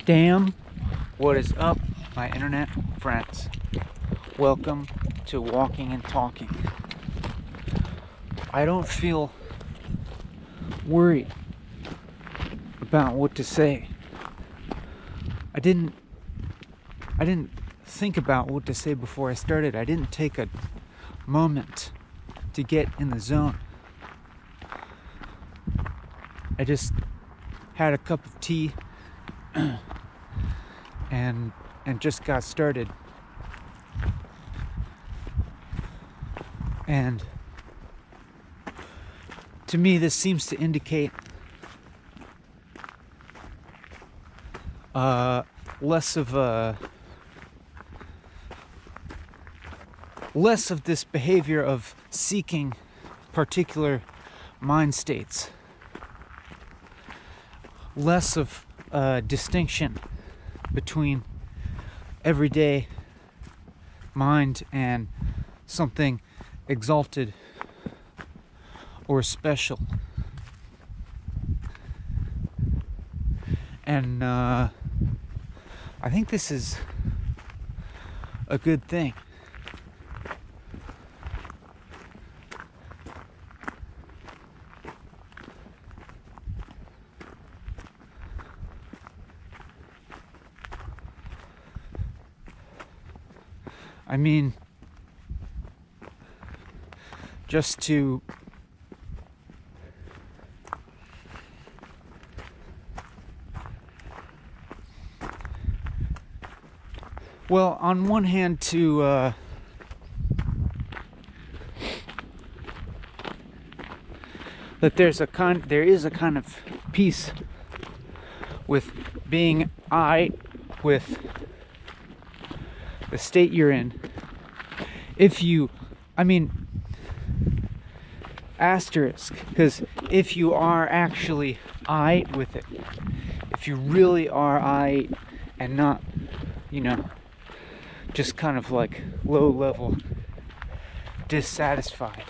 Damn, what is up, my internet friends? Welcome to Walking and Talking. I don't feel worried about what to say. I didn't think about what to say before I started. I didn't take a moment to get in the zone. I just had a cup of tea and just got started. And to me, this seems to indicate less of this behavior of seeking particular mind states, less of distinction between everyday mind and something exalted or special. And I think this is a good thing. I mean, just to on one hand, that there is a kind of peace with being with the state you're in. Asterisk, because if you are actually with it, if you really are and not, just kind of like low level dissatisfied.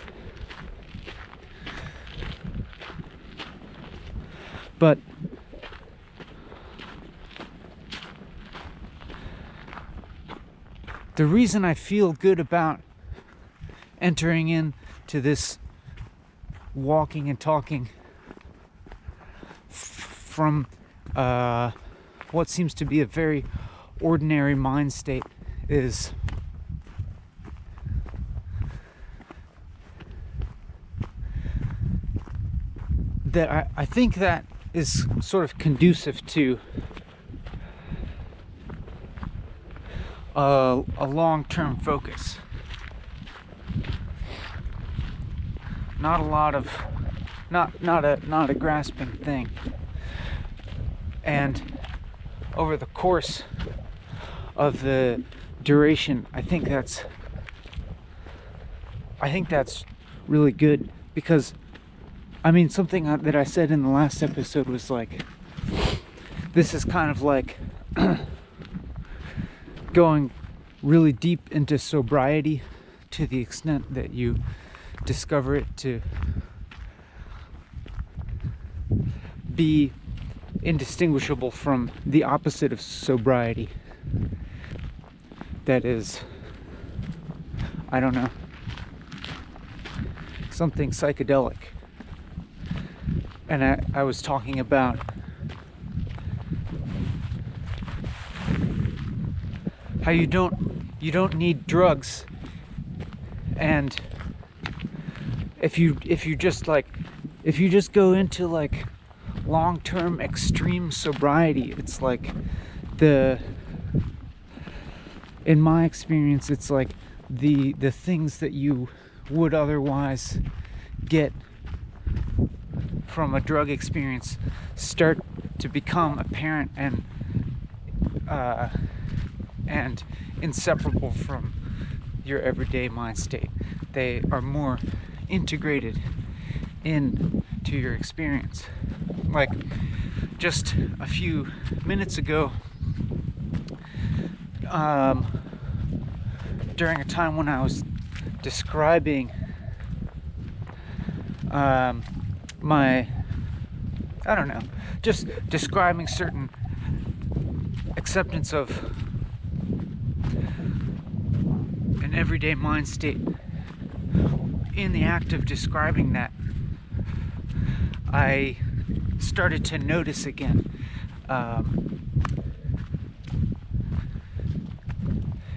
But the reason I feel good about entering into this walking and talking from what seems to be a very ordinary mind state is that I think that is sort of conducive to a long-term focus. Not a grasping thing. And over the course of the duration, I think that's really good, because something that I said in the last episode was like, this is kind of like going really deep into sobriety to the extent that you discover it to be indistinguishable from the opposite of sobriety. That is, I don't know, something psychedelic. And I was talking about how you don't need drugs, and if you just go into like long-term extreme sobriety, it's like in my experience, it's like the things that you would otherwise get from a drug experience start to become apparent and inseparable from your everyday mind state. They are more integrated into your experience. Like just a few minutes ago, during a time when I was describing just describing certain acceptance of an everyday mind state. In the act of describing that, I started to notice again an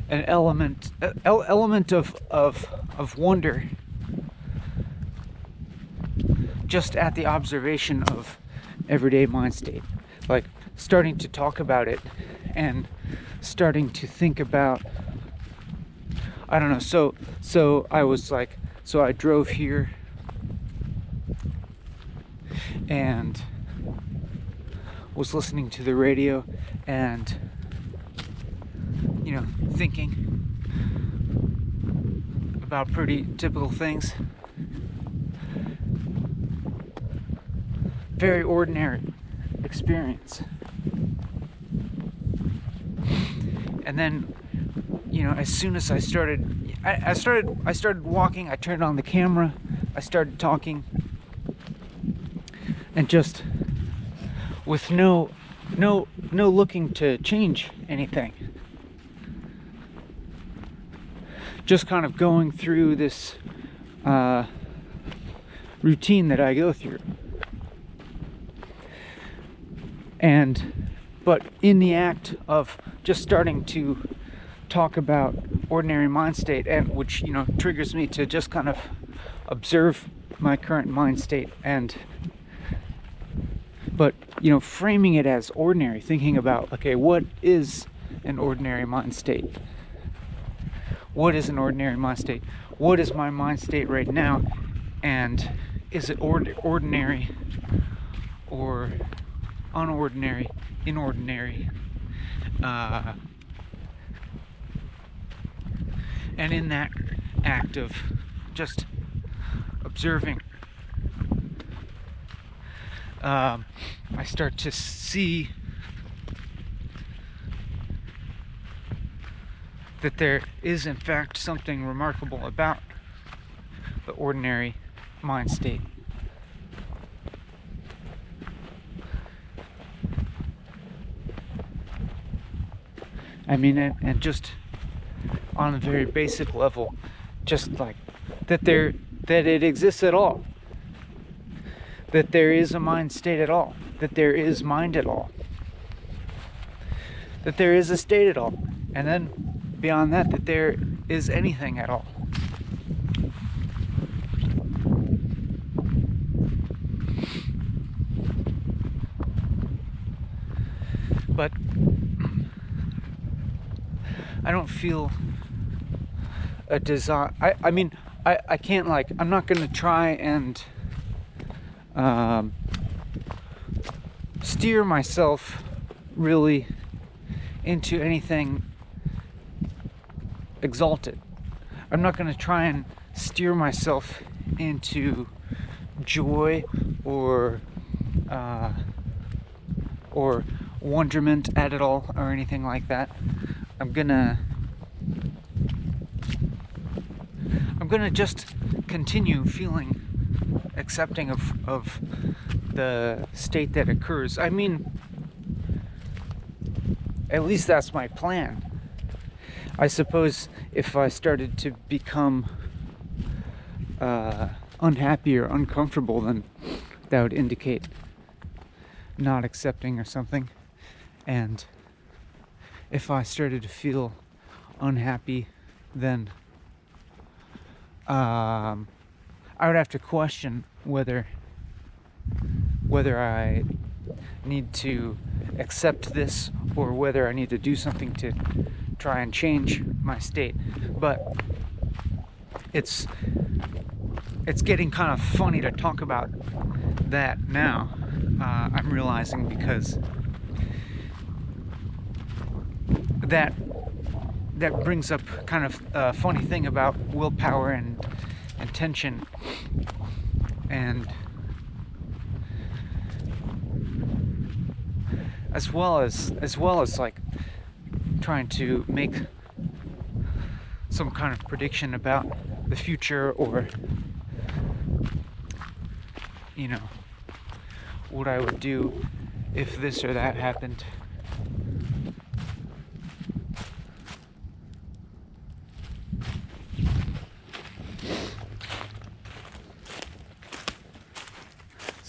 element of wonder just at the observation of everyday mind state, like starting to talk about it and starting to think about, I don't know, so I was like, so I drove here and was listening to the radio and, you know, thinking about pretty typical things. Very ordinary experience. And then, you know, as soon as I started walking, I turned on the camera, I started talking, and just with no looking to change anything. Just kind of going through this routine that I go through. But in the act of just starting to talk about ordinary mind state, and which, you know, triggers me to just kind of observe my current mind state, but, you know, framing it as ordinary, thinking about, okay, what is an ordinary mind state? What is an ordinary mind state? What is my mind state right now? And is it ordinary or unordinary, inordinary? And in that act of just observing, I start to see that there is in fact something remarkable about the ordinary mind state. I mean, and just on a very basic level, just like that it exists at all, that there is a mind state at all, that there is mind at all, that there is a state at all, and then beyond that, that there is anything at all. But I don't feel a desire. I mean, I can't, like, I'm not going to try and steer myself really into anything exalted. I'm not going to try and steer myself into joy or wonderment at it all or anything like that. I'm gonna just continue feeling accepting of the state that occurs. I mean, at least that's my plan. I suppose if I started to become unhappy or uncomfortable, then that would indicate not accepting or something. And if I started to feel unhappy, then I would have to question whether I need to accept this or whether I need to do something to try and change my state. But it's getting kind of funny to talk about that now. I'm realizing, because that brings up kind of a funny thing about willpower and tension, and as well as like trying to make some kind of prediction about the future, or, you know, what I would do if this or that happened.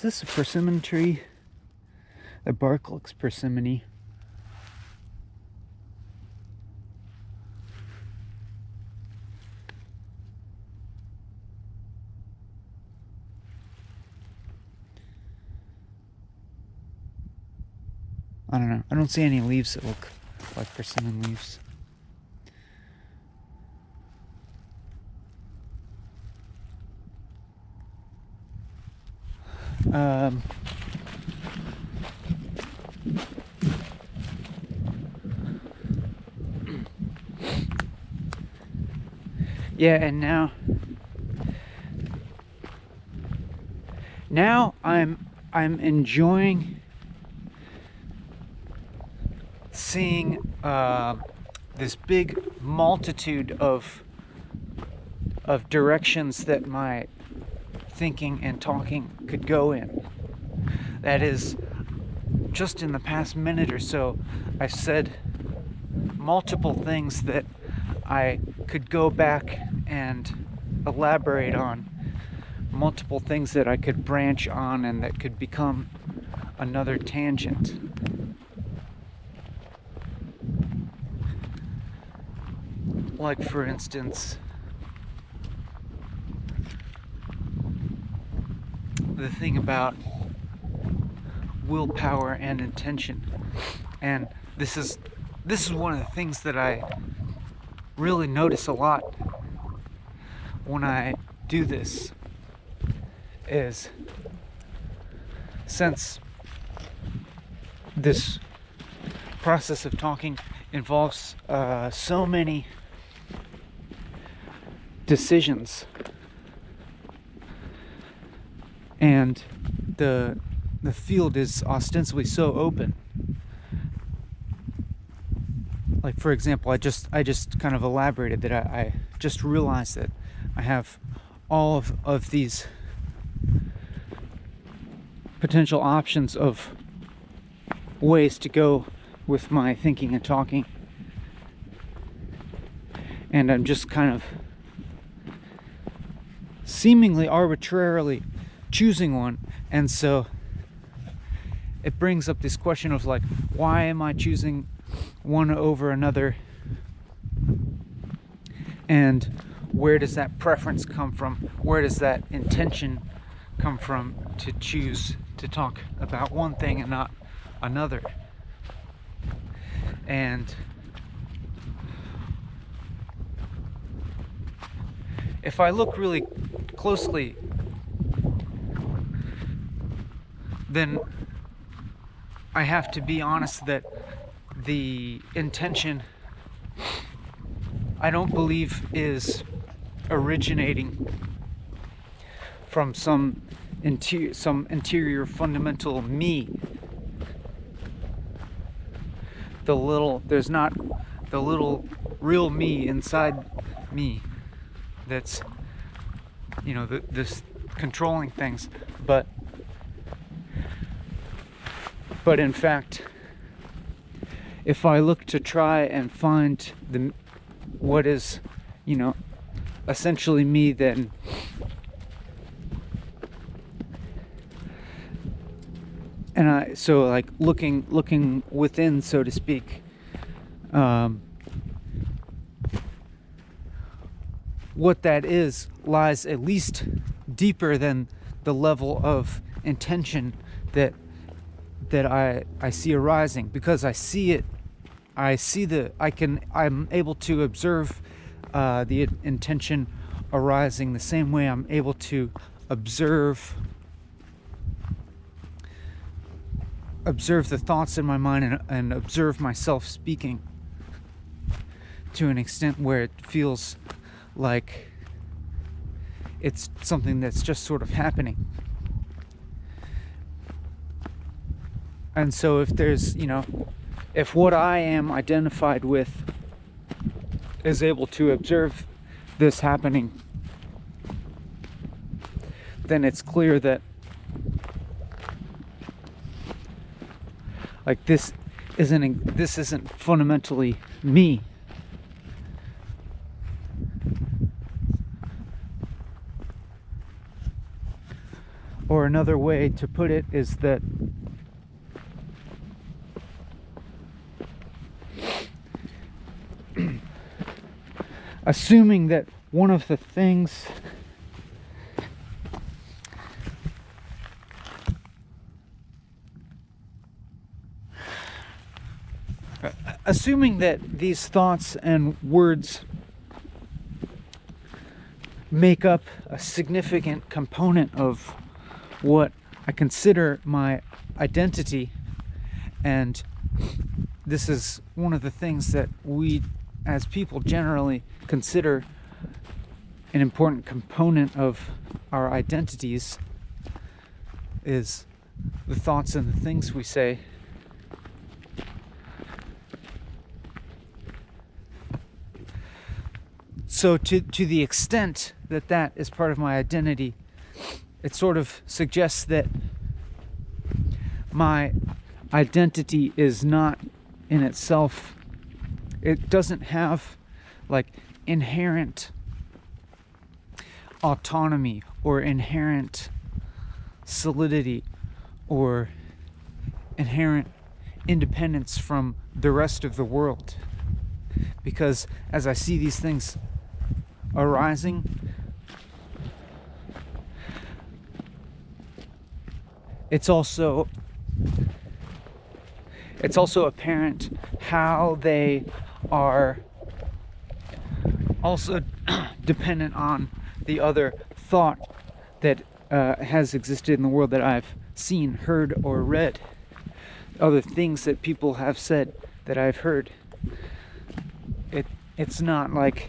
Is this a persimmon tree? The bark looks persimmon-y. I don't know. I don't see any leaves that look like persimmon leaves. Yeah, and now I'm enjoying seeing this big multitude of directions that my thinking and talking could go in. That is, just in the past minute or so, I've said multiple things that I could go back and elaborate on, multiple things that I could branch on and that could become another tangent. Like, for instance, the thing about willpower and intention. And this is one of the things that I really notice a lot when I do this, is since this process of talking involves so many decisions, and the field is ostensibly so open. Like, for example, I just kind of elaborated that I just realized that I have all of these potential options of ways to go with my thinking and talking, and I'm just kind of seemingly arbitrarily choosing one. And so it brings up this question of, like, why am I choosing one over another, and where does that preference come from? Where does that intention come from to choose to talk about one thing and not another? And if I look really closely, then I have to be honest that the intention, I don't believe, is originating from some interior fundamental me. There's not the little real me inside me that's, this controlling things, but in fact, if I look to try and find what is, essentially me, then so like looking within, so to speak, what that is lies at least deeper than the level of intention that I see arising, because I see it. I'm able to observe the intention arising the same way I'm able to observe the thoughts in my mind and observe myself speaking, to an extent where it feels like it's something that's just sort of happening. And so if there's, if what I am identified with is able to observe this happening, then it's clear that, like, this isn't fundamentally me. Or another way to put it is that assuming that one of the things assuming that these thoughts and words make up a significant component of what I consider my identity, and this is one of the things that we as people generally consider an important component of our identities, is the thoughts and the things we say. So to the extent that that is part of my identity, it sort of suggests that my identity is not in itself, it doesn't have like inherent autonomy or inherent solidity or inherent independence from the rest of the world. Because as I see these things arising, it's also apparent how they are also dependent on the other thought that has existed in the world that I've seen, heard, or read, other things that people have said that I've heard. It's not like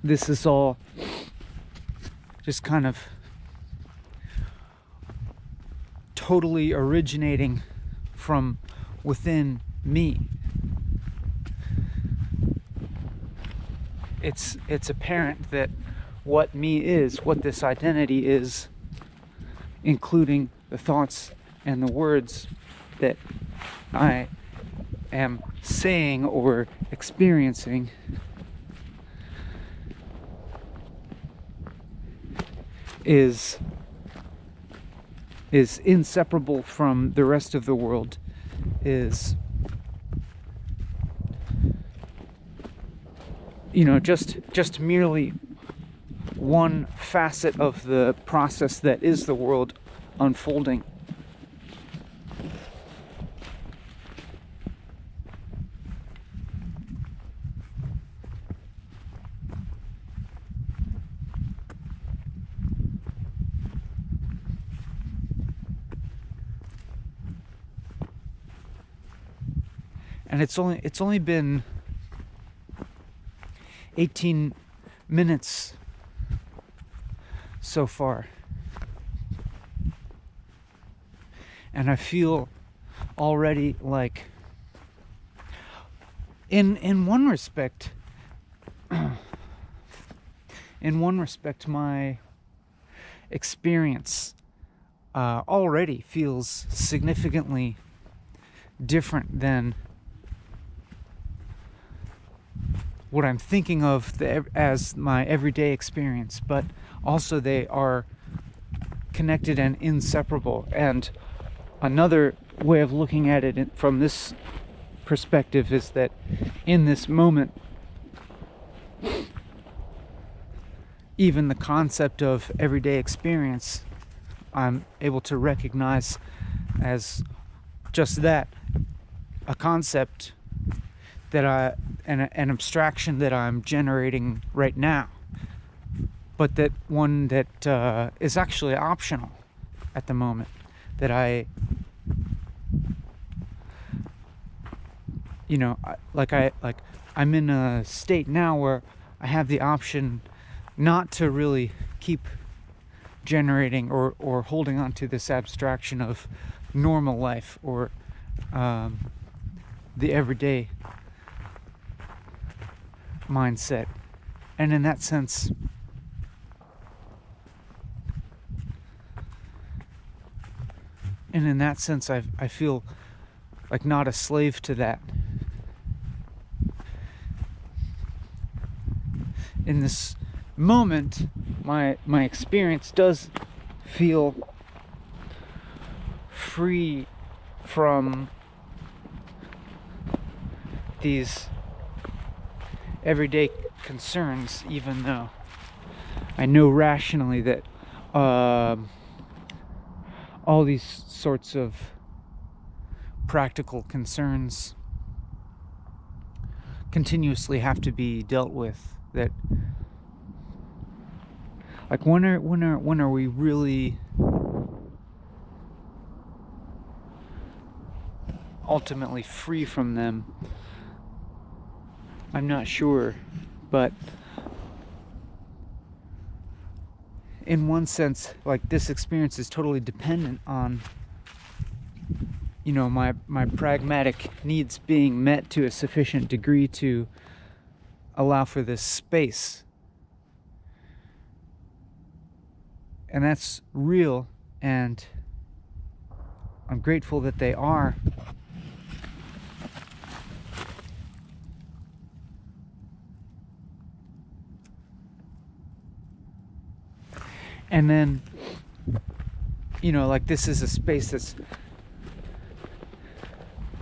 this is all just kind of totally originating from within me. It's apparent that what me is, what this identity is, including the thoughts and the words that I am saying or experiencing, is inseparable from the rest of the world, is, just merely one facet of the process that is the world unfolding. And it's only been 18 minutes so far, and I feel already like, in one respect, my experience already feels significantly different than what I'm thinking of as my everyday experience, but also they are connected and inseparable. And another way of looking at it from this perspective is that in this moment, even the concept of everyday experience, I'm able to recognize as just that, a concept that an abstraction that I'm generating right now, but that one that is actually optional at the moment, that I'm in a state now where I have the option not to really keep generating or holding on to this abstraction of normal life or the everyday mindset. And in that sense, I feel like not a slave to that. In this moment, my experience does feel free from these everyday concerns, even though I know rationally that all these sorts of practical concerns continuously have to be dealt with. That, like, when are we really ultimately free from them? I'm not sure, but in one sense, like, this experience is totally dependent on, you know, my pragmatic needs being met to a sufficient degree to allow for this space. And that's real, and I'm grateful that they are. And then, you know, like, this is a space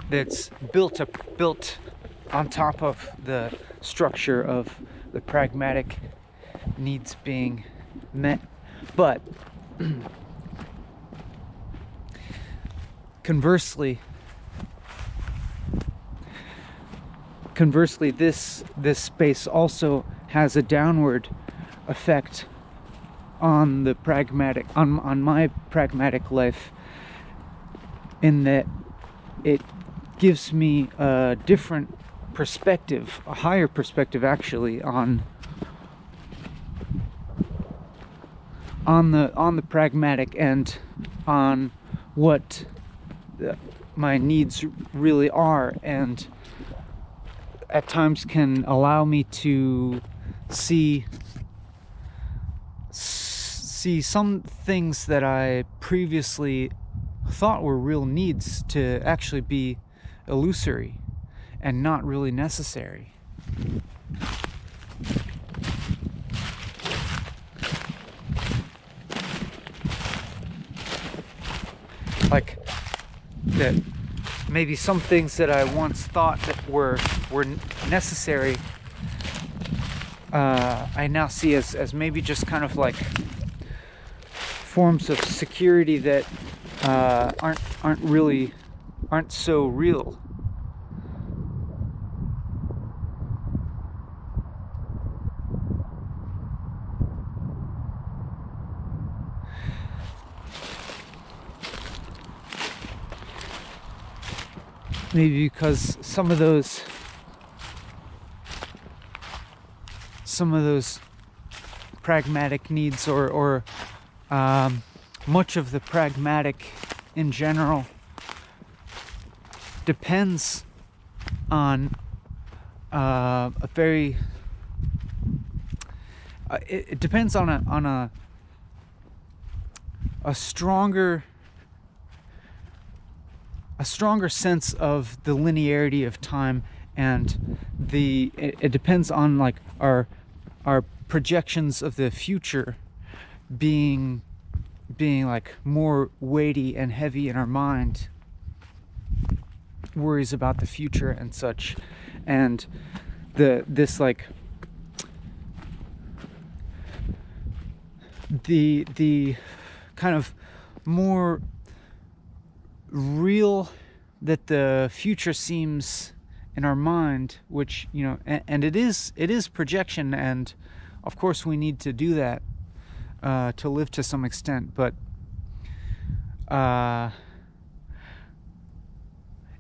that's built on top of the structure of the pragmatic needs being met. But conversely, this space also has a downward effect on the pragmatic, on my pragmatic life, in that it gives me a different perspective, a higher perspective actually, on the pragmatic and on what my needs really are, and at times can allow me to see some things that I previously thought were real needs to actually be illusory and not really necessary. Like, that maybe some things that I once thought that were necessary, I now see as maybe just kind of like forms of security that aren't so real. Maybe because some of those pragmatic needs, or much of the pragmatic in general, depends on it depends on a stronger sense of the linearity of time, and it depends on, like, our projections of the future being like more weighty and heavy in our mind, worries about the future and such, and this like the kind of more real that the future seems in our mind, which, you know, and it is projection, and of course we need to do that to live to some extent, but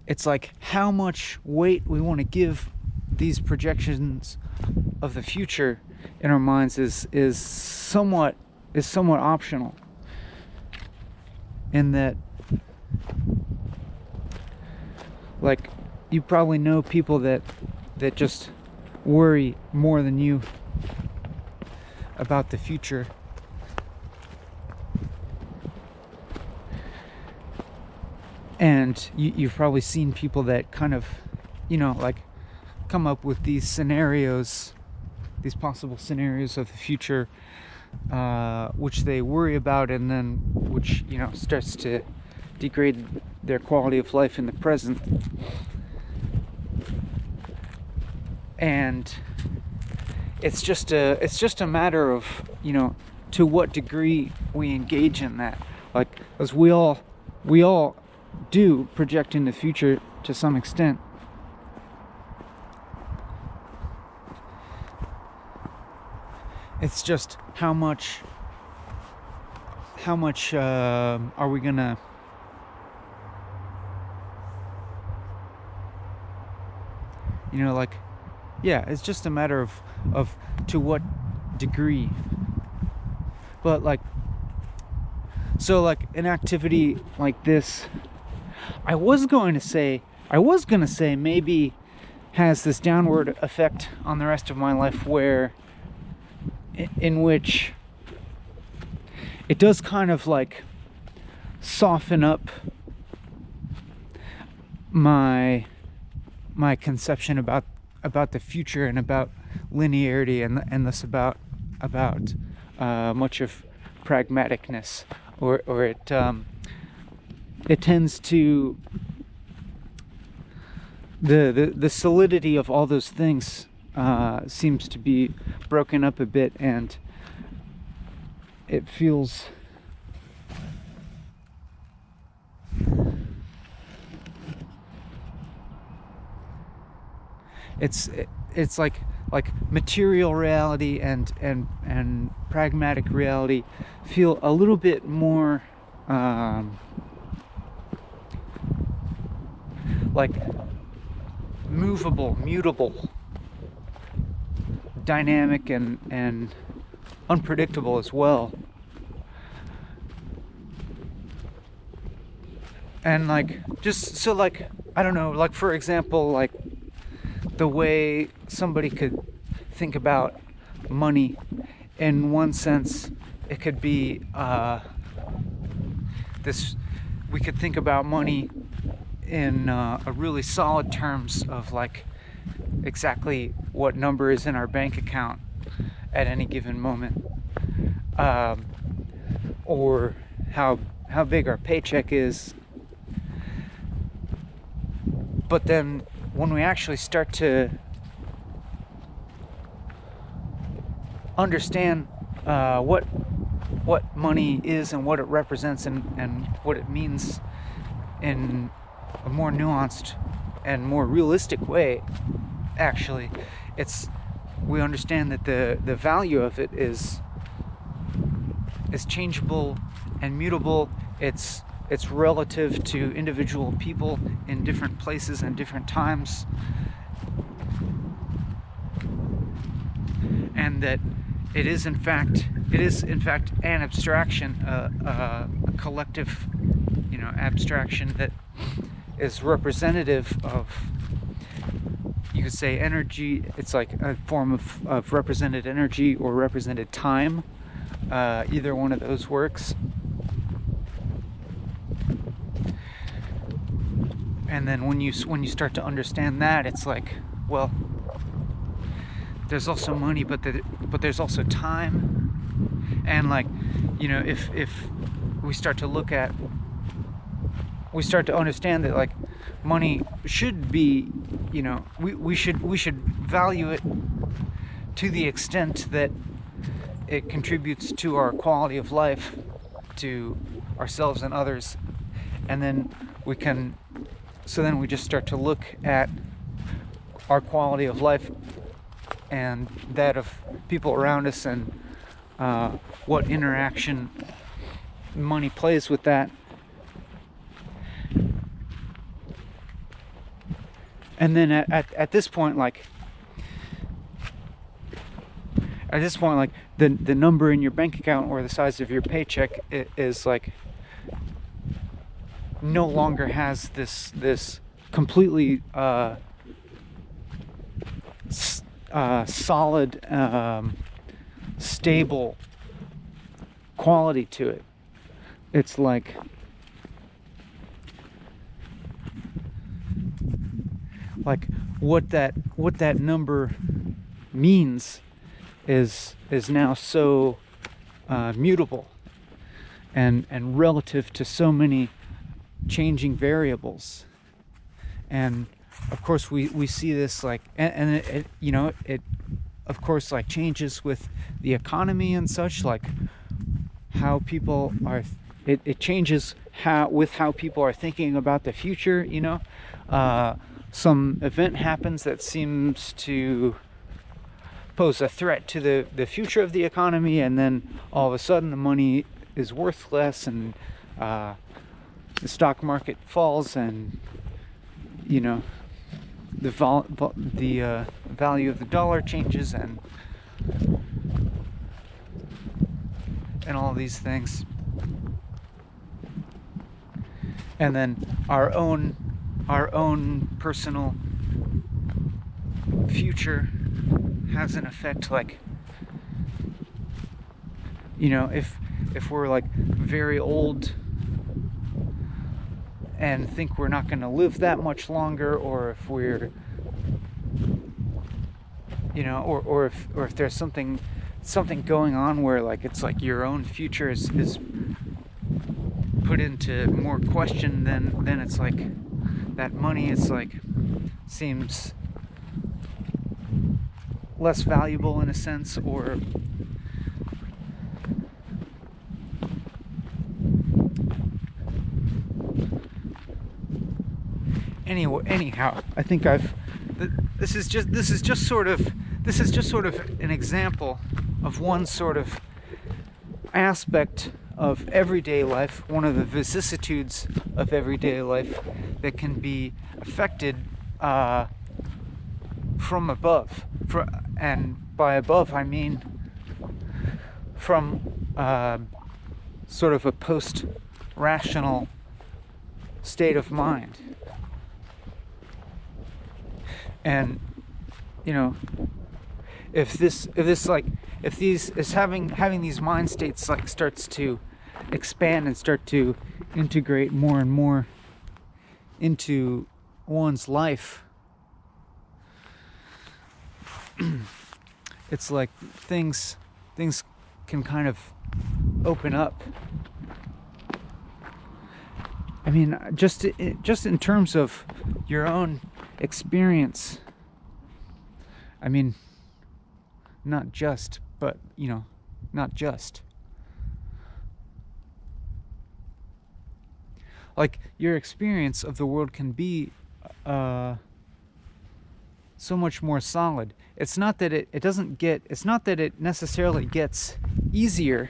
it's like how much weight we want to give these projections of the future in our minds is somewhat optional, in that, like, you probably know people that just worry more than you about the future. And you've probably seen people that kind of, you know, like, come up with these scenarios these possible scenarios of the future, which they worry about, and then which, you know, starts to degrade their quality of life in the present. And it's just a matter of, you know, to what degree we engage in that. Like, as we all do project in the future to some extent. It's just how much are we gonna like, yeah, it's just a matter of to what degree. But like, so like an activity like this, I was gonna say maybe has this downward effect on the rest of my life, where in which it does kind of like soften up my conception about the future and about linearity, and thus about much of pragmaticness, or it tends to the solidity of all those things seems to be broken up a bit, and it feels it's like material reality and pragmatic reality feel a little bit more like movable, mutable, dynamic, and unpredictable as well. And like, just so like, I don't know, like for example, like the way somebody could think about money, in one sense it could be we could think about money in a really solid terms of like exactly what number is in our bank account at any given moment, or how big our paycheck is. But then when we actually start to understand what money is and what it represents, and what it means in a more nuanced and more realistic way, actually, we understand that the value of it is changeable and mutable. It's relative to individual people in different places and different times, and that it is in fact an abstraction, a collective, abstraction that is representative of, you could say, energy. It's like a form of represented energy or represented time. Either one of those works. And then when you start to understand that, it's like, well, there's also money, but there's also time. And like, if we start to understand that like money should be, we should value it to the extent that it contributes to our quality of life, to ourselves and others. And then we just start to look at our quality of life and that of people around us, and what interaction money plays with that. And then at this point, the number in your bank account or the size of your paycheck is like no longer has this completely solid, stable quality to it. It's like what that number means is now so mutable and relative to so many changing variables. And of course we see this like, and it you know, it of course like changes with the economy and such, like how people are, it changes how people are thinking about the future, you know. Some event happens that seems to pose a threat to the future of the economy, and then all of a sudden the money is worth less, and the stock market falls, and you know, the value of the dollar changes, and all these things. And then our own personal future has an effect. Like, you know, if we're like very old and think we're not going to live that much longer, or if we're, you know, or if there's something going on where like it's like your own future is put into more question, then it's like that money is like seems less valuable in a sense, or anyhow, I think this is just sort of an example of one sort of aspect of everyday life, one of the vicissitudes of everyday life that can be affected from above. And by above I mean from sort of a post-rational state of mind. And you know, if having these mind states like starts to expand and start to integrate more and more into one's life, it's like things can kind of open up. I mean, just in terms of your own experience. I mean, not just, but you know, not just. Like, your experience of the world can be so much more solid. It's not that it's not that it necessarily gets easier.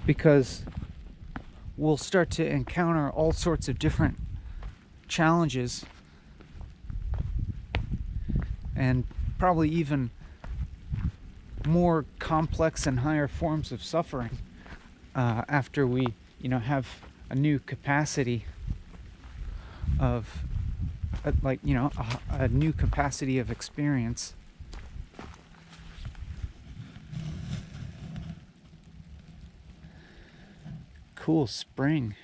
Because we'll start to encounter all sorts of different challenges, and probably even more complex and higher forms of suffering after we, you know, have a new capacity of like, you know, a new capacity of experience. Cool spring.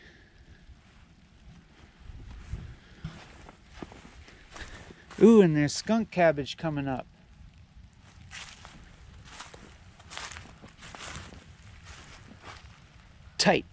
Ooh, and there's skunk cabbage coming up. Tight.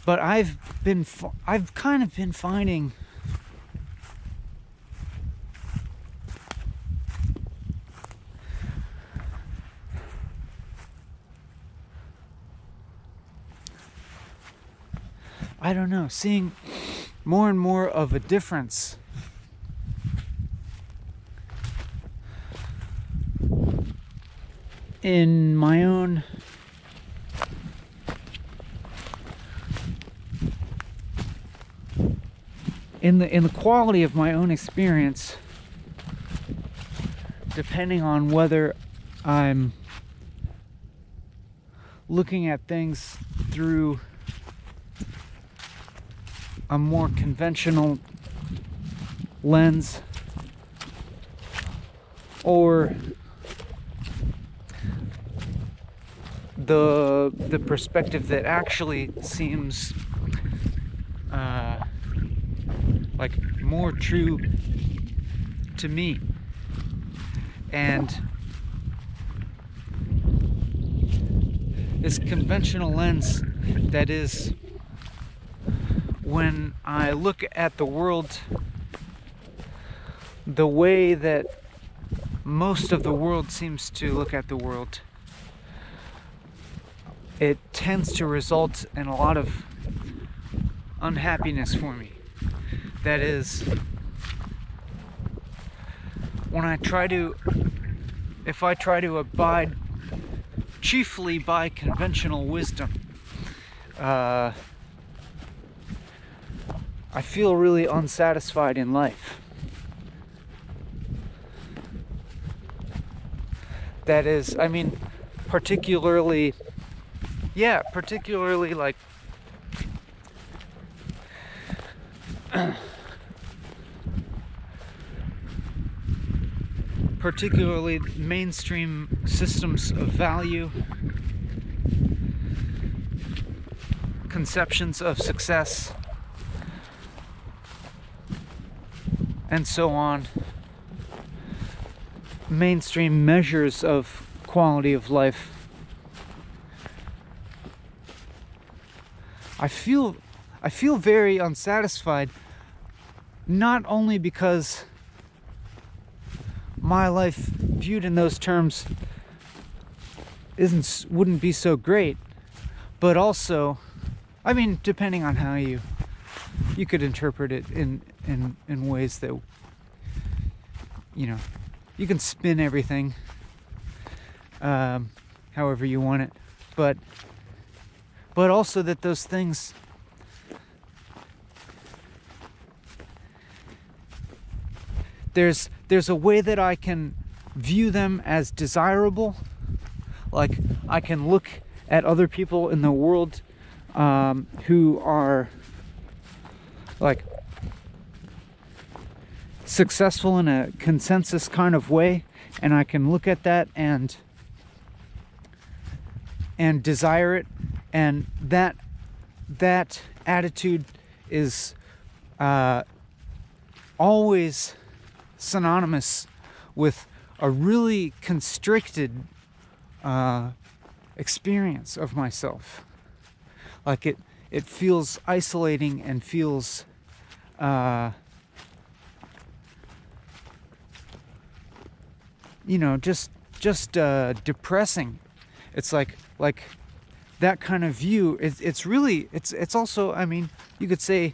But I've kind of been finding I don't know, seeing more and more of a difference in my own in the quality of my own experience, depending on whether I'm looking at things through a more conventional lens or the perspective that actually seems like more true to me. And this conventional lens, that is, when I look at the world the way that most of the world seems to look at the world, it tends to result in a lot of unhappiness for me. That is, if I try to abide chiefly by conventional wisdom, I feel really unsatisfied in life. That is, I mean, particularly like particularly mainstream systems of value, conceptions of success, and so on. Mainstream measures of quality of life. I feel very unsatisfied, not only because my life viewed in those terms wouldn't be so great, but also, I mean, depending on how you could interpret it in ways that, you know, you can spin everything however you want it, but also that those things there's a way that I can view them as desirable. Like, I can look at other people in the world who are like successful in a consensus kind of way, and I can look at that and desire it, and that attitude is always synonymous with a really constricted experience of myself. Like, it feels isolating and feels just depressing. It's like that kind of view. It's also, I mean, you could say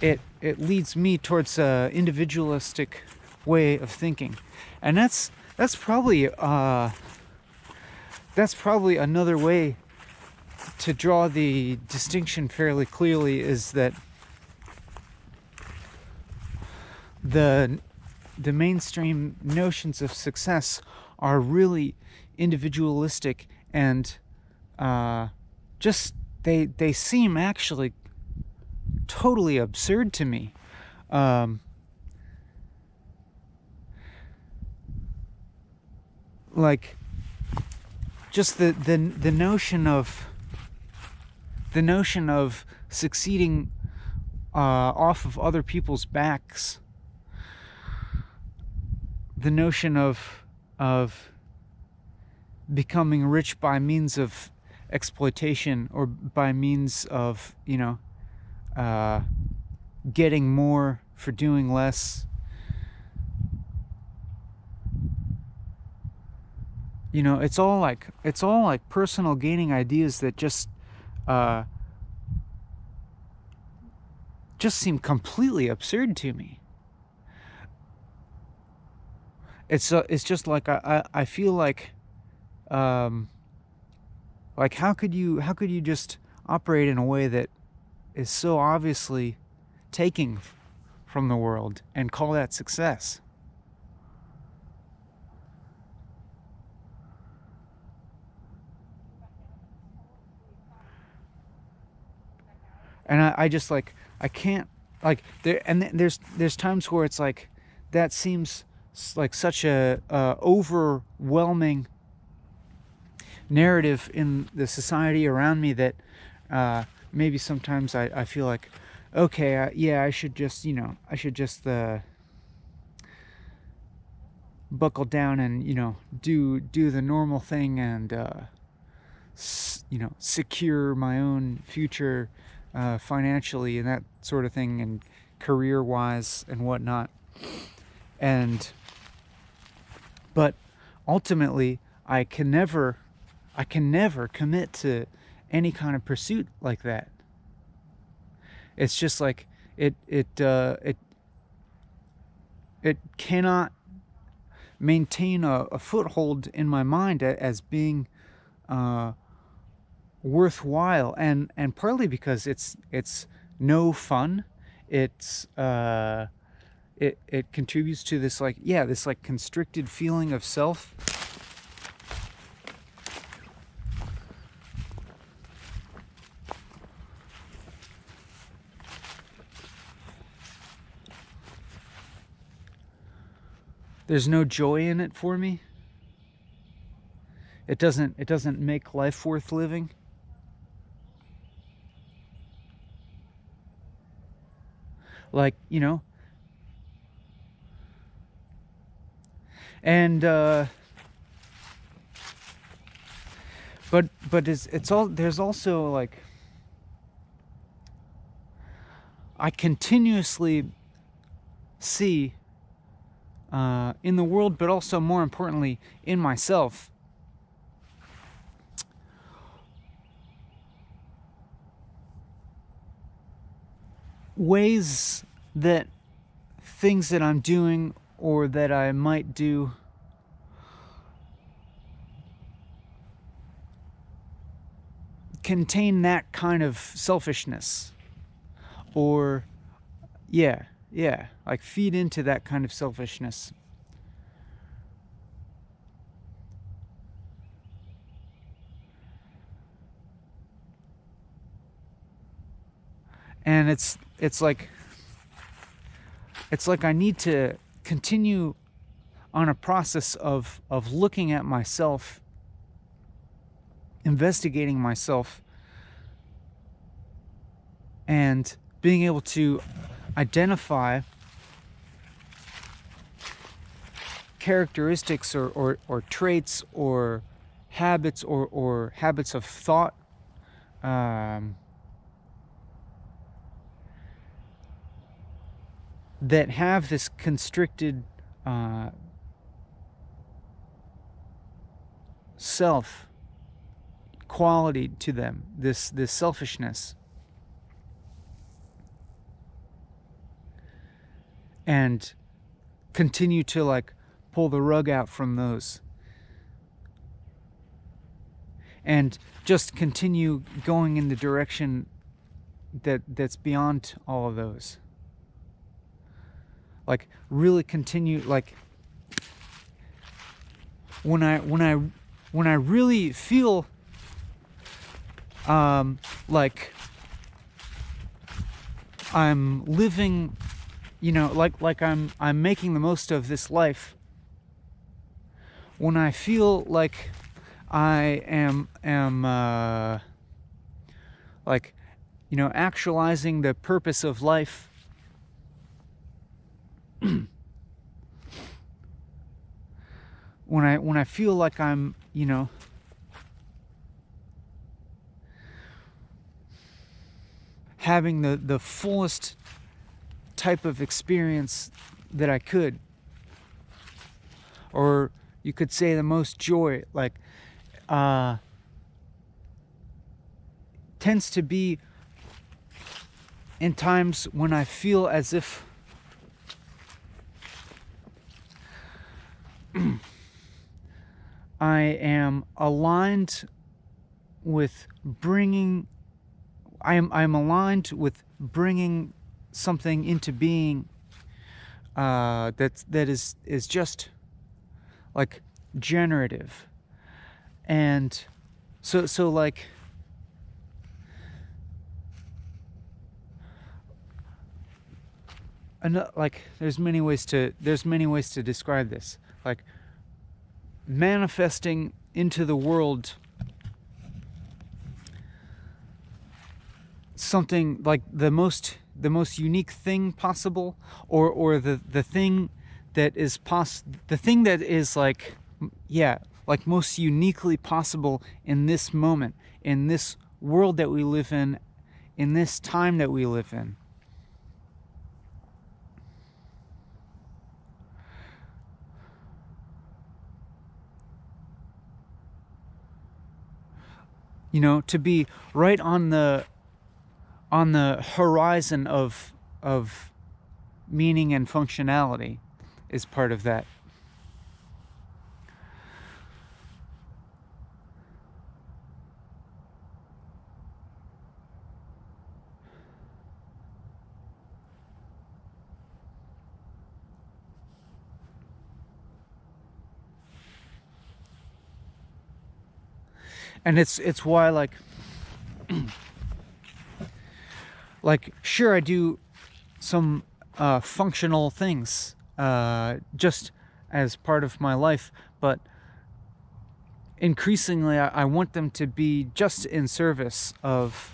it leads me towards a individualistic way of thinking, and that's probably another way to draw the distinction fairly clearly, is that the mainstream notions of success are really individualistic, and just they seem actually totally absurd to me. Like, just the notion of succeeding off of other people's backs, the notion of becoming rich by means of exploitation, or by means of, getting more for doing less. It's all like personal gaining ideas that just seem completely absurd to me. It's just like I feel like how could you just operate in a way that is so obviously taking from the world and call that success. And I just like, I can't, like, there's times where it's like, that seems like such a overwhelming narrative in the society around me that maybe sometimes I feel like, okay, yeah, I should just, buckle down and, do the normal thing and, secure my own future financially and that sort of thing, and career-wise and whatnot. But ultimately, I can never commit to any kind of pursuit like that. It's just like it cannot maintain a foothold in my mind as being worthwhile, and partly because it's no fun. It's it contributes to this this constricted feeling of self. There's no joy in it for me. It doesn't make life worth living. Like, and but it's all, there's also like, I continuously see in the world, but also more importantly in myself, ways that things that I'm doing or that I might do contain that kind of selfishness, or like feed into that kind of selfishness. And it's like I need to continue on a process of looking at myself, investigating myself, and being able to identify characteristics or traits or habits or habits of thought that have this constricted self quality to them, this selfishness, and continue to like pull the rug out from those, and just continue going in the direction that's beyond all of those. Like really continue, like when I really feel like I'm living, like I'm making the most of this life, when I feel like I am like, actualizing the purpose of life, when I feel like I'm, having the fullest type of experience that I could, or you could say the most joy, like tends to be in times when I feel as if I am aligned with bringing, I'm aligned with bringing something into being that is just like generative. And so like like there's many ways to describe this. Like manifesting into the world something like the most unique thing possible, or the thing that is the thing that is like, yeah, like most uniquely possible in this moment, in this world that we live in this time that we live in. You know, to be right on the horizon of meaning and functionality is part of that. And it's why, like like sure, I do some functional things just as part of my life, but increasingly I want them to be just in service of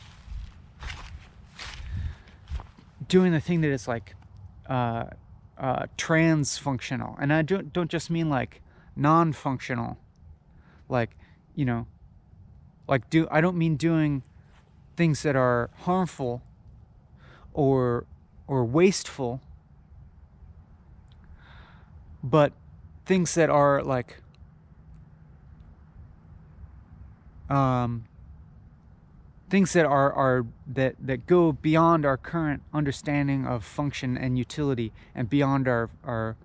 doing the thing that is like trans-functional. And I don't just mean like non-functional, like, you know, like I don't mean doing things that are harmful or wasteful, but things that are like things that are that go beyond our current understanding of function and utility, and beyond our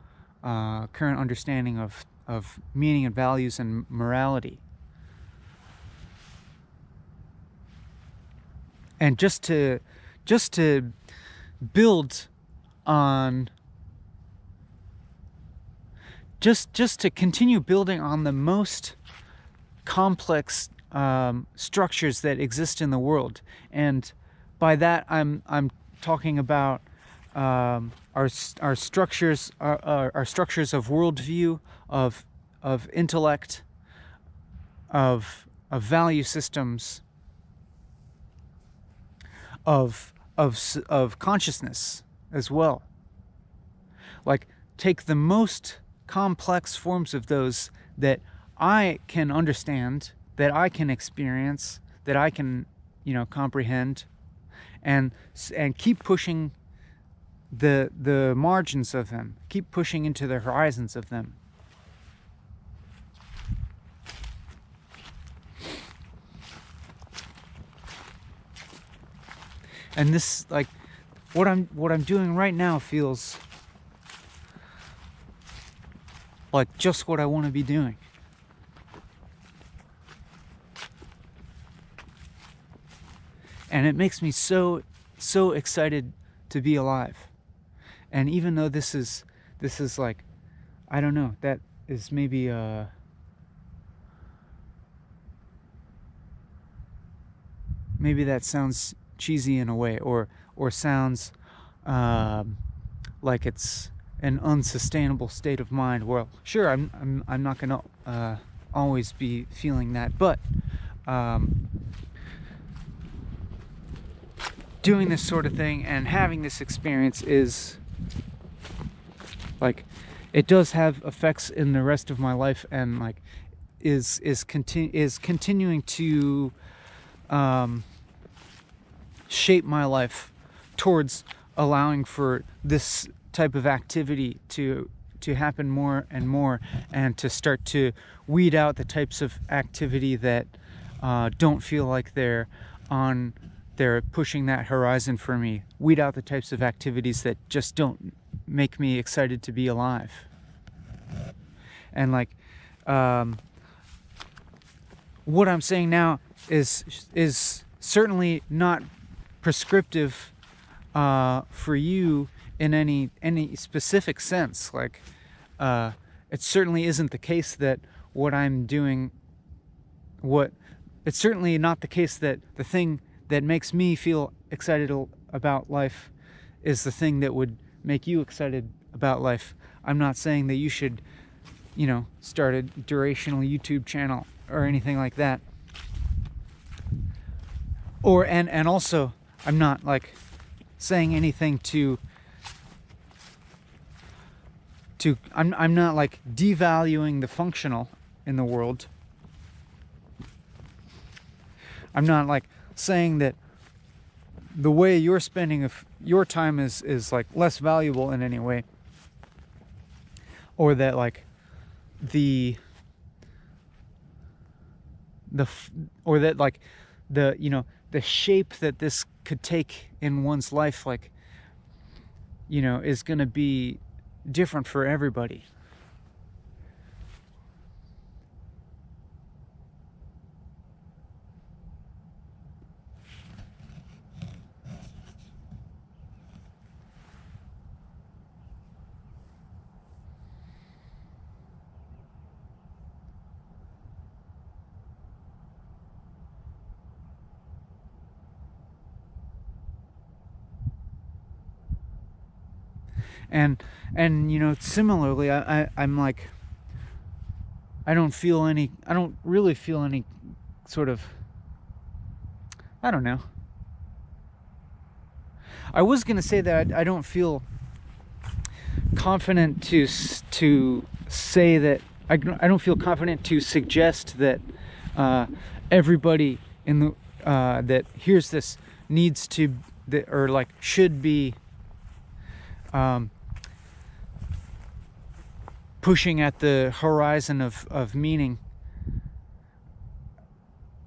current understanding of meaning and values and morality. And just to build on, just to continue building on the most complex structures that exist in the world. And by that I'm talking about our structures, our structures of worldview, of intellect, of value systems, of consciousness as well. Like, take the most complex forms of those that I can understand, that I can experience, that I can, you know, comprehend, and keep pushing the margins of them, keep pushing into the horizons of them. And this, like, what I'm doing right now feels like just what I want to be doing. And it makes me so excited to be alive. And even though this is like, I don't know, that is maybe maybe that sounds cheesy in a way, or sounds like it's an unsustainable state of mind. Well, sure, I'm not gonna always be feeling that, but doing this sort of thing and having this experience is like, it does have effects in the rest of my life, and like is continuing to shape my life towards allowing for this type of activity to happen more and more, and to start to weed out the types of activity that don't feel like they're pushing that horizon for me. Weed out the types of activities that just don't make me excited to be alive. And like, what I'm saying now is certainly not prescriptive for you in any specific sense. Like, it certainly isn't the case that what I'm doing, it's certainly not the case that the thing that makes me feel excited about life is the thing that would make you excited about life. I'm not saying that you should, start a durational YouTube channel or anything like that. And also, I'm not like saying anything I'm not like devaluing the functional in the world. I'm not like saying that the way you're spending your time is like less valuable in any way, or that like or that like the shape that this could take in one's life, like, is going to be different for everybody. And similarly, I'm like, I don't really feel any sort of, I don't know. I was gonna say that I don't feel confident to say that I don't feel confident to suggest that everybody in the that hears this needs to, or like should be pushing at the horizon of meaning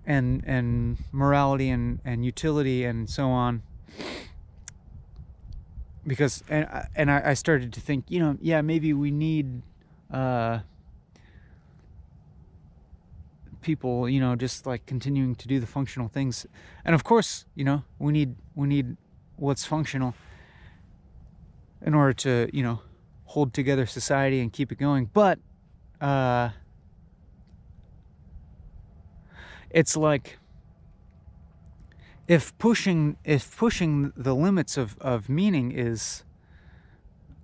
and morality and utility and so on, because I started to think, maybe we need people, just like continuing to do the functional things, and of course, we need what's functional in order to hold together society and keep it going. But it's like, if pushing the limits of meaning is,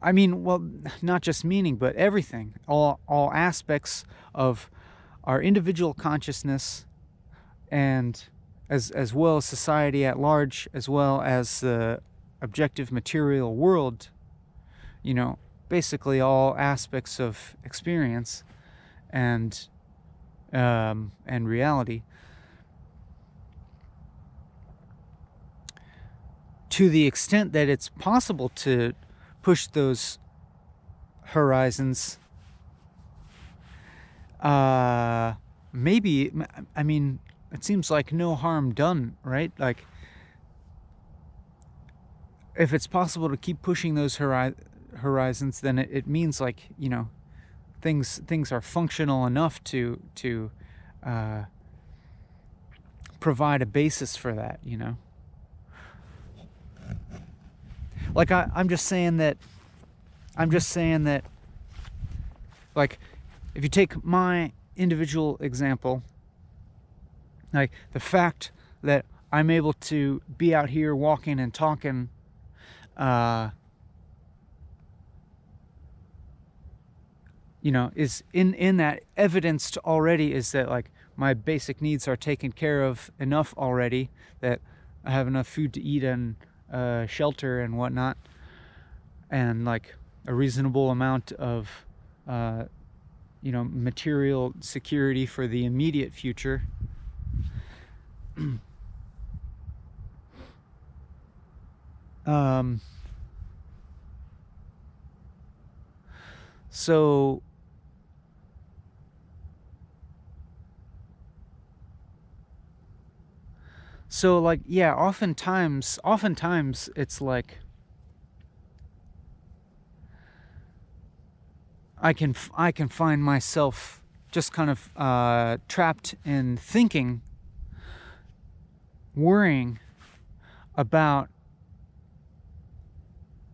not just meaning, but everything, all aspects of our individual consciousness, and as well as society at large, as well as the objective material world, basically all aspects of experience and reality, to the extent that it's possible to push those horizons, maybe, it seems like no harm done, right? Like, if it's possible to keep pushing those horizons, then it means, like, things are functional enough to provide a basis for that, Like, I'm just saying that, like, if you take my individual example, like the fact that I'm able to be out here walking and talking, is in that evidenced already, is that like my basic needs are taken care of enough already, that I have enough food to eat and shelter and whatnot, and like a reasonable amount of material security for the immediate future. So like, yeah, oftentimes it's like I can find myself just kind of trapped in thinking, worrying about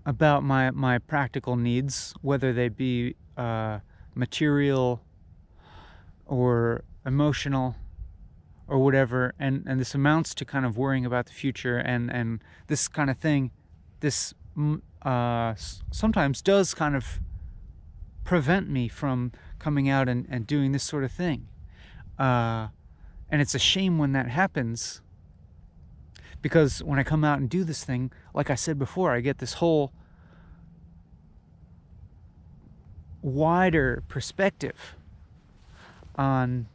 about my practical needs, whether they be material or emotional or whatever, and this amounts to kind of worrying about the future, and this kind of thing, this sometimes does kind of prevent me from coming out and doing this sort of thing. And it's a shame when that happens, because when I come out and do this thing, like I said before, I get this whole wider perspective on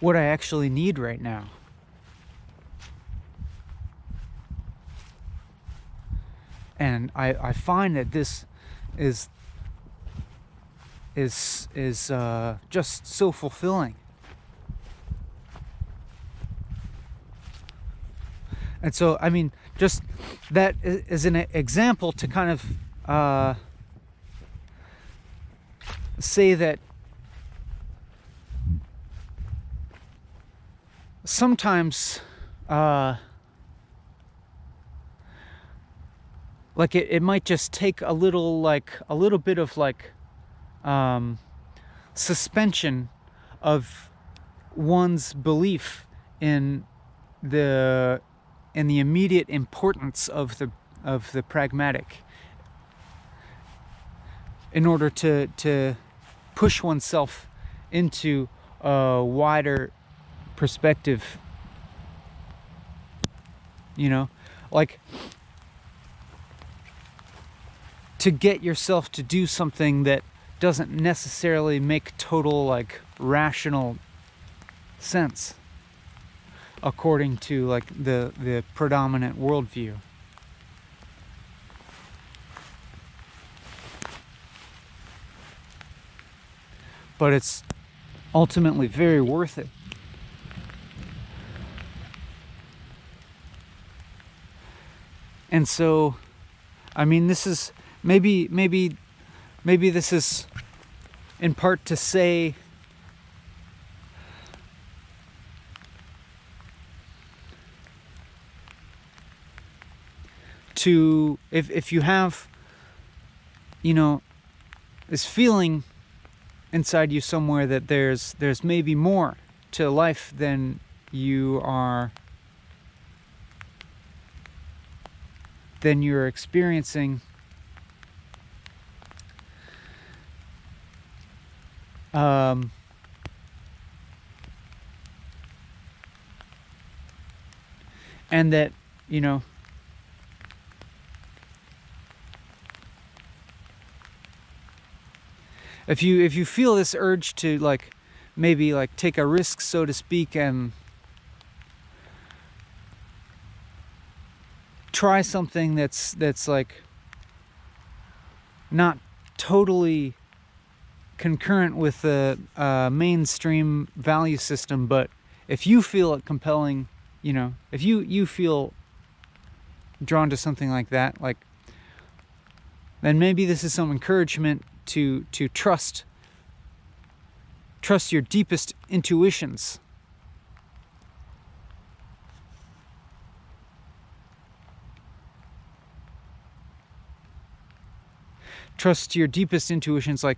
what I actually need right now. And I find that this is just so fulfilling. And so, I mean, just that is an example to kind of say that sometimes like it might just take a little bit of suspension of one's belief in the immediate importance of the pragmatic, in order to push oneself into a wider perspective, you know, like to get yourself to do something that doesn't necessarily make total rational sense according to the predominant worldview. But it's ultimately very worth it. And so, I mean, this is maybe this is in part to say to if you have, you know, this feeling inside you somewhere that there's maybe more to life than you're experiencing, and that, you know, if you feel this urge to maybe take a risk, so to speak, and try something that's not totally concurrent with the mainstream value system, but if you feel it compelling, you know, if you feel drawn to something like that, then maybe this is some encouragement to trust your deepest intuitions. Trust your deepest intuitions, I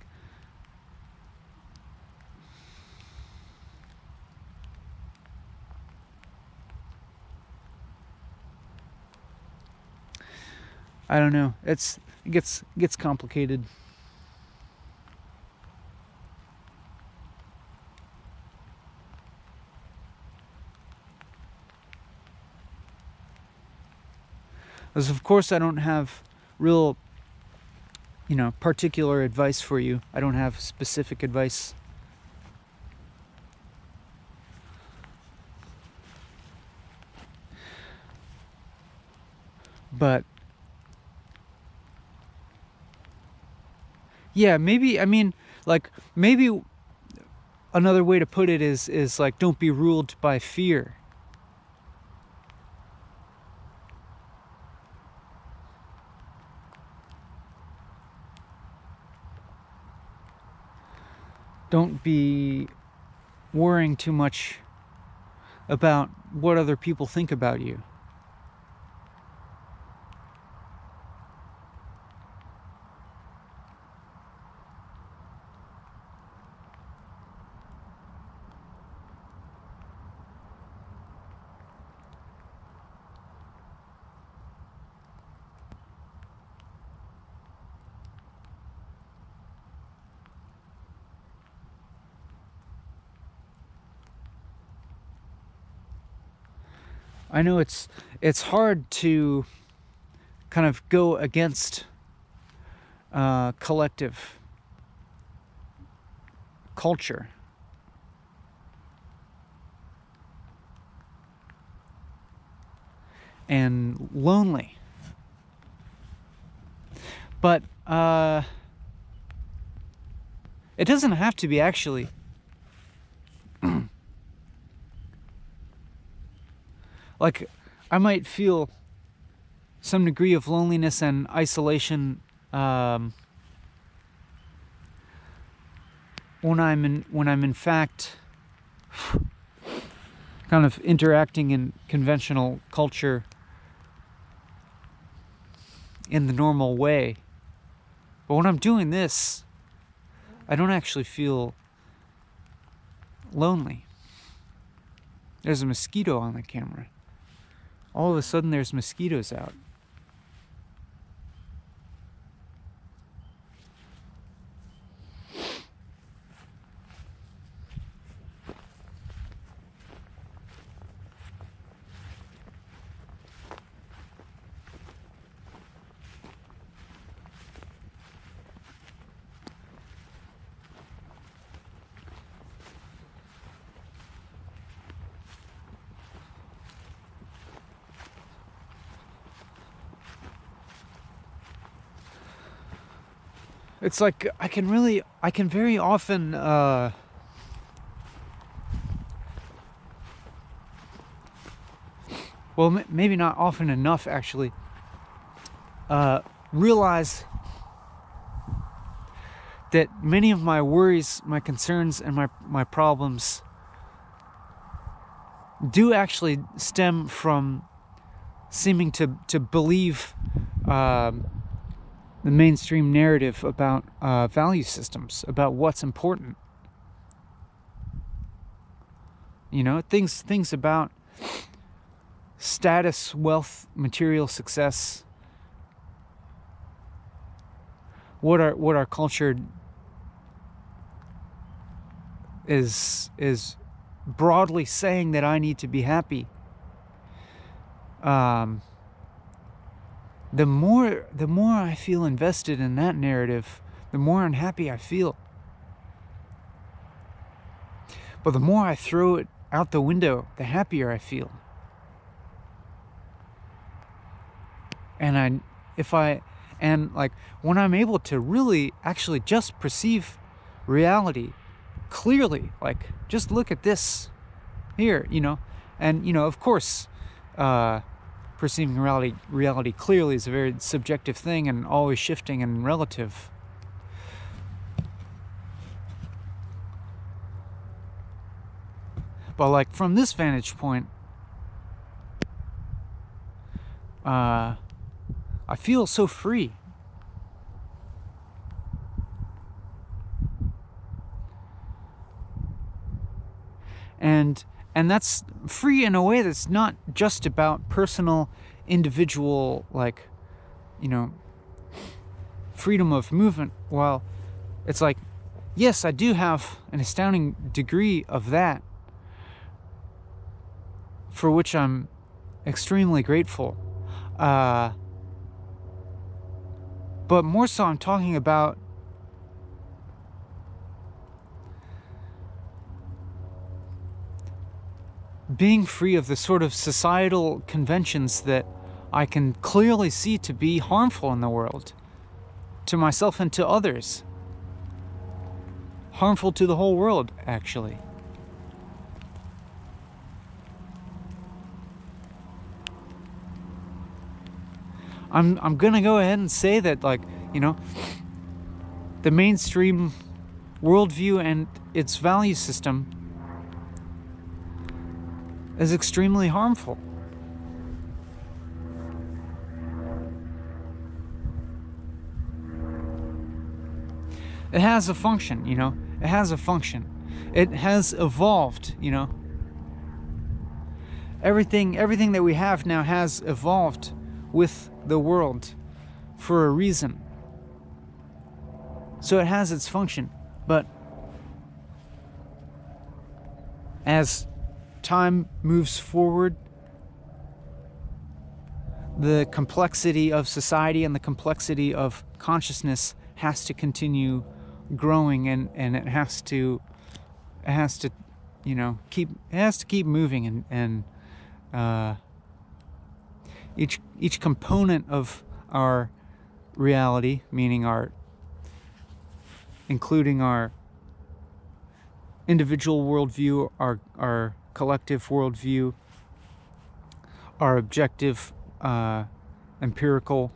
don't know. It gets complicated. As of course I don't have real, you know, particular advice for you. I don't have specific advice. But yeah, maybe, I mean, maybe another way to put it is don't be ruled by fear. Don't be worrying too much about what other people think about you. I know it's hard to kind of go against collective culture. And lonely. But it doesn't have to be, actually. Like, I might feel some degree of loneliness and isolation when I'm in fact kind of interacting in conventional culture in the normal way. But when I'm doing this, I don't actually feel lonely. There's a mosquito on the camera. All of a sudden there's mosquitoes out. It's like I can very often well, maybe not often enough, actually, realize that many of my worries, my concerns, and my problems do actually stem from seeming to believe the mainstream narrative about value systems, about what's important. You know, things about status, wealth, material success, what our culture is broadly saying that I need to be happy. The more I feel invested in that narrative, the more unhappy I feel. But the more I throw it out the window, the happier I feel. And like when I'm able to really actually just perceive reality clearly, like just look at this here, you know, and of course, perceiving reality clearly is a very subjective thing and always shifting and relative. But like from this vantage point, I feel so free. And that's free in a way that's not just about personal, individual, like, freedom of movement. While it's like, yes, I do have an astounding degree of that, for which I'm extremely grateful. But more so, I'm talking about being free of the sort of societal conventions that I can clearly see to be harmful in the world, to myself and to others. Harmful to the whole world, actually. I'm gonna go ahead and say that, like, the mainstream worldview and its value system is extremely harmful. It has a function, It has a function. It has evolved, Everything that we have now has evolved with the world for a reason. So it has its function. But as time moves forward, the complexity of society and the complexity of consciousness has to continue growing, and it has to keep moving, and each component of our reality, meaning including our individual worldview, our collective worldview, our objective empirical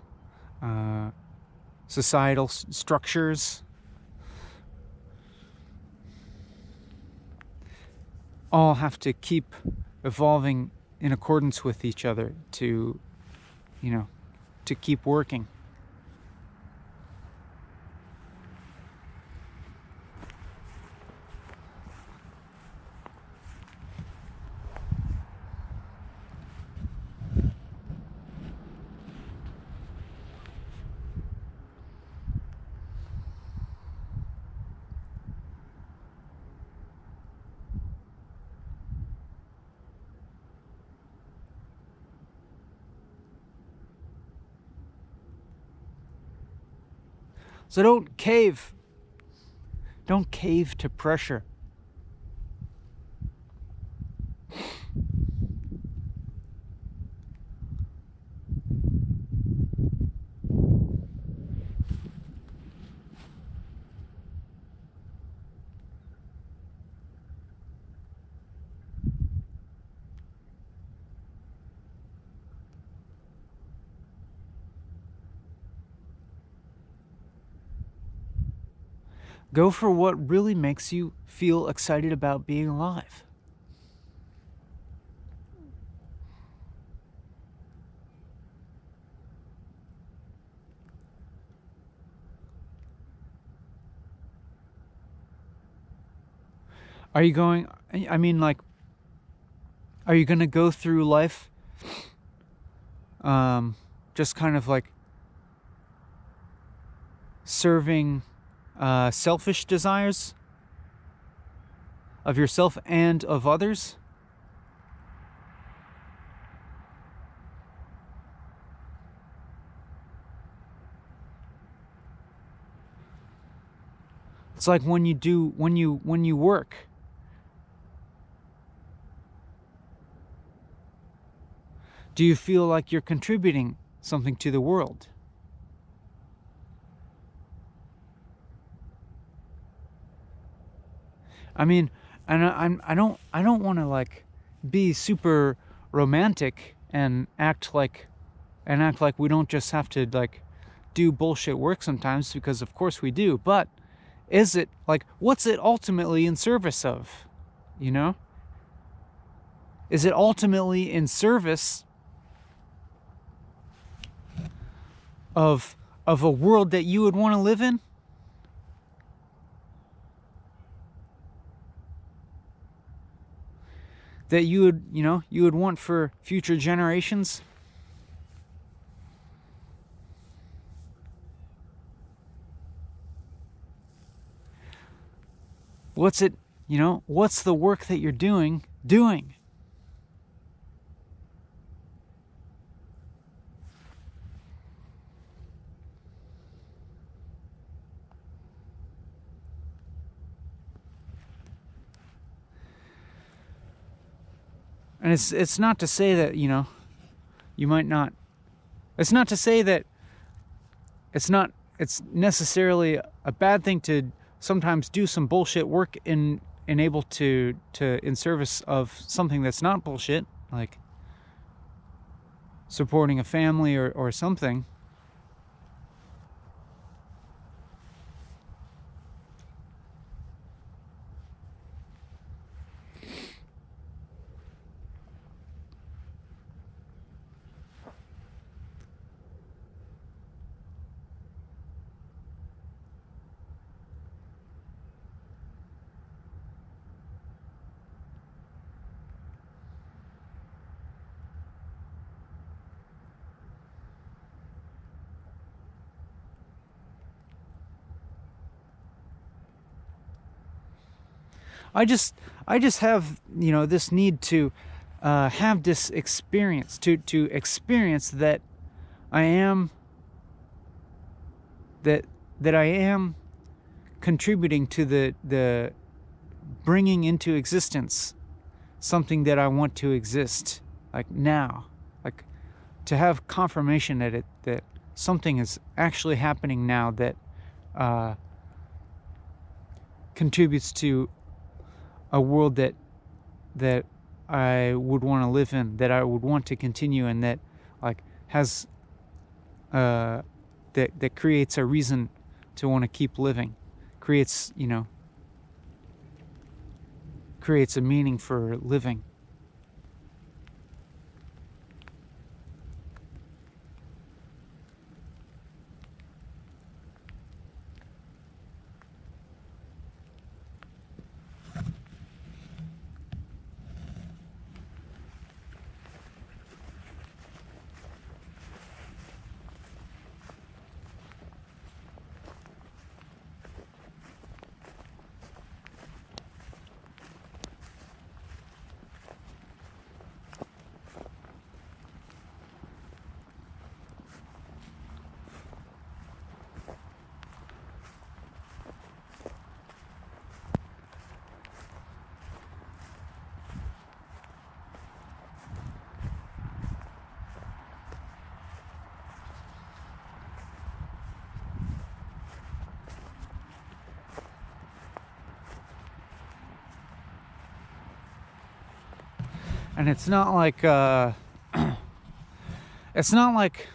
societal structures, all have to keep evolving in accordance with each other to keep working. So don't cave. Don't cave to pressure. Go for what really makes you feel excited about being alive. Are you going to go through life just kind of like serving selfish desires of yourself and of others? It's like when you work. Do you feel like you're contributing something to the world? I mean, and I don't want to like be super romantic and act like we don't just have to like do bullshit work sometimes, because of course we do. But is it like, what's it ultimately in service of? You know? Is it ultimately in service of a world that you would want to live in? That you would want for future generations? What's the work that you're doing? And it's not to say that, you might not. It's not to say that it's necessarily a bad thing to sometimes do some bullshit work in service of something that's not bullshit, like supporting a family or something. I just have, this need to have this experience, to experience that I am that I am contributing to the bringing into existence something that I want to exist, like now, like to have confirmation that something is actually happening now that contributes to a world that I would want to live in, that I would want to continue, and that like has that creates a reason to want to keep living, creates creates a meaning for living. And it's not like it's not like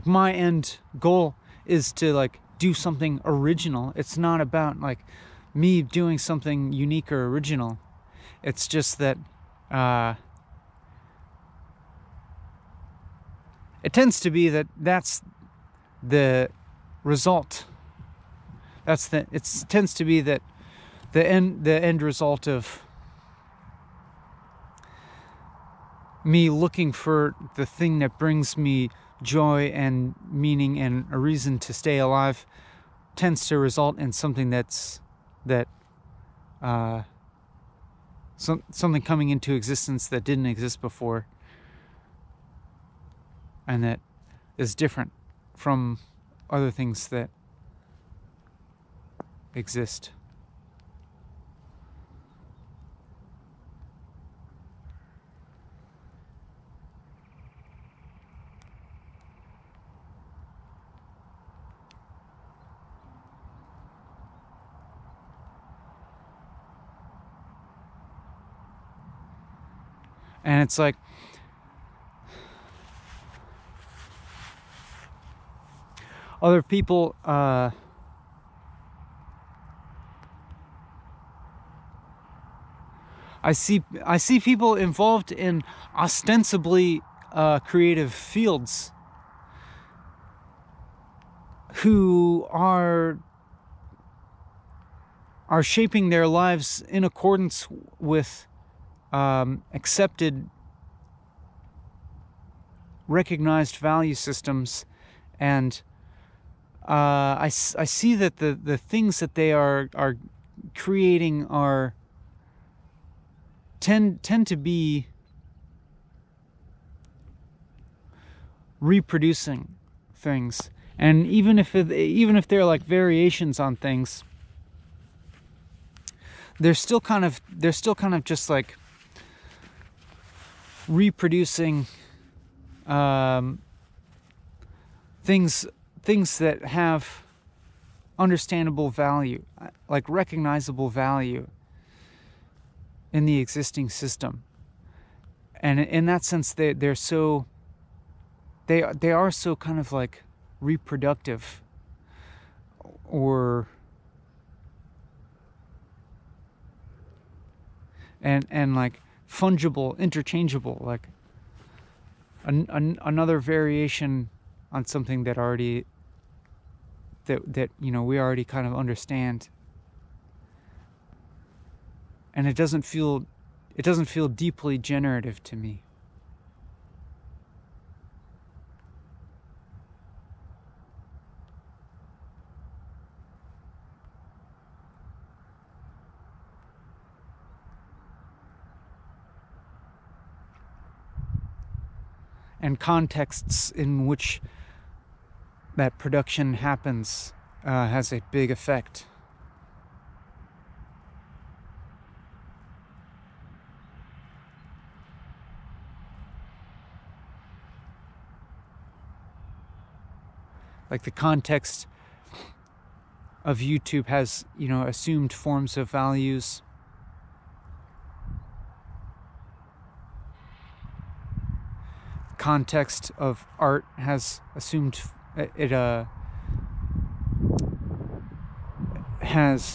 my end goal is to like do something original. It's not about like me doing something unique or original. It's just that it tends to be that's the result. It tends to be that the end result of me looking for the thing that brings me joy and meaning and a reason to stay alive tends to result in something something coming into existence that didn't exist before, and that is different from other things that exist. And it's like other people I see people involved in ostensibly creative fields who are shaping their lives in accordance with accepted, recognized value systems, and I see that the things that they are creating tend to be reproducing things, and even if they're like variations on things, they're still kind of just like reproducing things that have understandable value, like recognizable value in the existing system. And in that sense, they are so kind of like reproductive, or and like fungible, interchangeable, like another variation on something that already that we already kind of understand. And it doesn't feel deeply generative to me. and contexts in which that production happens has a big effect. Like the context of YouTube has, assumed forms of values. Context of art has assumed it has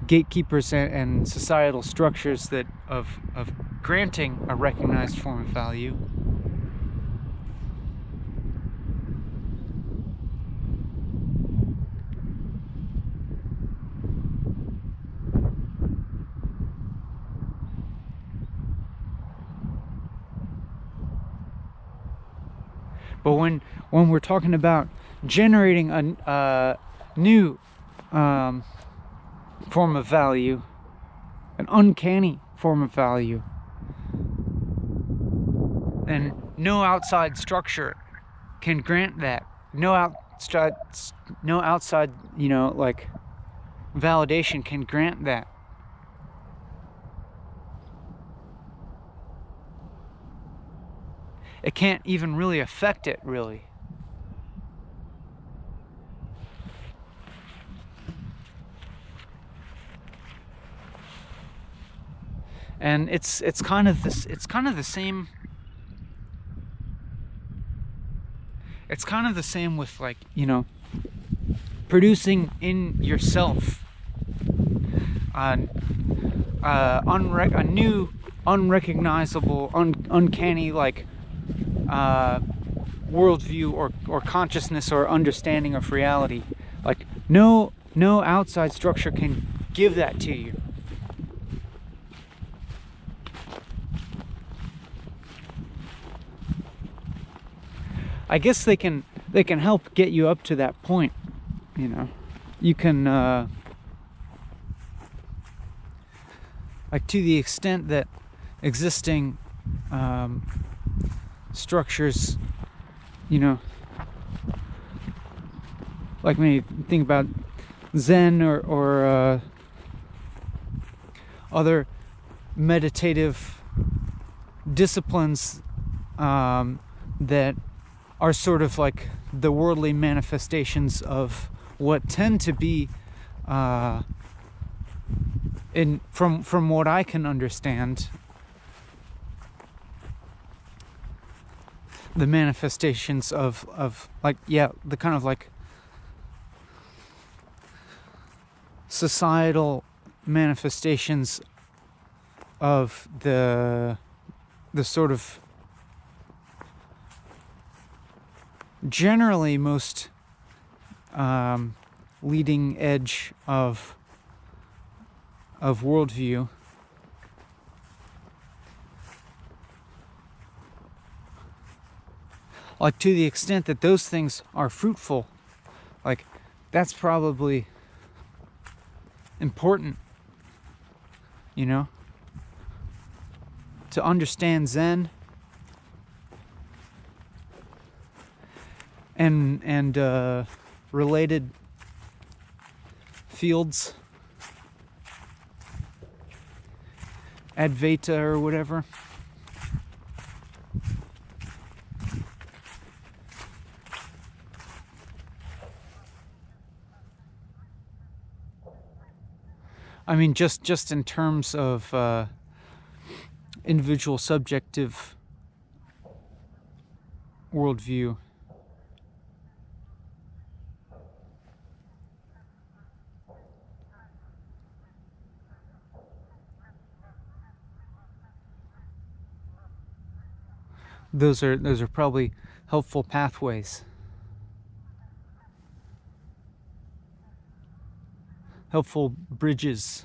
gatekeepers and societal structures that of granting a recognized form of value. But when we're talking about generating a new form of value, an uncanny form of value, then no outside structure can grant that. No outside, like validation can grant that. It can't even really affect it, really. And it's kind of the same. It's kind of the same with, like, producing in yourself a new, unrecognizable, uncanny, like, worldview or consciousness or understanding of reality. Like, no outside structure can give that to you. I guess they can help get you up to that point. You can like, to the extent that existing structures, like, maybe think about Zen or other meditative disciplines that are sort of like the worldly manifestations of what tend to be, from what I can understand, the manifestations of like, the kind of like societal manifestations of the sort of generally most leading edge of worldview. Like, to the extent that those things are fruitful, like, that's probably important, to understand Zen and related fields, Advaita or whatever. I mean, just in terms of individual subjective worldview. Those are probably helpful pathways. Helpful bridges.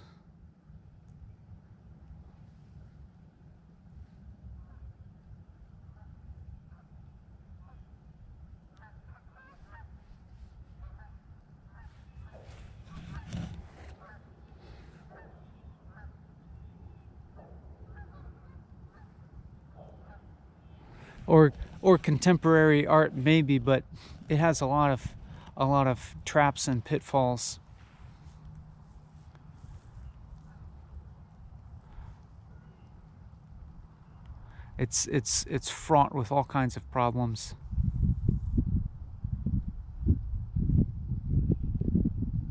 or contemporary art maybe, but it has a lot of traps and pitfalls. It's fraught with all kinds of problems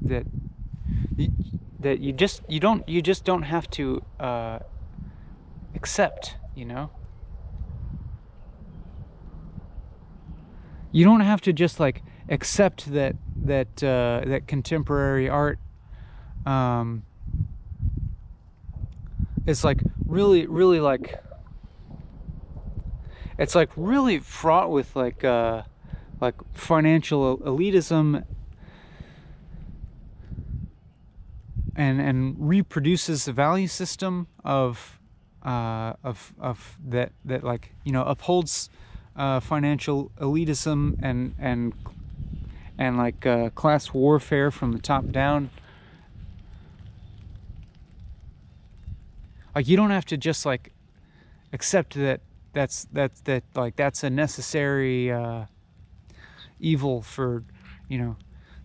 that you just don't have to accept, you know. You don't have to just like accept that contemporary art is like really like, it's like really fraught with like financial elitism, and reproduces the value system of that like, you know, upholds financial elitism and like class warfare from the top down. Like, you don't have to just like accept that's a necessary evil for, you know,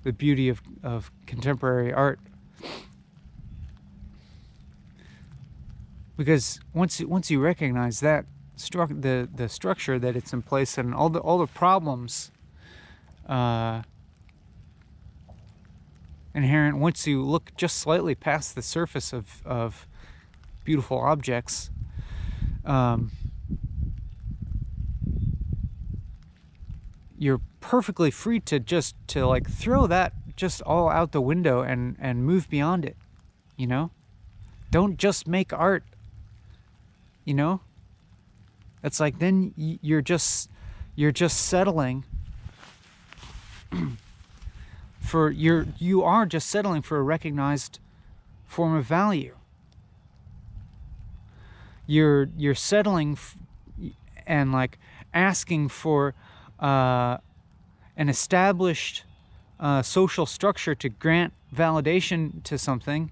the beauty of contemporary art. Because once you recognize that the structure that it's in place, and all the problems inherent, once you look just slightly past the surface of beautiful objects, you're perfectly free to like throw that just all out the window and move beyond it, you know? Don't just make art, you know? It's like, then you're just settling for you are just settling for a recognized form of value. You're settling and like asking for an established social structure to grant validation to something,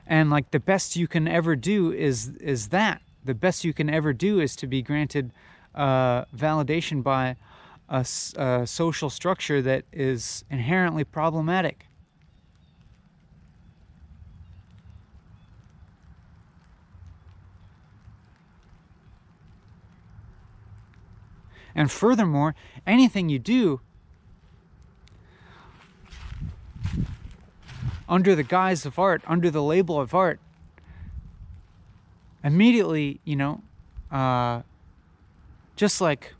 and like the best you can ever do is that. The best you can ever do is to be granted validation by a social structure that is inherently problematic. And furthermore, anything you do under the guise of art, under the label of art, immediately, you know, just like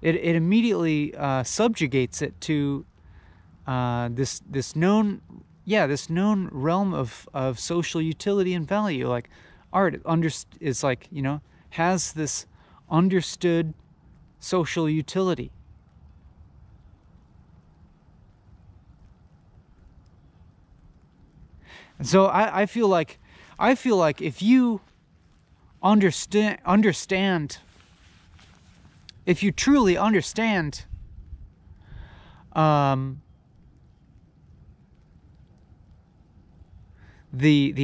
it immediately subjugates it to this known realm of social utility and value. Like, art is like, you know, has this understood social utility. And so I feel like if you understand, if you truly understand the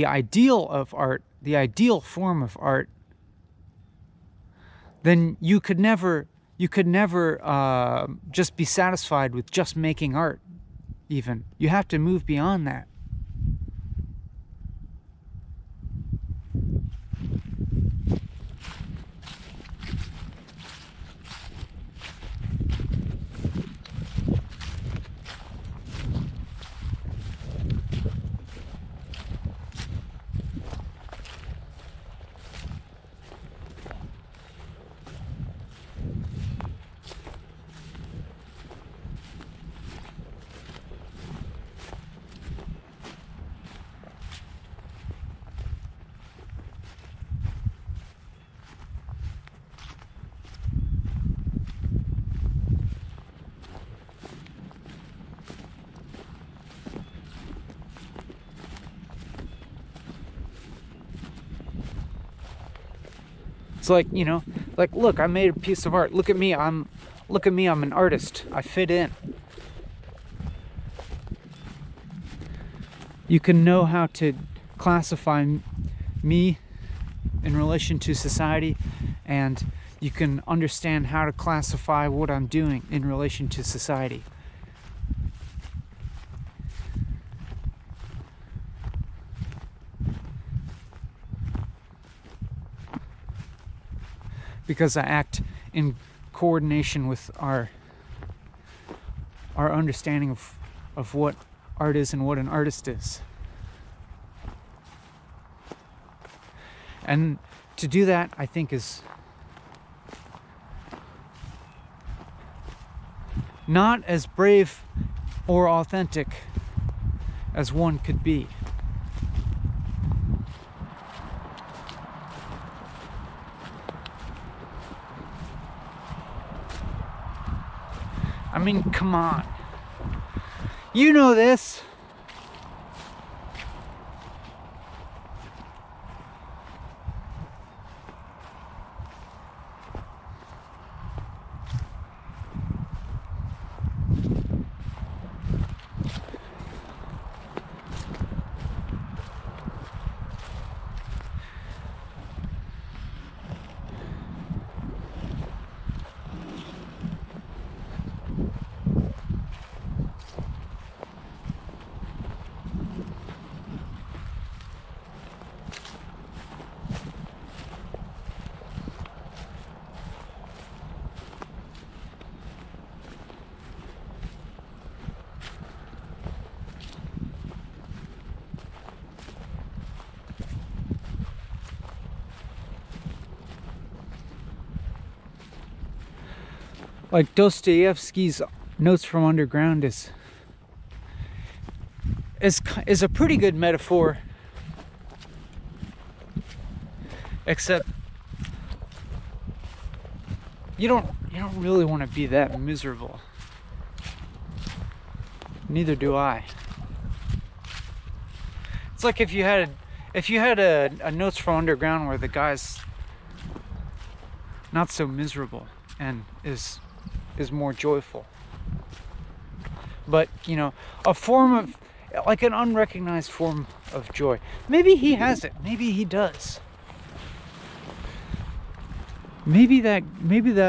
ideal of art, the ideal form of art, then you could never just be satisfied with just making art. Even you have to move beyond that. It's like, you know, like, look, I made a piece of art. Look at me, I'm an artist. I fit in. You can know how to classify me in relation to society and you can understand how to classify what I'm doing in relation to society. Because I act in coordination with our understanding of what art is and what an artist is. And to do that, I think, is not as brave or authentic as one could be. I mean, come on. You know this. Like Dostoevsky's Notes from Underground is a pretty good metaphor, except you don't really want to be that miserable. Neither do I. It's like if you had a Notes from Underground where the guy's not so miserable and is more joyful. But, you know, a form of, like an unrecognized form of joy. Maybe he has it. Maybe he does. Maybe that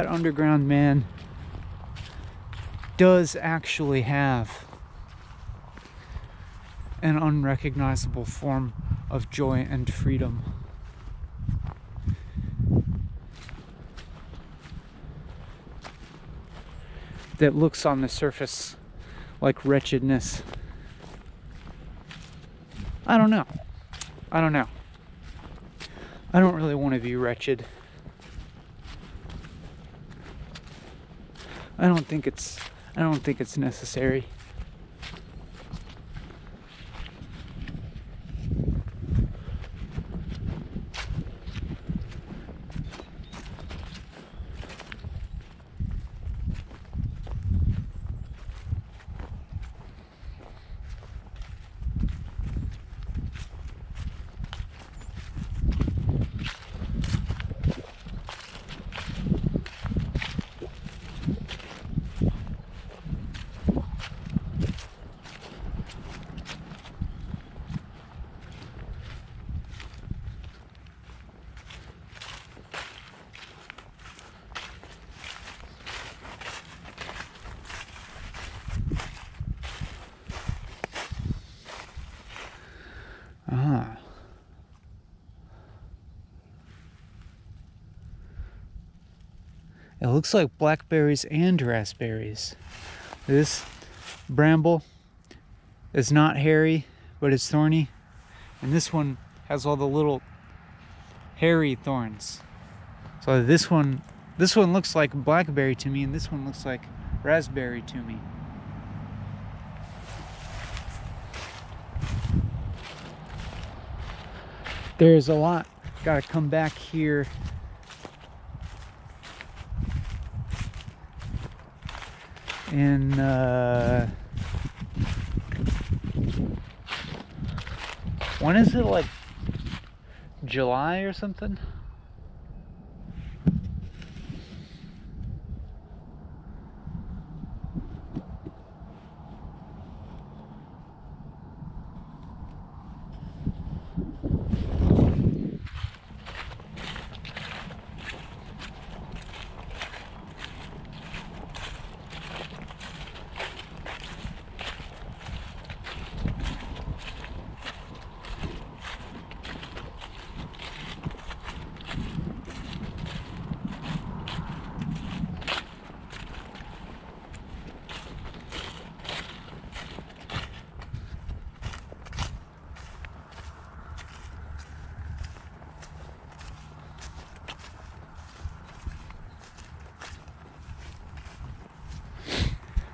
underground man does actually have an unrecognizable form of joy and freedom. That looks on the surface like wretchedness. I don't know. I don't really want to be wretched. I don't think it's necessary. It looks like blackberries and raspberries. This bramble is not hairy, but it's thorny. And this one has all the little hairy thorns. So this one looks like blackberry to me, and this one looks like raspberry to me. There's a lot. Gotta come back here. In when is it, like July or something?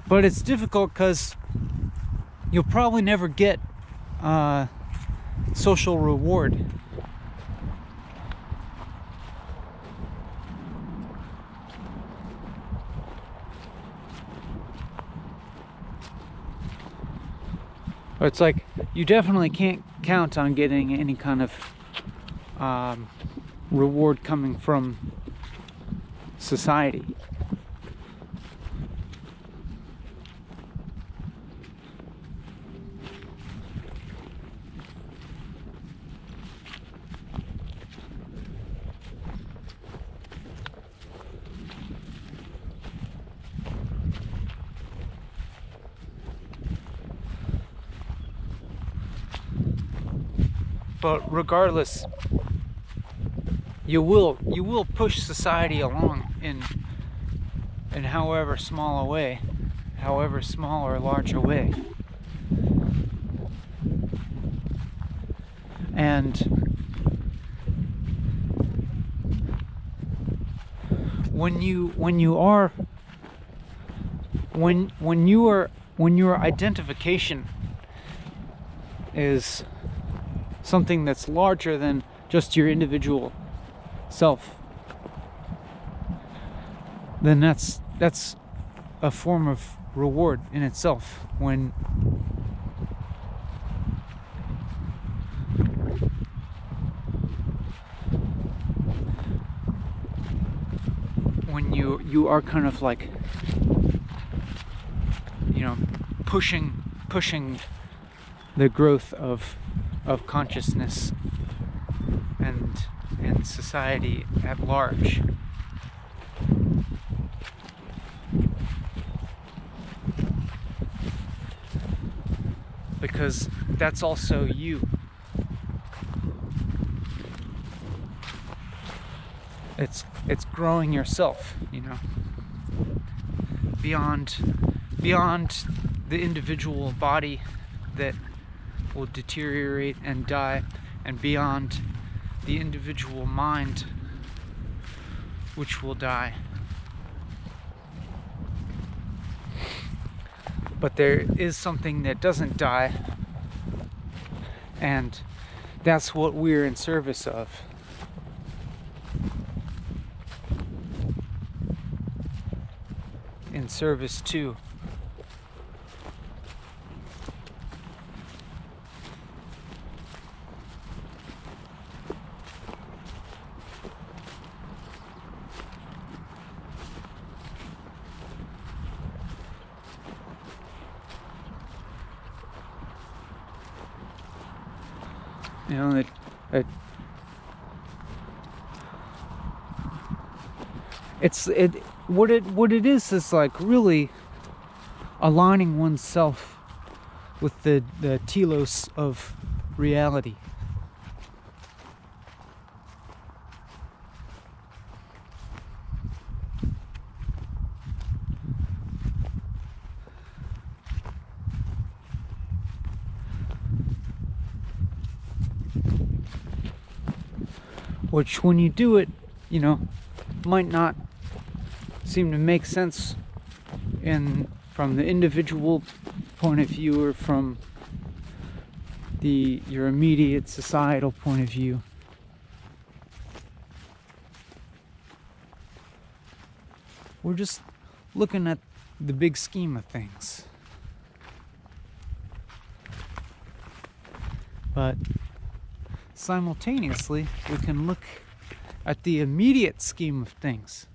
But it's difficult because you'll probably never get social reward. It's like you definitely can't count on getting any kind of reward coming from society. But regardless, you will push society along in however small a way, however small or large a way. And when your identification is something that's larger than just your individual self, then that's a form of reward in itself. When you are kind of like, you know, pushing the growth of consciousness and society at large. Because that's also you. It's growing yourself, you know, beyond the individual body that will deteriorate and die, and beyond the individual mind which will die. But there is something that doesn't die, and that's what we're in service of. In service to. You know, what it is like really aligning oneself with the telos of reality. Which, when you do it, you know, might not seem to make sense from the individual point of view, or from your immediate societal point of view. We're just looking at the big scheme of things. But simultaneously, we can look at the immediate scheme of things,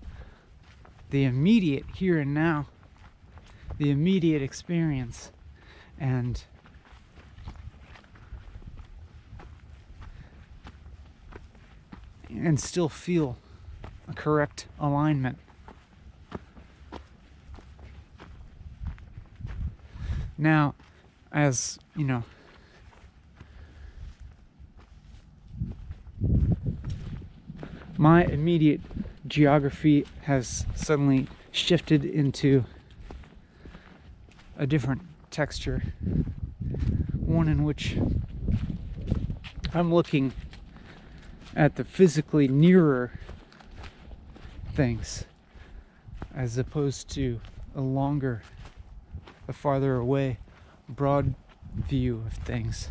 the immediate here and now, the immediate experience, and still feel a correct alignment. Now, as you know, my immediate geography has suddenly shifted into a different texture, one in which I'm looking at the physically nearer things, as opposed to a longer the farther away, broad view of things.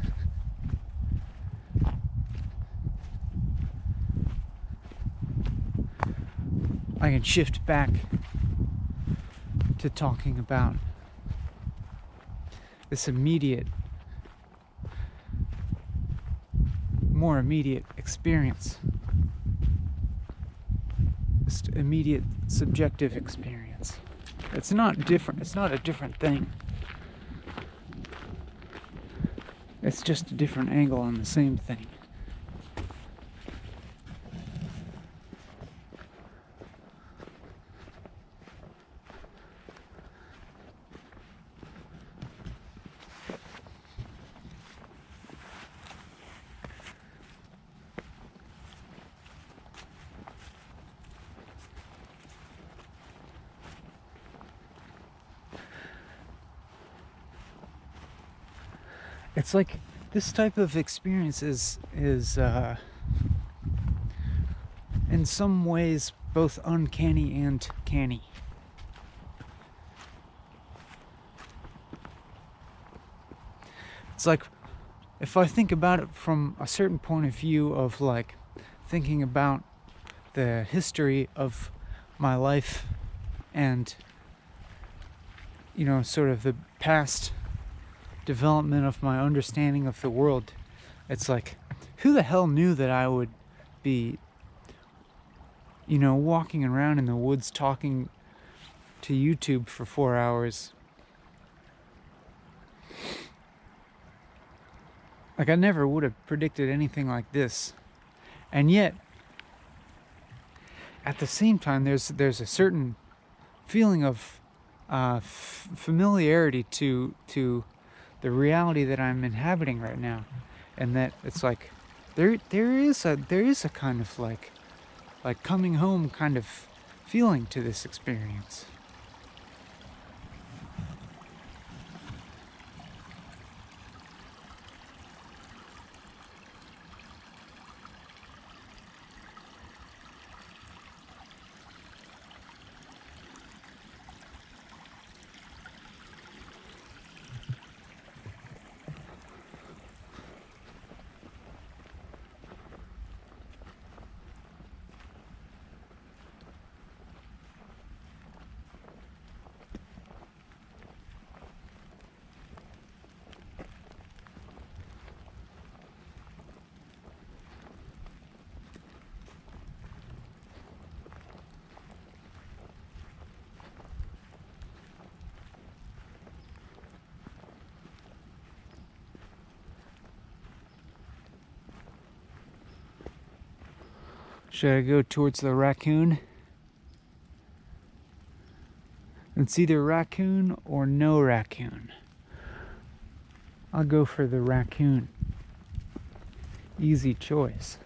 I can shift back to talking about this more immediate experience, this immediate subjective experience. It's not different, it's not a different thing. It's just a different angle on the same thing. It's like this type of experience is in some ways both uncanny and canny. It's like, if I think about it from a certain point of view of like thinking about the history of my life and, you know, sort of the past development of my understanding of the world, it's like, who the hell knew that I would be, you know, walking around in the woods talking to YouTube for 4 hours? Like, I never would have predicted anything like this. And yet, at the same time, there's a certain feeling of familiarity to the reality that I'm inhabiting right now, and that it's like there is a kind of like coming home kind of feeling to this experience. Should I go towards the raccoon? It's either raccoon or no raccoon. I'll go for the raccoon. Easy choice.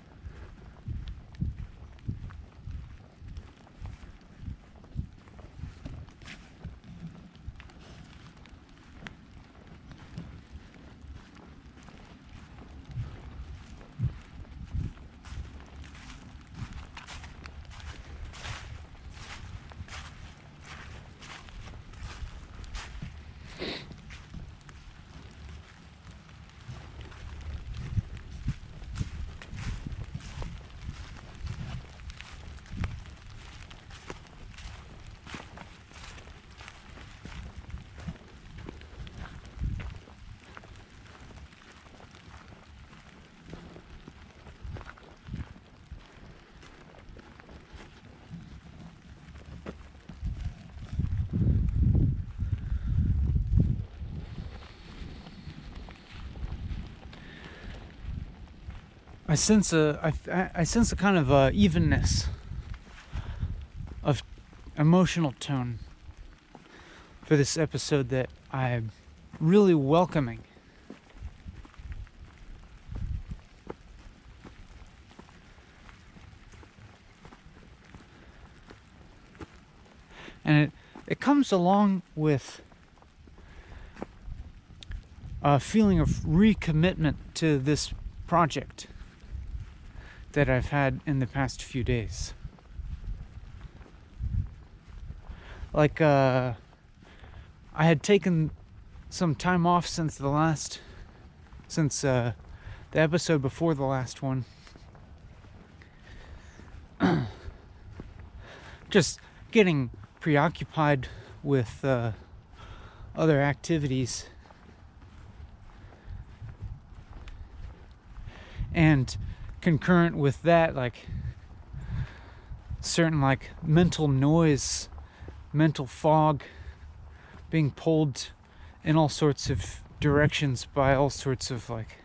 I sense a kind of evenness of emotional tone for this episode that I'm really welcoming. And it comes along with a feeling of recommitment to this project that I've had in the past few days. Like, I had taken some time off since the episode before the last one. Just getting preoccupied with other activities, and concurrent with that, like certain like mental noise, mental fog, being pulled in all sorts of directions by all sorts of, like,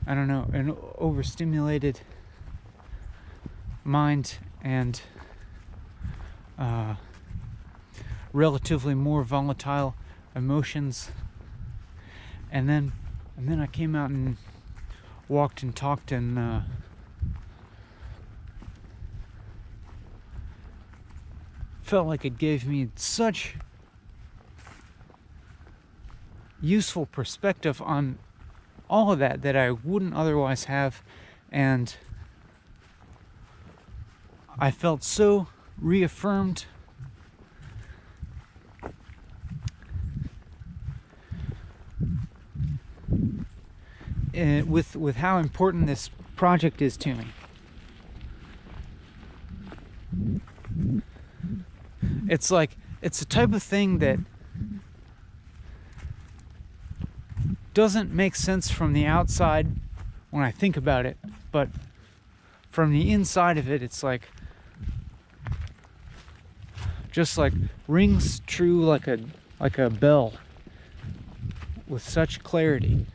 I don't know, an overstimulated mind and relatively more volatile emotions. And then I came out and walked and talked, and felt like it gave me such useful perspective on all of that I wouldn't otherwise have, and I felt so reaffirmed with how important this project is to me. It's like, it's the type of thing that doesn't make sense from the outside when I think about it, but from the inside of it, it's like, just like rings true like a bell with such clarity.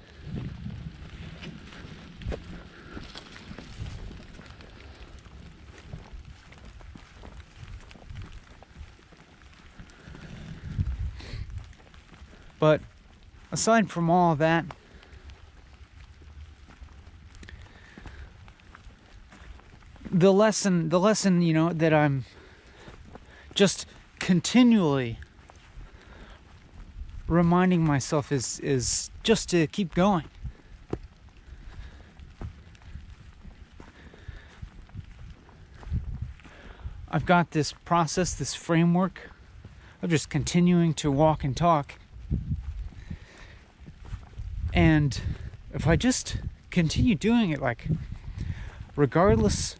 But aside from all that, the lesson, you know, that I'm just continually reminding myself is just to keep going. I've got this process, this framework of just continuing to walk and talk. And if I just continue doing it, like, regardless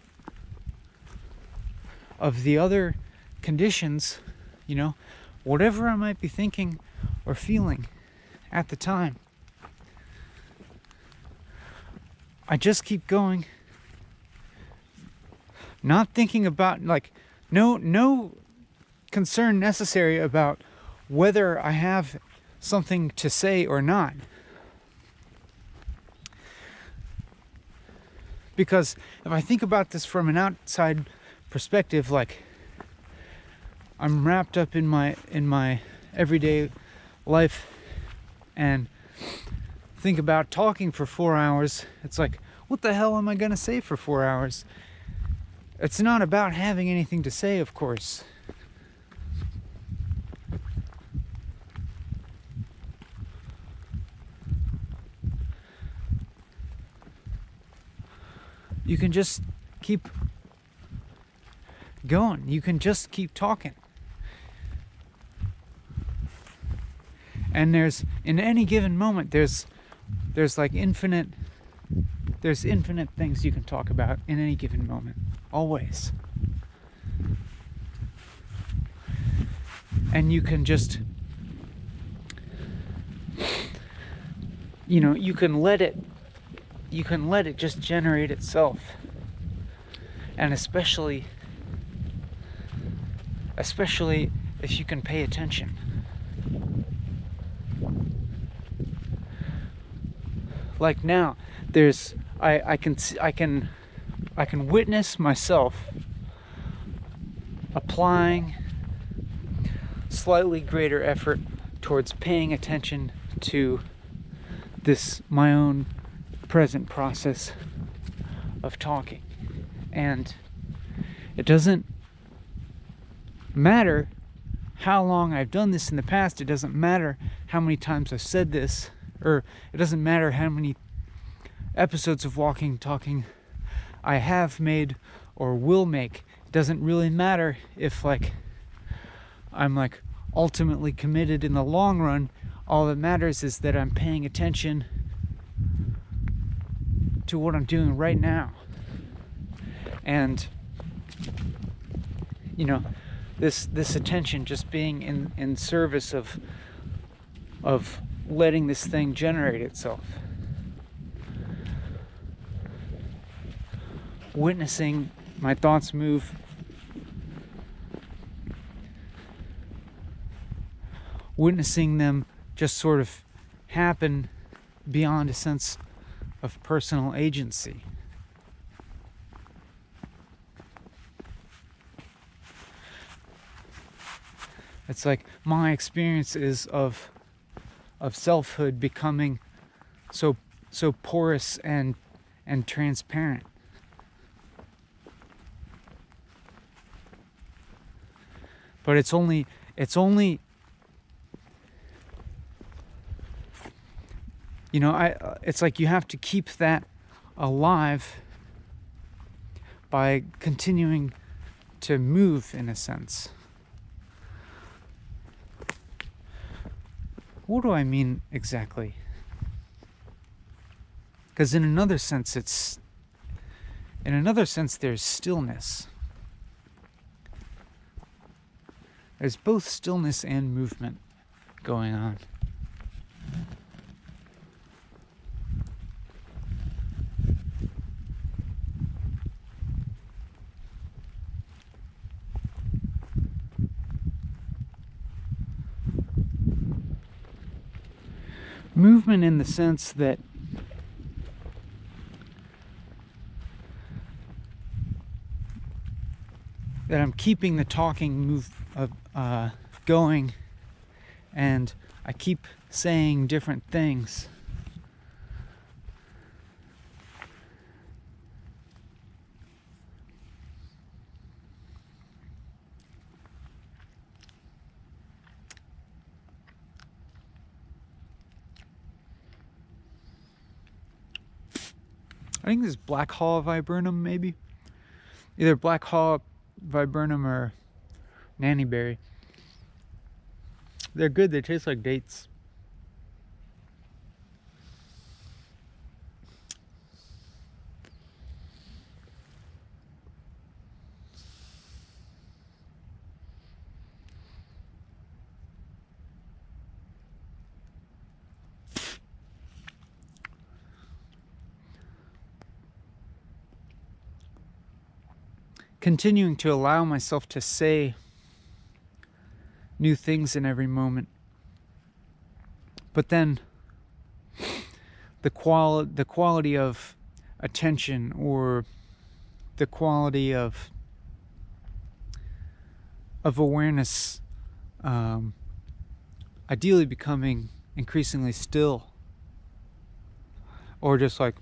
of the other conditions, you know, whatever I might be thinking or feeling at the time, I just keep going, not thinking about, like, no concern necessary about whether I have something to say or not. Because if I think about this from an outside perspective, like, I'm wrapped up in my everyday life and think about talking for 4 hours, it's like, what the hell am I gonna say for 4 hours? It's not about having anything to say, of course. You can just keep going. You can just keep talking. And in any given moment, there's like infinite things you can talk about in any given moment. Always. And you can just, you know, you can let it just generate itself. And especially if you can pay attention. Like now, I can witness myself applying slightly greater effort towards paying attention to this, my own present process of talking. And it doesn't matter how long I've done this in the past. It doesn't matter how many times I've said this, or it doesn't matter how many episodes of walking talking I have made or will make. It doesn't really matter if, like, I'm, like, ultimately committed in the long run All that matters is that I'm paying attention to what I'm doing right now. And you know, this attention just being in service of letting this thing generate itself. Witnessing my thoughts move. Witnessing them just sort of happen beyond a sense of personal agency. It's like my experience is of selfhood becoming so porous and transparent. But it's only it's like you have to keep that alive by continuing to move, in a sense. What do I mean exactly? Because in another sense there's stillness. There's both stillness and movement going on. Movement in the sense that I'm keeping the talking going, and I keep saying different things. I think this is Black Haw Viburnum, maybe. Either Black Haw Viburnum or Nanny Berry. They're good, they taste like dates. Continuing to allow myself to say new things in every moment, but then the quality of attention, or the quality of awareness, ideally becoming increasingly still, or just like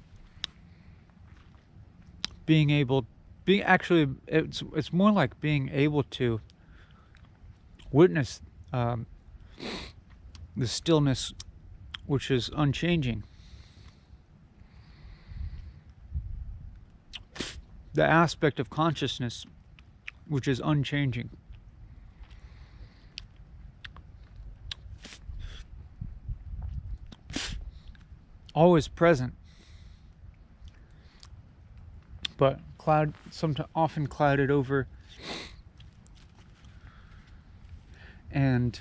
it's more like being able to witness the stillness, which is unchanging. The aspect of consciousness which is unchanging. Always present, but often clouded over and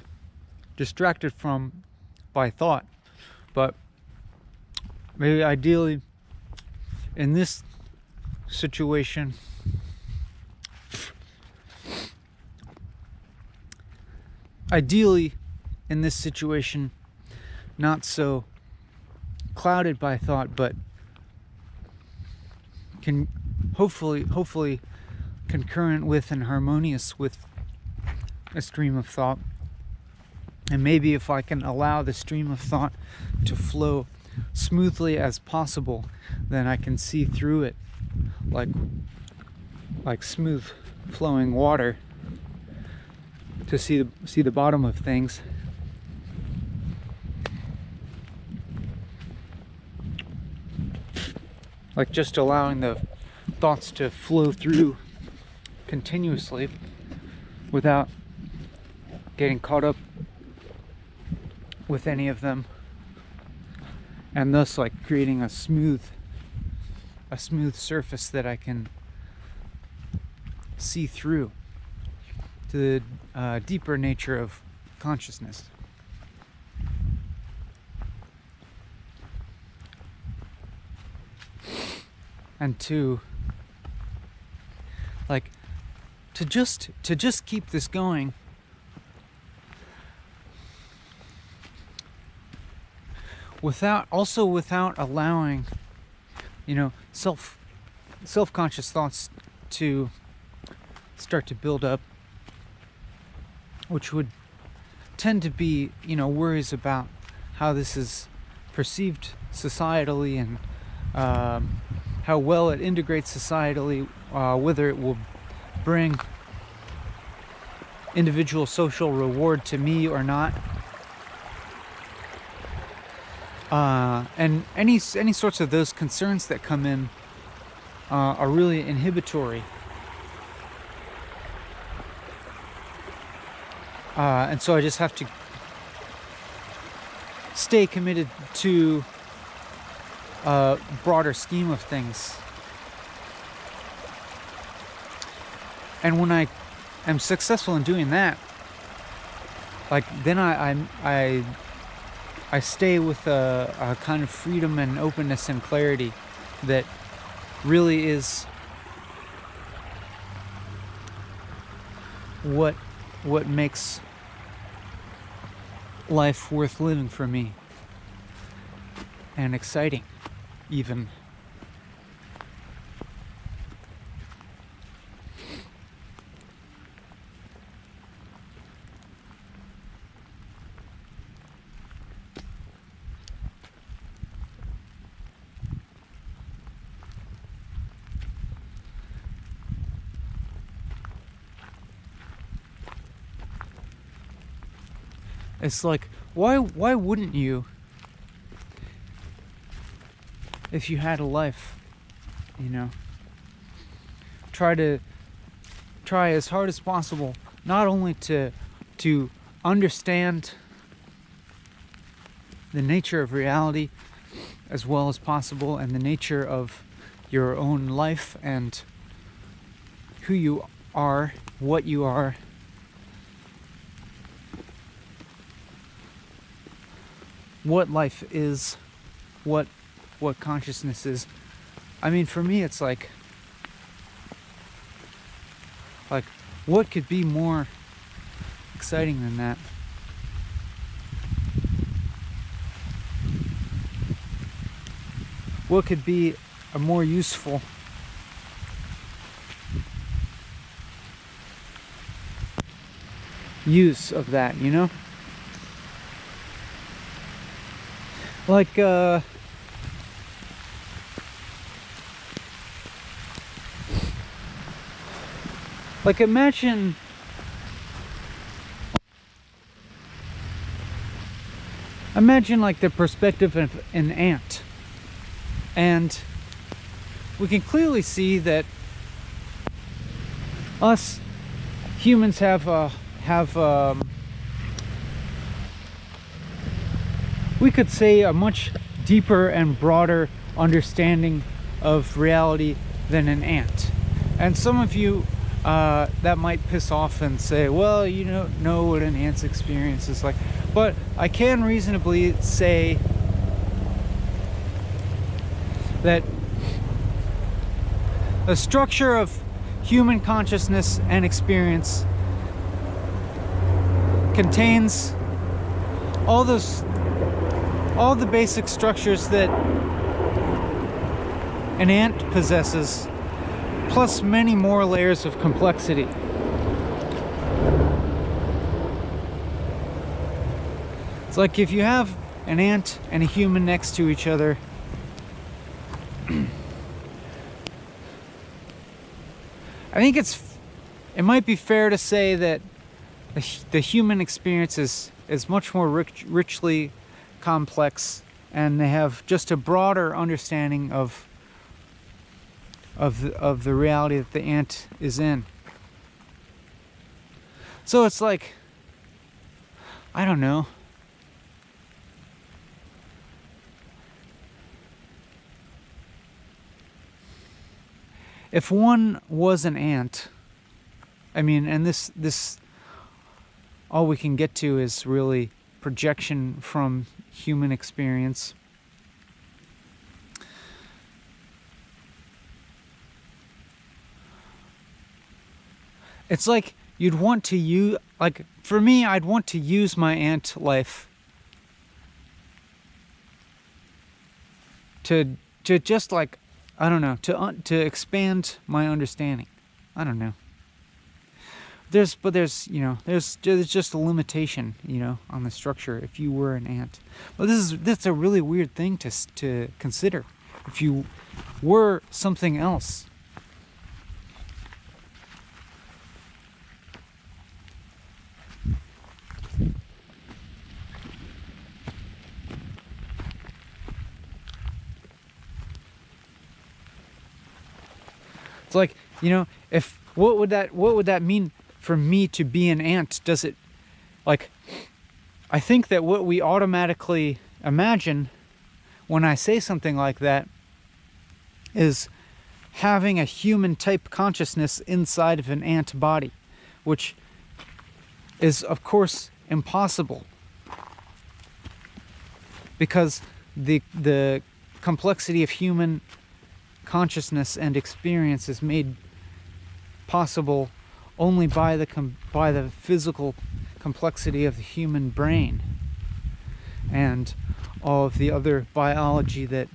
distracted from by thought. But maybe ideally in this situation, not so clouded by thought, but can hopefully concurrent with and harmonious with a stream of thought. And maybe if I can allow the stream of thought to flow smoothly as possible, then I can see through it like smooth flowing water to see the bottom of things. Like just allowing the thoughts to flow through continuously without getting caught up with any of them, and thus like creating a smooth surface that I can see through to the deeper nature of consciousness. And to just keep this going without allowing, self-conscious thoughts to start to build up, which would tend to be, worries about how this is perceived societally and how well it integrates societally, whether it will bring individual social reward to me or not, and any sorts of those concerns that come in are really inhibitory, and so I just have to stay committed to a broader scheme of things. And when I am successful in doing that, then I stay with a kind of freedom and openness and clarity that really is what makes life worth living for me, and exciting even. It's like, why wouldn't you, if you had a life, try as hard as possible not only to understand the nature of reality as well as possible, and the nature of your own life and who you are, what you are, what life is, what consciousness is. I mean, for me, it's like what could be more exciting than that? What could be a more useful use of that, Like, imagine like the perspective of an ant, and we can clearly see that us humans have we could say a much deeper and broader understanding of reality than an ant. And some of you that might piss off and say, well, you don't know what an ant's experience is like. But I can reasonably say that the structure of human consciousness and experience contains all the basic structures that an ant possesses, plus many more layers of complexity. It's like if you have an ant and a human next to each other, I think it might be fair to say that the human experience is much more richly complex, and they have just a broader understanding of the reality that the ant is in. So it's like, I don't know, if one was an ant, I mean, and this all we can get to is really projection from human experience. It's like you'd want to use, like for me, I'd want to use my ant life to just like, I don't know, to expand my understanding. I don't know. There's just a limitation, on the structure if you were an ant. But that's a really weird thing to consider. If you were something else. It's like, if what would that mean for me to be an ant? Does it, like, I think that what we automatically imagine when I say something like that is having a human type consciousness inside of an ant body, which is of course impossible because the complexity of human consciousness and experience is made possible only by the physical complexity of the human brain and all of the other biology that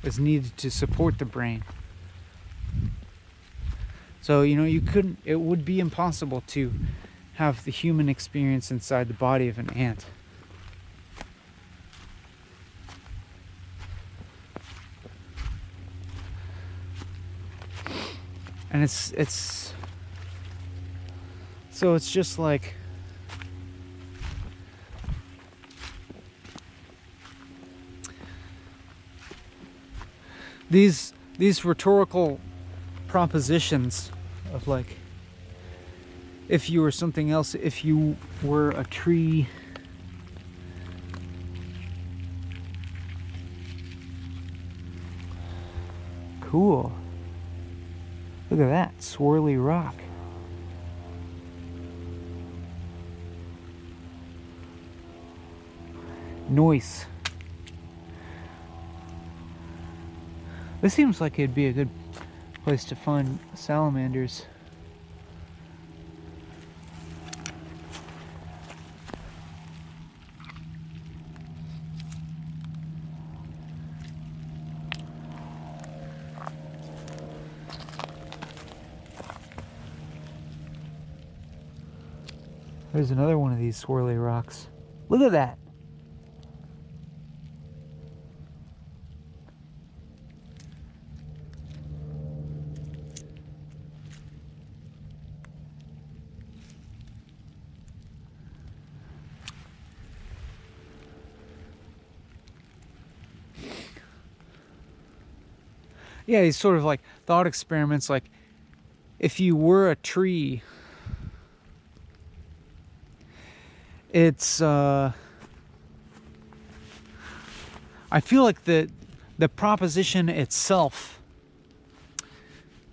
is needed to support the brain. So, it would be impossible to have the human experience inside the body of an ant. And it's so it's just like these rhetorical propositions of like, if you were something else, if you were a tree, cool. Look at that swirly rock. Noise. This seems like it'd be a good place to find salamanders. There's another one of these swirly rocks. Look at that. Yeah, these sort of like thought experiments, like if you were a tree, it's I feel like the proposition itself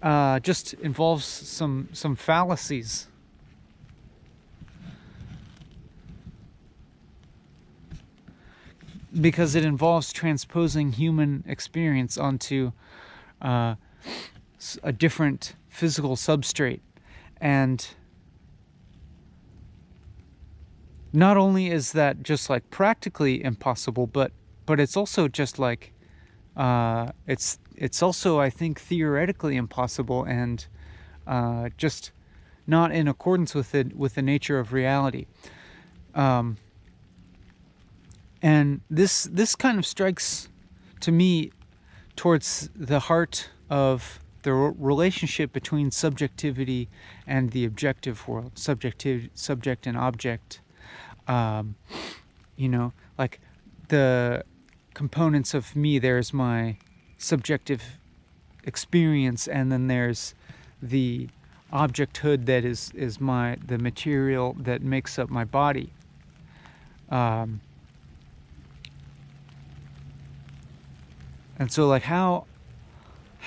just involves some fallacies. Because it involves transposing human experience onto a different physical substrate. And not only is that just like practically impossible, but it's also just like it's also, I think, theoretically impossible and just not in accordance with the nature of reality. And this kind of strikes to me towards the heart of the relationship between subjectivity and the objective world, subject and object. Like the components of me, there's my subjective experience, and then there's the objecthood that is the material that makes up my body. And so, like, how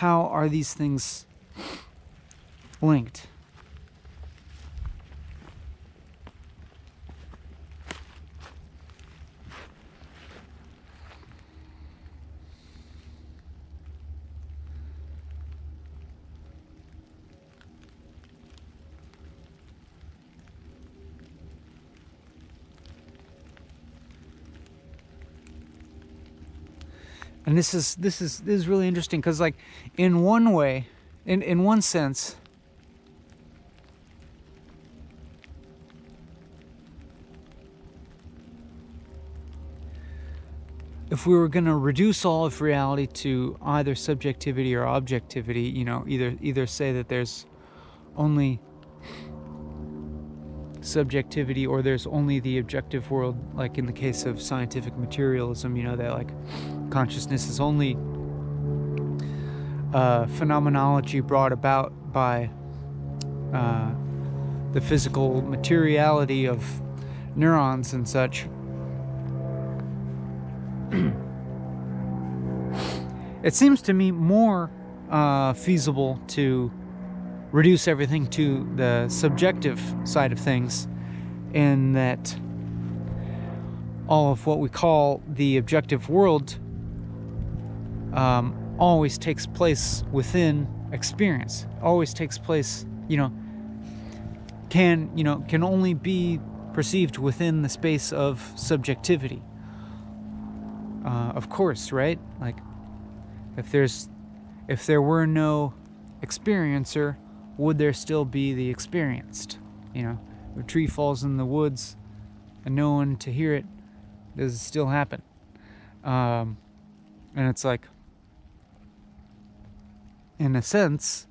are these things linked. And this is really interesting because, like, in one way, in one sense, if we were going to reduce all of reality to either subjectivity or objectivity, you know, either say that there's only subjectivity or there's only the objective world, like in the case of scientific materialism, you know, that like consciousness is only phenomenology brought about by the physical materiality of neurons and such. It seems to me more feasible to reduce everything to the subjective side of things, in that all of what we call the objective world always takes place within experience, always takes place, can only be perceived within the space of subjectivity. Of course, right? Like, if there were no experiencer, would there still be the experienced? You know, if a tree falls in the woods and no one to hear it, does it still happen? And it's like, in a sense,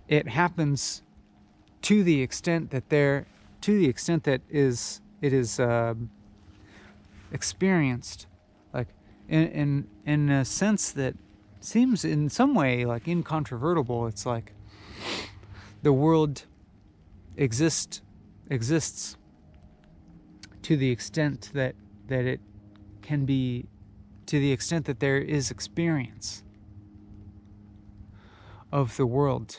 it happens to the extent that it is experienced, like in a sense that seems in some way like incontrovertible. It's like the world exists to the extent that it can be, to the extent that there is experience of the world,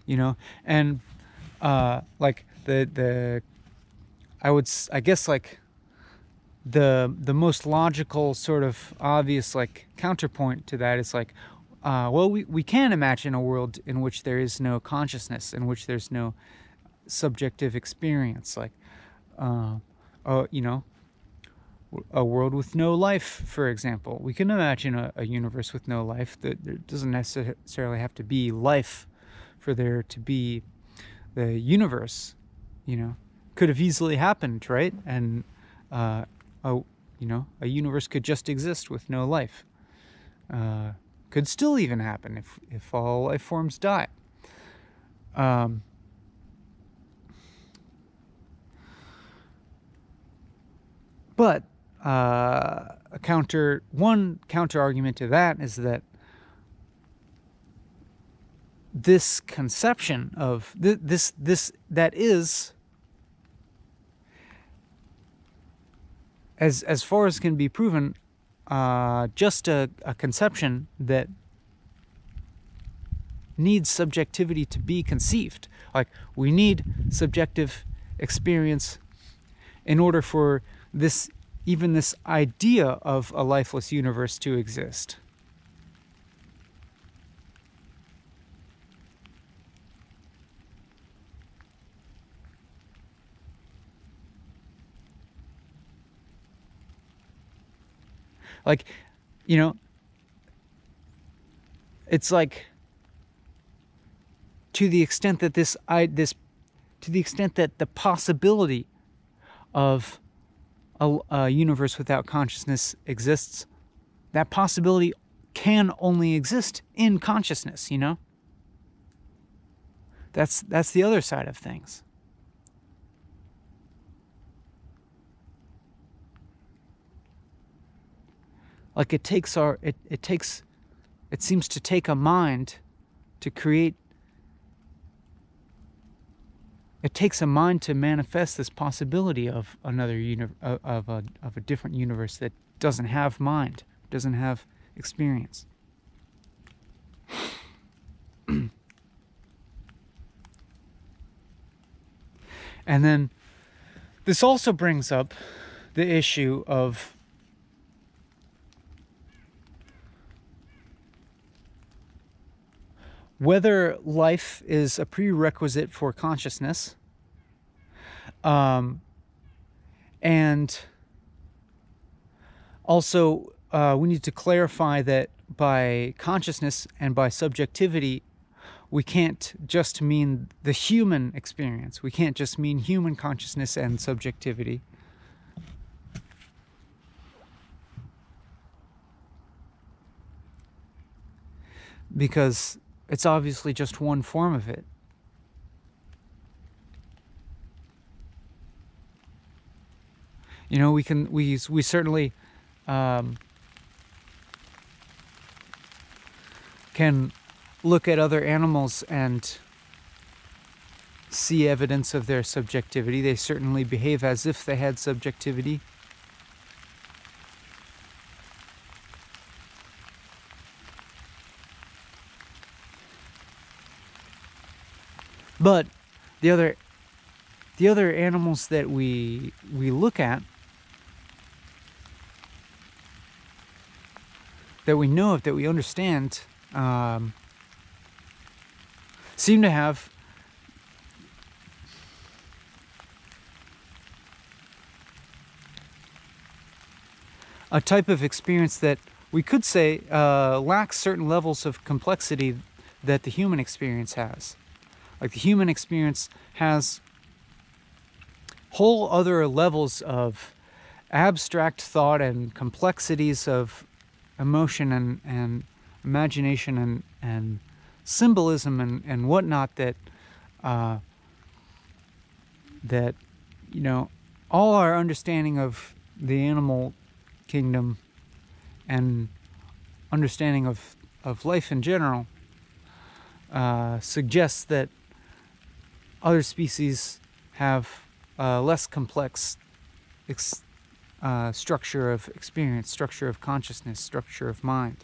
and like I guess like the most logical sort of obvious like counterpoint to that is like, well, we can imagine a world in which there is no consciousness, in which there's no subjective experience, like a world with no life, for example. We can imagine a universe with no life. That there doesn't necessarily have to be life for there to be the universe. Could have easily happened, right? And a universe could just exist with no life. Could still even happen if all life forms die. But one counter argument to that is that this conception of this that is, as far as can be proven, just a conception that needs subjectivity to be conceived. Like, we need subjective experience in order for this idea of a lifeless universe to exist. Like, it's like, to the extent that to the extent that the possibility of a universe without consciousness exists, that possibility can only exist in consciousness. That's the other side of things. Like, it seems to take a mind to create. It takes a mind to manifest this possibility of another of a different universe that doesn't have mind, doesn't have experience. And then this also brings up the issue of whether life is a prerequisite for consciousness, and also we need to clarify that by consciousness and by subjectivity, we can't just mean the human experience. We can't just mean human consciousness and subjectivity. Because it's obviously just one form of it. You know, we certainly can look at other animals and see evidence of their subjectivity. They certainly behave as if they had subjectivity. But the other animals that we look at, that we know of, that we understand, seem to have a type of experience that we could say lacks certain levels of complexity that the human experience has. Like the human experience has whole other levels of abstract thought and complexities of emotion and imagination and symbolism and whatnot that that, you know, all our understanding of the animal kingdom and understanding of life in general suggests that other species have less complex structure of experience, structure of consciousness, structure of mind.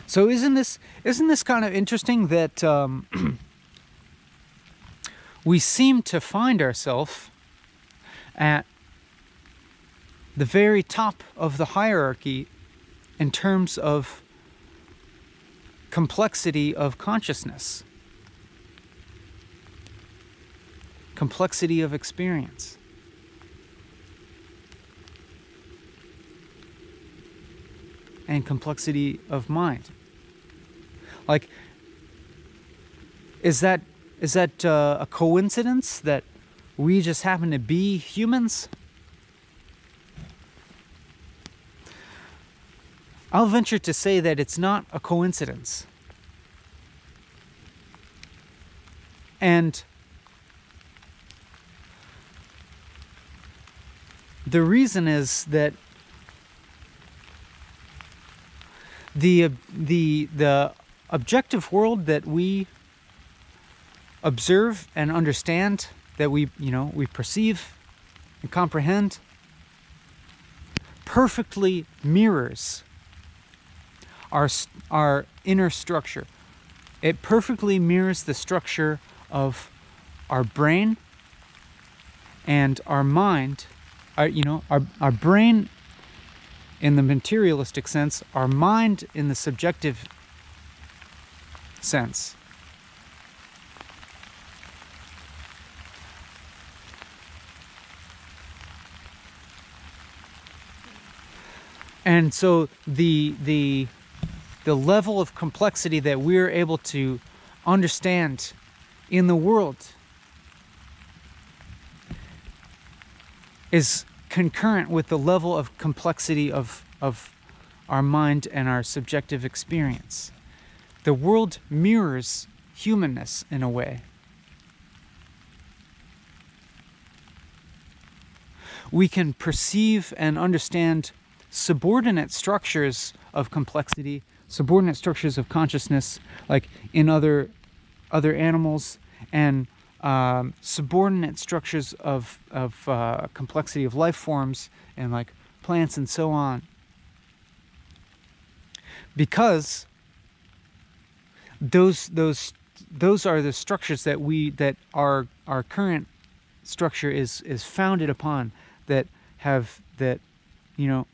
So isn't this kind of interesting that we seem to find ourselves at the very top of the hierarchy in terms of complexity of consciousness, complexity of experience. And complexity of mind. Like, is that a coincidence that we just happen to be humans? I'll venture to say that it's not a coincidence. And the reason is that the objective world that we observe and understand, that we perceive and comprehend, perfectly mirrors our inner structure. It perfectly mirrors the structure of our brain and our mind. Our brain in the materialistic sense, our mind in the subjective sense. And so the level of complexity that we're able to understand in the world is concurrent with the level of complexity of our mind and our subjective experience. The world mirrors humanness in a way. We can perceive and understand subordinate structures of complexity, subordinate structures of consciousness, like in other animals, and subordinate structures of complexity of life forms and like plants and so on, because those are the structures that our current structure is founded upon, that you know,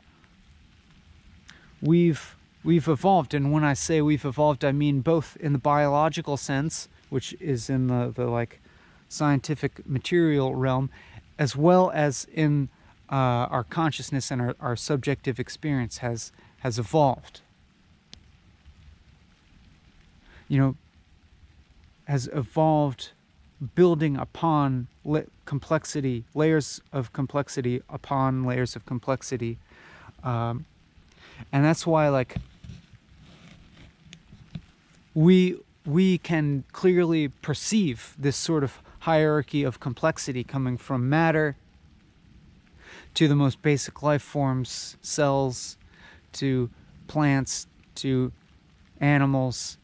we've evolved. And when I say we've evolved, I mean both in the biological sense, which is in the like scientific material realm, as well as in our consciousness, and our subjective experience has evolved. You know, has evolved building upon complexity, layers of complexity upon layers of complexity. And that's why, like, we can clearly perceive this sort of hierarchy of complexity coming from matter to the most basic life forms, cells, to plants, to animals,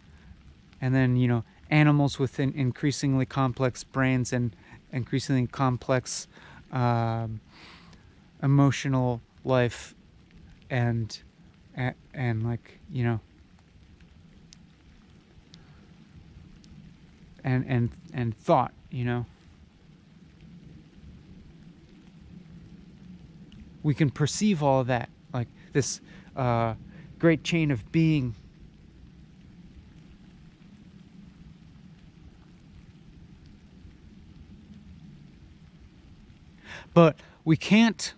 and then, you know, animals with increasingly complex brains and increasingly complex emotional life, and like, you know, and thought, you know. We can perceive all of that, like this great chain of being. But we can't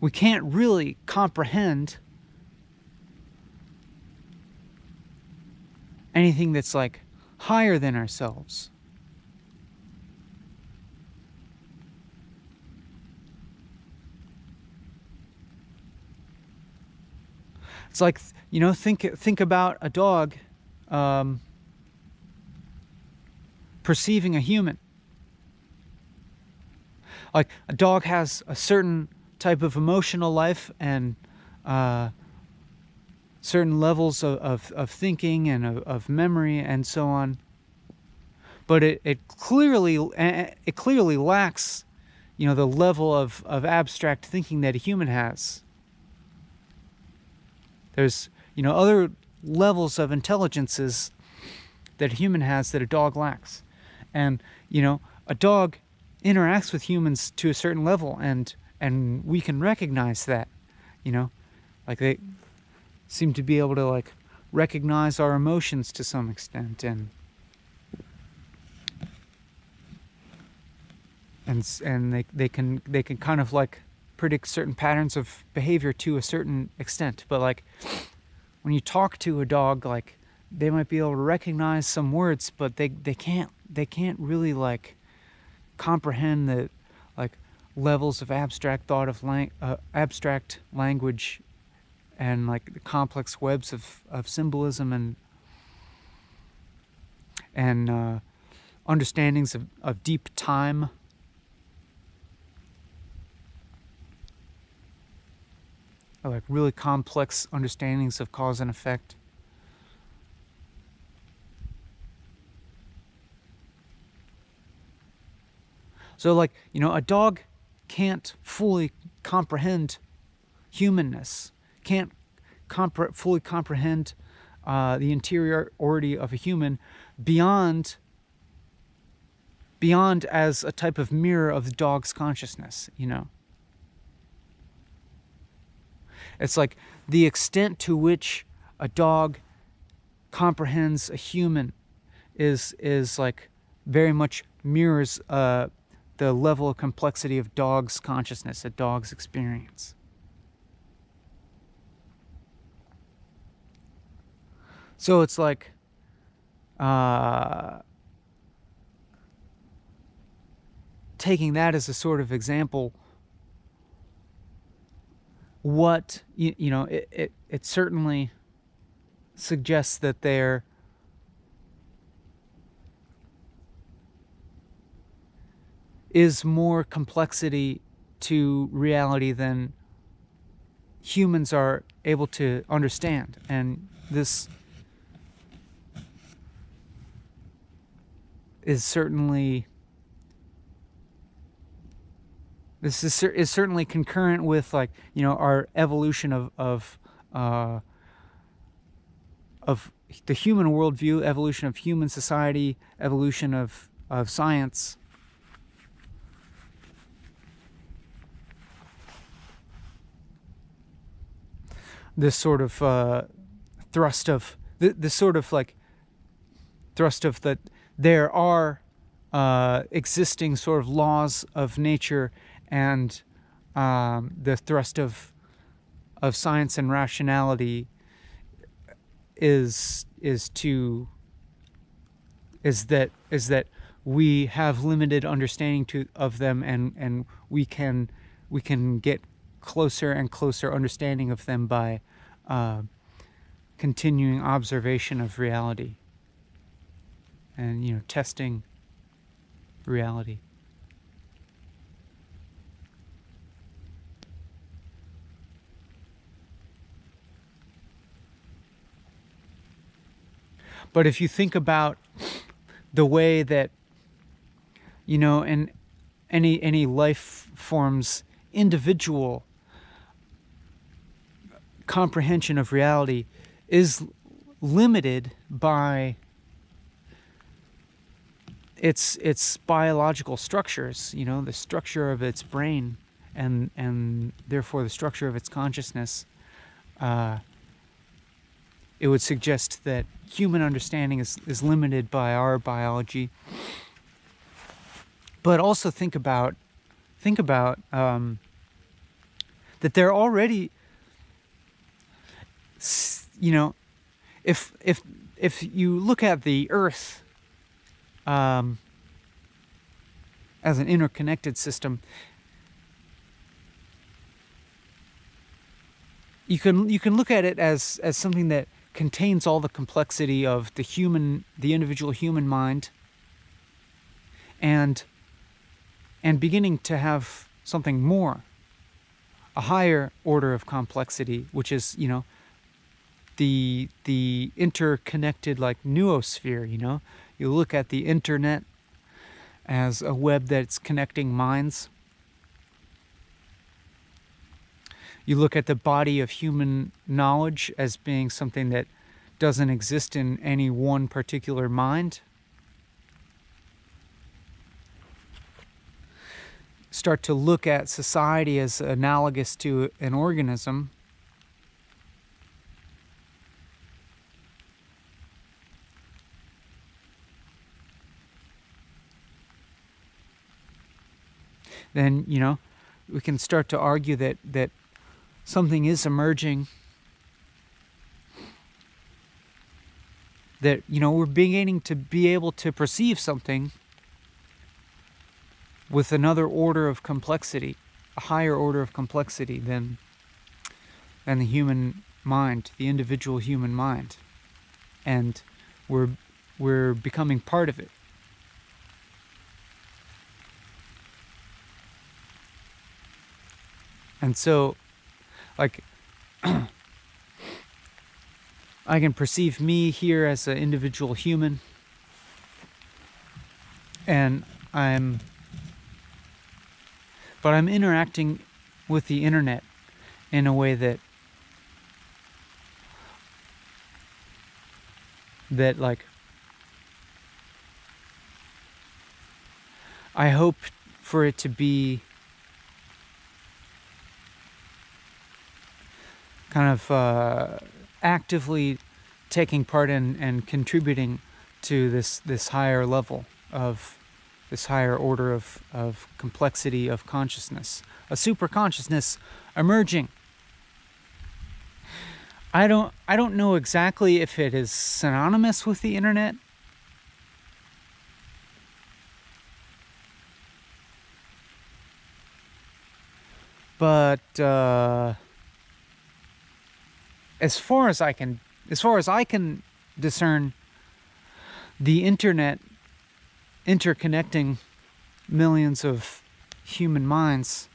really comprehend anything that's like higher than ourselves. It's like, you know, think about a dog perceiving a human. Like, a dog has a certain type of emotional life and certain levels of thinking and of memory and so on. But it clearly lacks, you know, the level of abstract thinking that a human has. There's, you know, other levels of intelligences that a human has that a dog lacks. And, you know, a dog interacts with humans to a certain level, and we can recognize that, you know, like they seem to be able to like recognize our emotions to some extent, and they can kind of like predict certain patterns of behavior to a certain extent. But like, when you talk to a dog, like, they might be able to recognize some words, but they can't really like comprehend the like levels of abstract thought of abstract language, and like the complex webs of symbolism and understandings of deep time. Or like really complex understandings of cause and effect. So, like, you know, a dog can't fully comprehend humanness, can't fully comprehend the interiority of a human beyond as a type of mirror of the dog's consciousness, you know. It's like the extent to which a dog comprehends a human is like very much mirrors the level of complexity of dog's consciousness, a dog's experience. So it's like taking that as a sort of example, what you know, it certainly suggests that there is more complexity to reality than humans are able to understand. And this is certainly is certainly concurrent with, like, you know, our evolution of the human worldview, evolution of human society, evolution of science. This sort of thrust of this sort of like thrust of that there are existing sort of laws of nature, and the thrust of science and rationality is that we have limited understanding of them, and we can get closer and closer understanding of them by continuing observation of reality, and, you know, testing reality. But if you think about the way that, you know, in any life form's individual comprehension of reality is limited by its biological structures, you know, the structure of its brain, and therefore the structure of its consciousness, it would suggest that human understanding is limited by our biology. But also think about that they're already, you know, if you look at the Earth as an interconnected system, you can look at it as something that contains all the complexity of the individual human mind, and beginning to have something more, a higher order of complexity, which is, you know, the interconnected, like, noosphere. You know, you look at the internet as a web that's connecting minds. You look at the body of human knowledge as being something that doesn't exist in any one particular mind. Start to look at society as analogous to an organism. Then, you know, we can start to argue that something is emerging, that, you know, we're beginning to be able to perceive something with another order of complexity, a higher order of complexity than the human mind, the individual human mind, and we're becoming part of it. And so, like, I can perceive me here as an individual human, and I'm interacting with the internet in a way that like, I hope for it to be kind of actively taking part in and contributing to this higher level of this higher order of complexity of consciousness, a super consciousness emerging. I don't know exactly if it is synonymous with the internet, but as far as I can discern, the internet interconnecting millions of human minds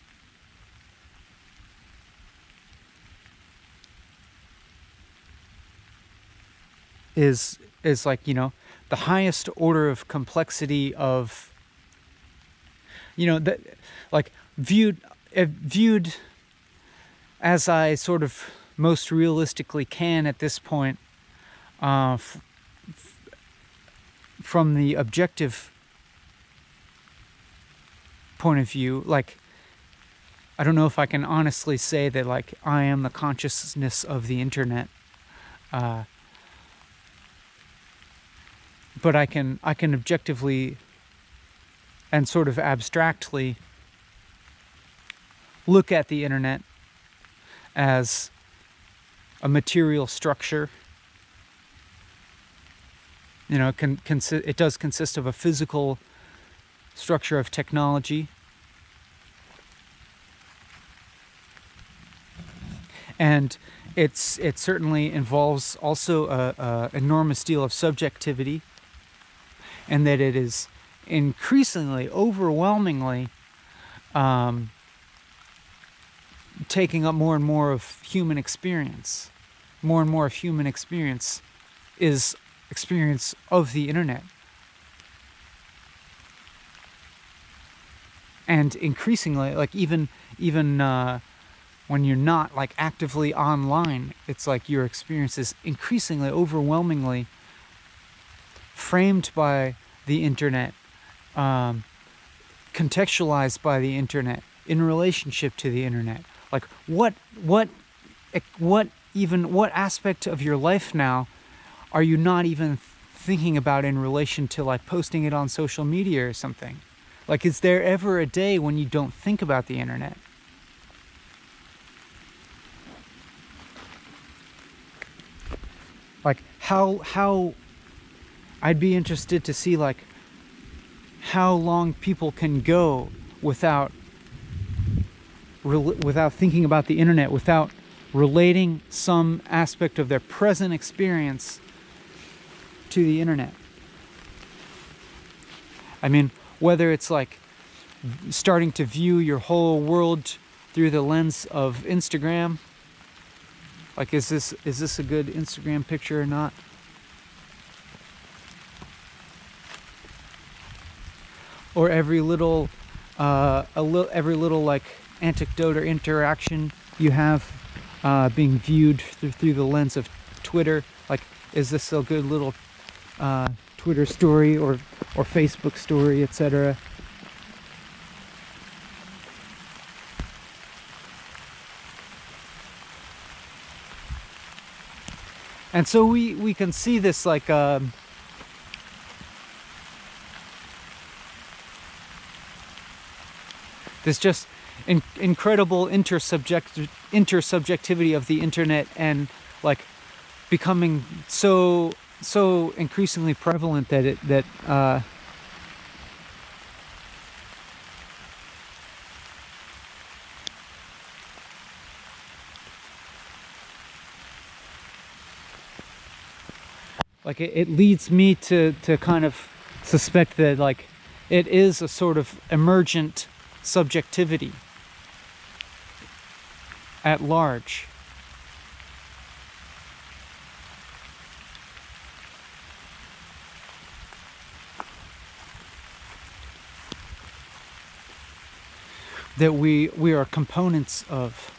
is like, you know, the highest order of complexity of, that, like, viewed as I sort of most realistically can at this point, from the objective point of view. Like, I don't know if I can honestly say that, like, I am the consciousness of the internet, but I can objectively and sort of abstractly look at the internet as a material structure. It does consist of a physical structure of technology, and it certainly involves also a enormous deal of subjectivity, and that it is increasingly, overwhelmingly, taking up more and more of human experience. More and more of human experience is experience of the internet. And increasingly, like, even when you're not, like, actively online, it's like your experience is increasingly, overwhelmingly framed by the internet, contextualized by the internet, in relationship to the internet. Like, what aspect of your life now are you not even thinking about in relation to, like, posting it on social media or something? Like, is there ever a day when you don't think about the internet? Like, how I'd be interested to see, like, how long people can go without thinking about the internet, without relating some aspect of their present experience to the internet. I mean, whether it's like starting to view your whole world through the lens of Instagram, like, is this a good Instagram picture or not? Or every little like anecdote or interaction you have being viewed through the lens of Twitter. Like, is this a good little Twitter story or Facebook story, etc.? And so we can see this, like, this just incredible intersubjectivity of the internet, and, like, becoming so increasingly prevalent that like, it leads me to kind of suspect that, like, it is a sort of emergent subjectivity at large. That we are components of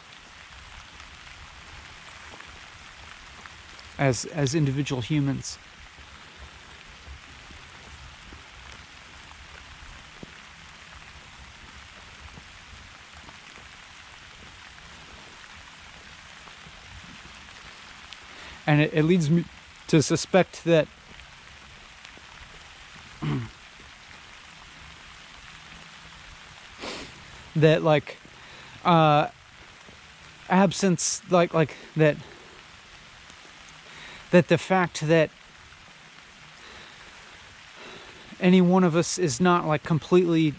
as individual humans. And it leads me to suspect that that, like, absence, like that the fact that any one of us is not, like, completely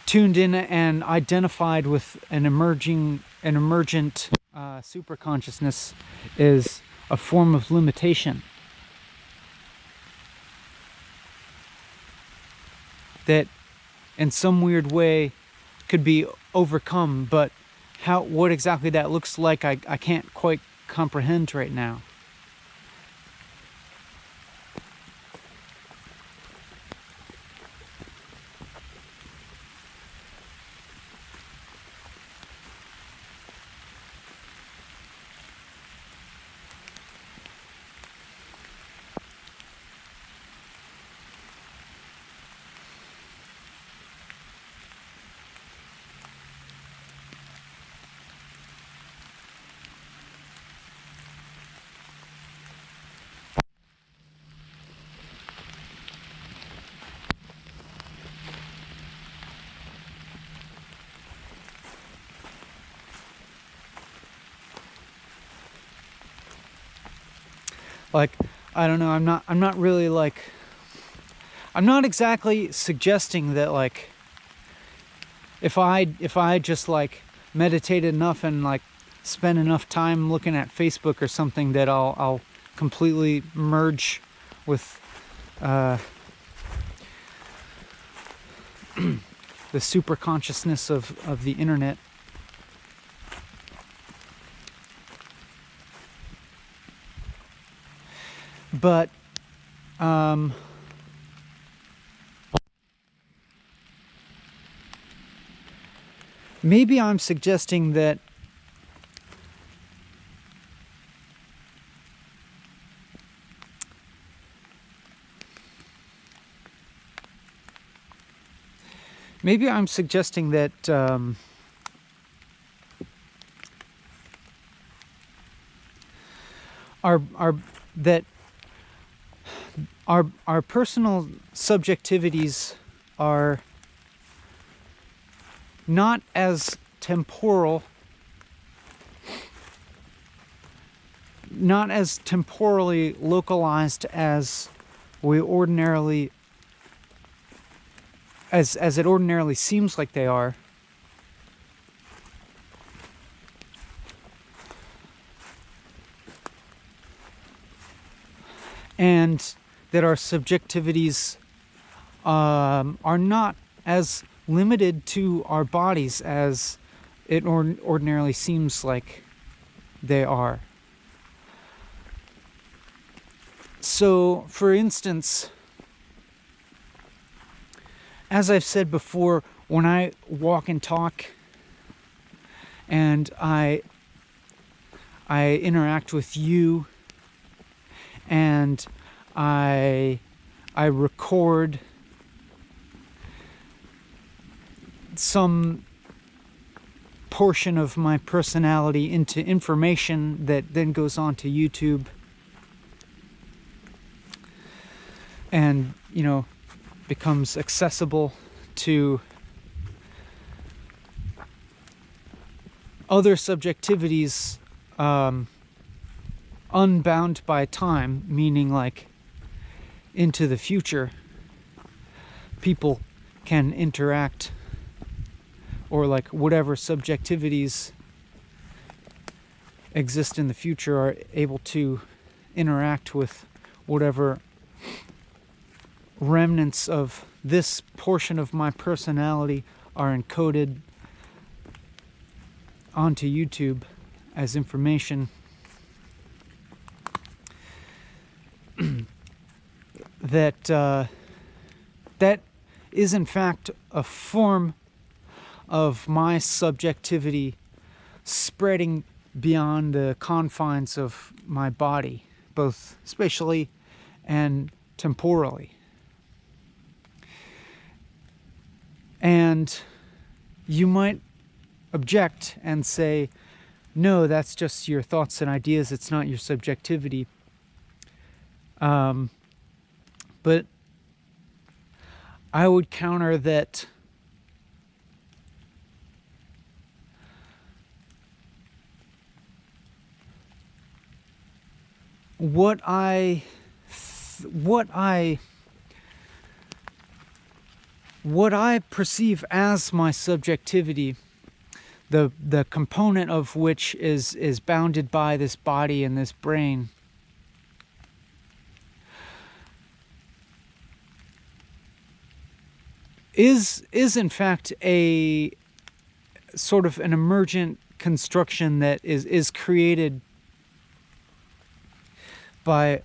tuned in and identified with an emergent super consciousness is a form of limitation that in some weird way could be overcome, but what exactly that looks like, I can't quite comprehend right now. Like, I don't know, I'm not really like, I'm not exactly suggesting that like if I just like meditated enough and like spend enough time looking at Facebook or something that I'll completely merge with the super consciousness of the internet. But maybe I'm suggesting that our that our personal subjectivities are not as temporal, not as temporally localized as we ordinarily as it ordinarily seems like they are. And that our subjectivities are not as limited to our bodies as it ordinarily seems like they are. So, for instance, as I've said before, when I walk and talk and I interact with you and I record some portion of my personality into information that then goes on to YouTube and, you know, becomes accessible to other subjectivities, unbound by time, meaning like into the future, people can interact, or like whatever subjectivities exist in the future are able to interact with whatever remnants of this portion of my personality are encoded onto YouTube as information. That is in fact a form of my subjectivity spreading beyond the confines of my body, both spatially and temporally. And you might object and say, no, that's just your thoughts and ideas, it's not your subjectivity. But I would counter that what I perceive as my subjectivity, the component of which is bounded by this body and this brain, is in fact a sort of an emergent construction that is created by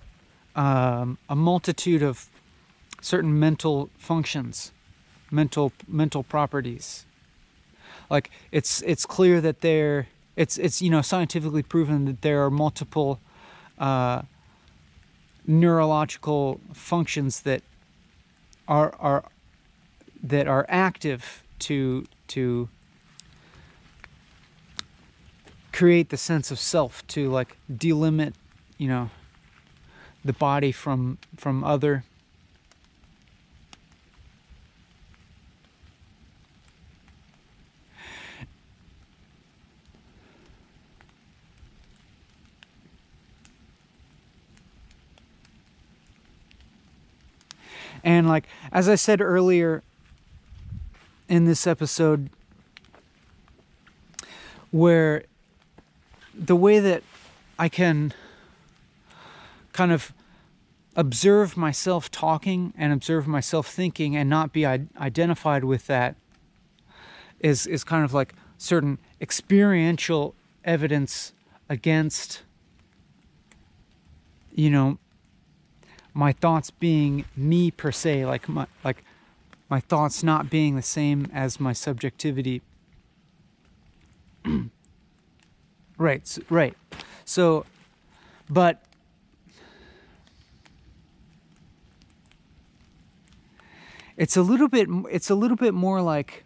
a multitude of certain mental functions, mental properties. Like it's clear that it's you know, scientifically proven that there are multiple neurological functions that are active to create the sense of self, to like delimit, you know, the body from other. And like, as I said earlier in this episode, where the way that I can kind of observe myself talking and observe myself thinking and not be identified with that is kind of like certain experiential evidence against, you know, my thoughts being me per se, like my thoughts not being the same as my subjectivity. Right. So, but it's a little bit more like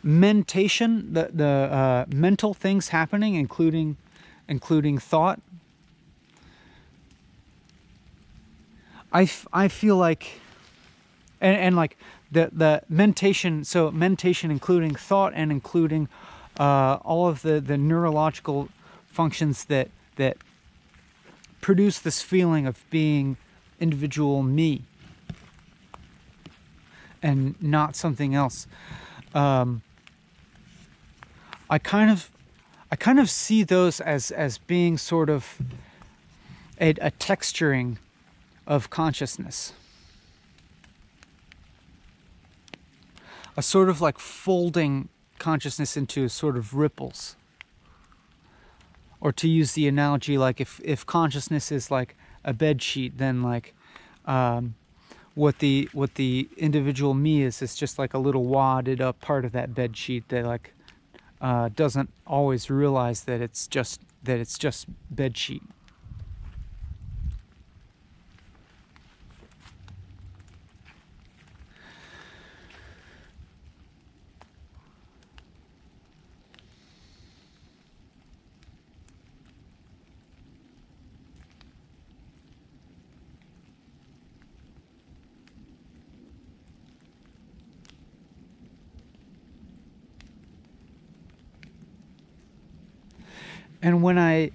mentation, the mental things happening, including thought. I feel like, and like the mentation, so mentation including thought and including all of the neurological functions that produce this feeling of being individual me and not something else. I kind of see those as being sort of a texturing of consciousness, a sort of like folding consciousness into sort of ripples. Or to use the analogy, like if consciousness is like a bed sheet, then like what the individual me is just like a little wadded up part of that bed sheet that like doesn't always realize that it's just bed sheet. And when I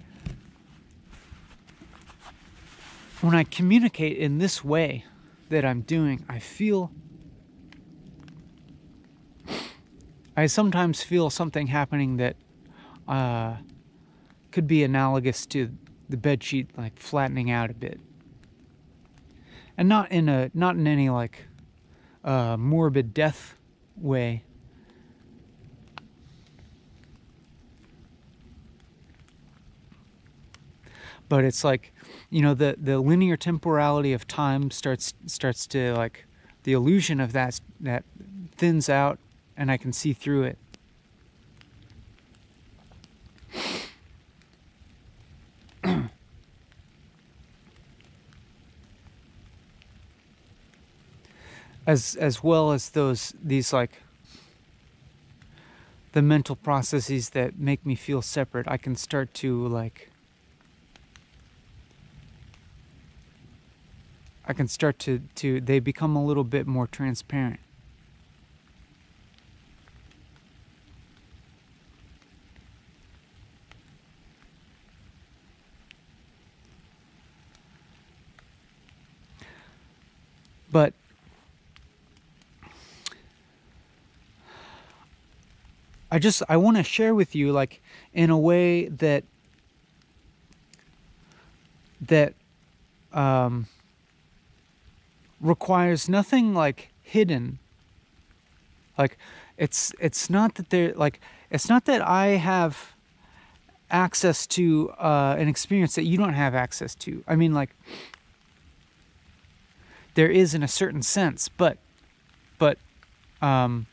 communicate in this way that I'm doing, I sometimes feel something happening that could be analogous to the bedsheet like flattening out a bit, and not in any like morbid death way. But it's like, you know, the linear temporality of time starts to like, the illusion of that thins out, and I can see through it. As well as these like the mental processes that make me feel separate, I can start to like, they become a little bit more transparent. But I want to share with you, like, in a way that requires nothing like hidden. Like, it's not that they're like, it's not that I have access to an experience that you don't have access to. I mean, like, there is in a certain sense, but I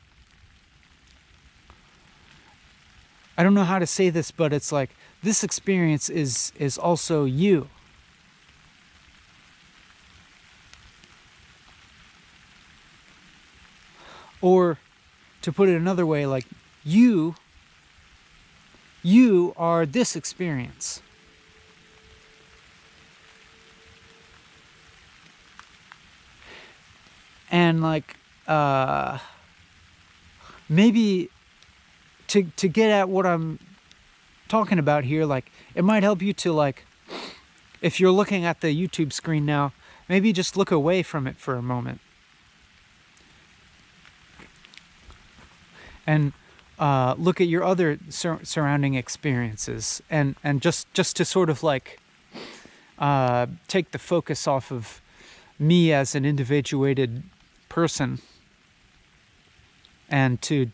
don't know how to say this, but it's like, this experience is also you. Or to put it another way, like, you are this experience. And like, maybe to get at what I'm talking about here, like, it might help you to, like, if you're looking at the YouTube screen now, maybe just look away from it for a moment and look at your other surrounding experiences, and just to sort of like take the focus off of me as an individuated person, and to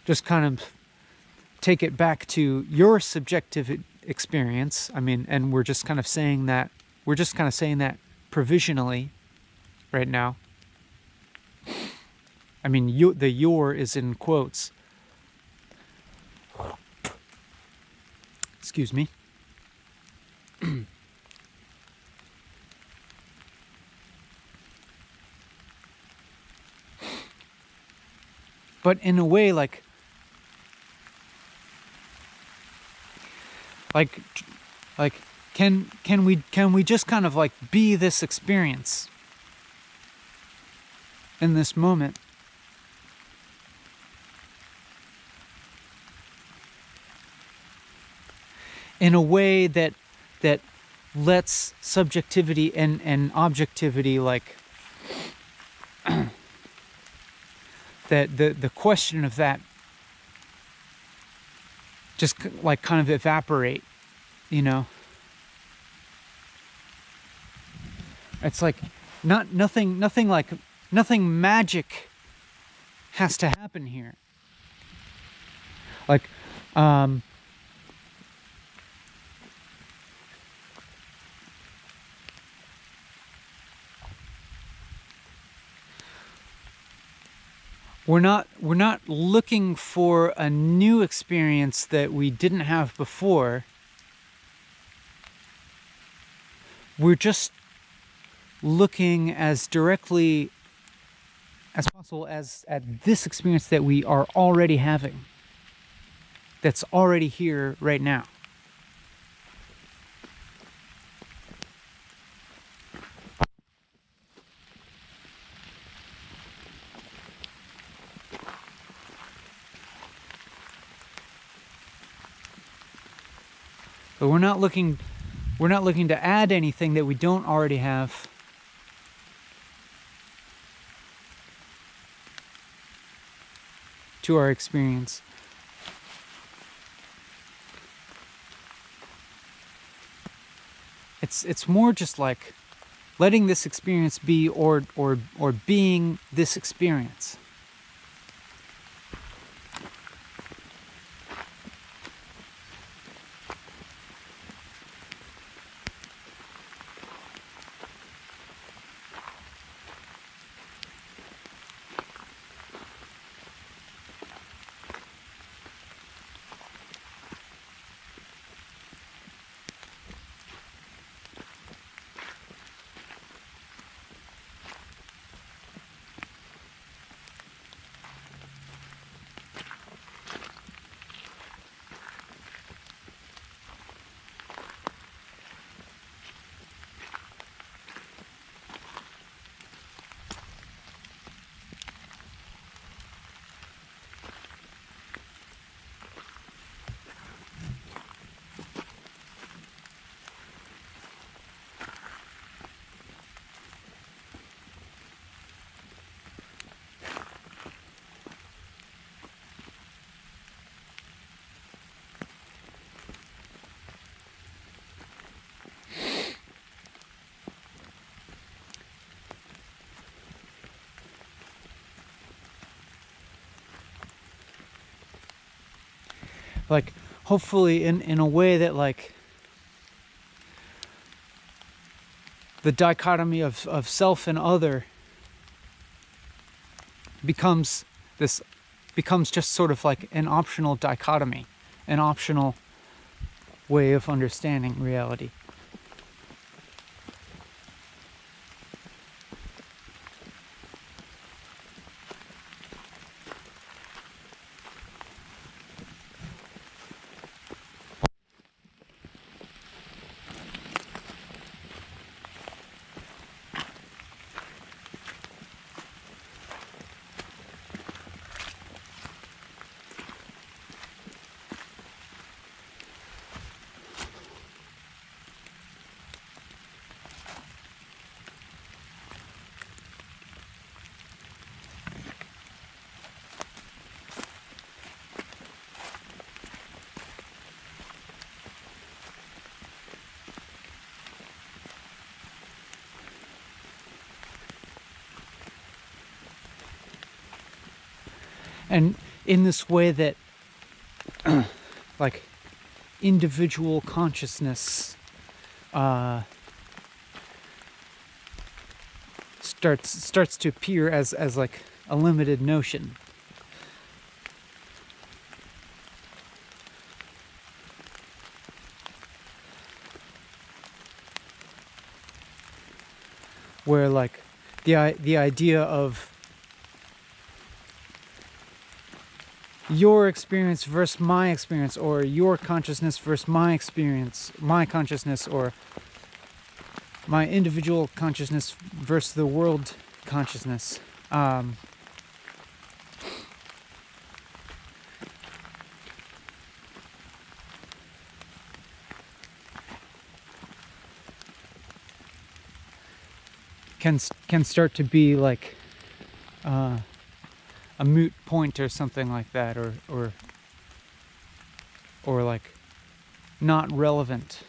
just kind of take it back to your subjective experience. I mean, and we're just kind of saying that provisionally right now. I mean, the "your" is in quotes. Excuse me. But in a way, like can we just kind of like be this experience in this moment? In a way that lets subjectivity and objectivity, like that the question of that just like kind of evaporate, you know? It's like nothing magic has to happen here. Like we're not looking for a new experience that we didn't have before. We're just looking as directly as possible at this experience that we are already having, that's already here right now. But we're not looking to add anything that we don't already have. To our experience. It's more just like letting this experience be, or being this experience. Like, hopefully in a way that, like, the dichotomy of self and other becomes just sort of like an optional dichotomy, an optional way of understanding reality. And in this way that like individual consciousness starts to appear as like a limited notion. Where like the idea of your experience versus my experience, or your consciousness versus my experience, my consciousness, or my individual consciousness versus the world consciousness. Can start to be like a moot point or something like that, or like not relevant.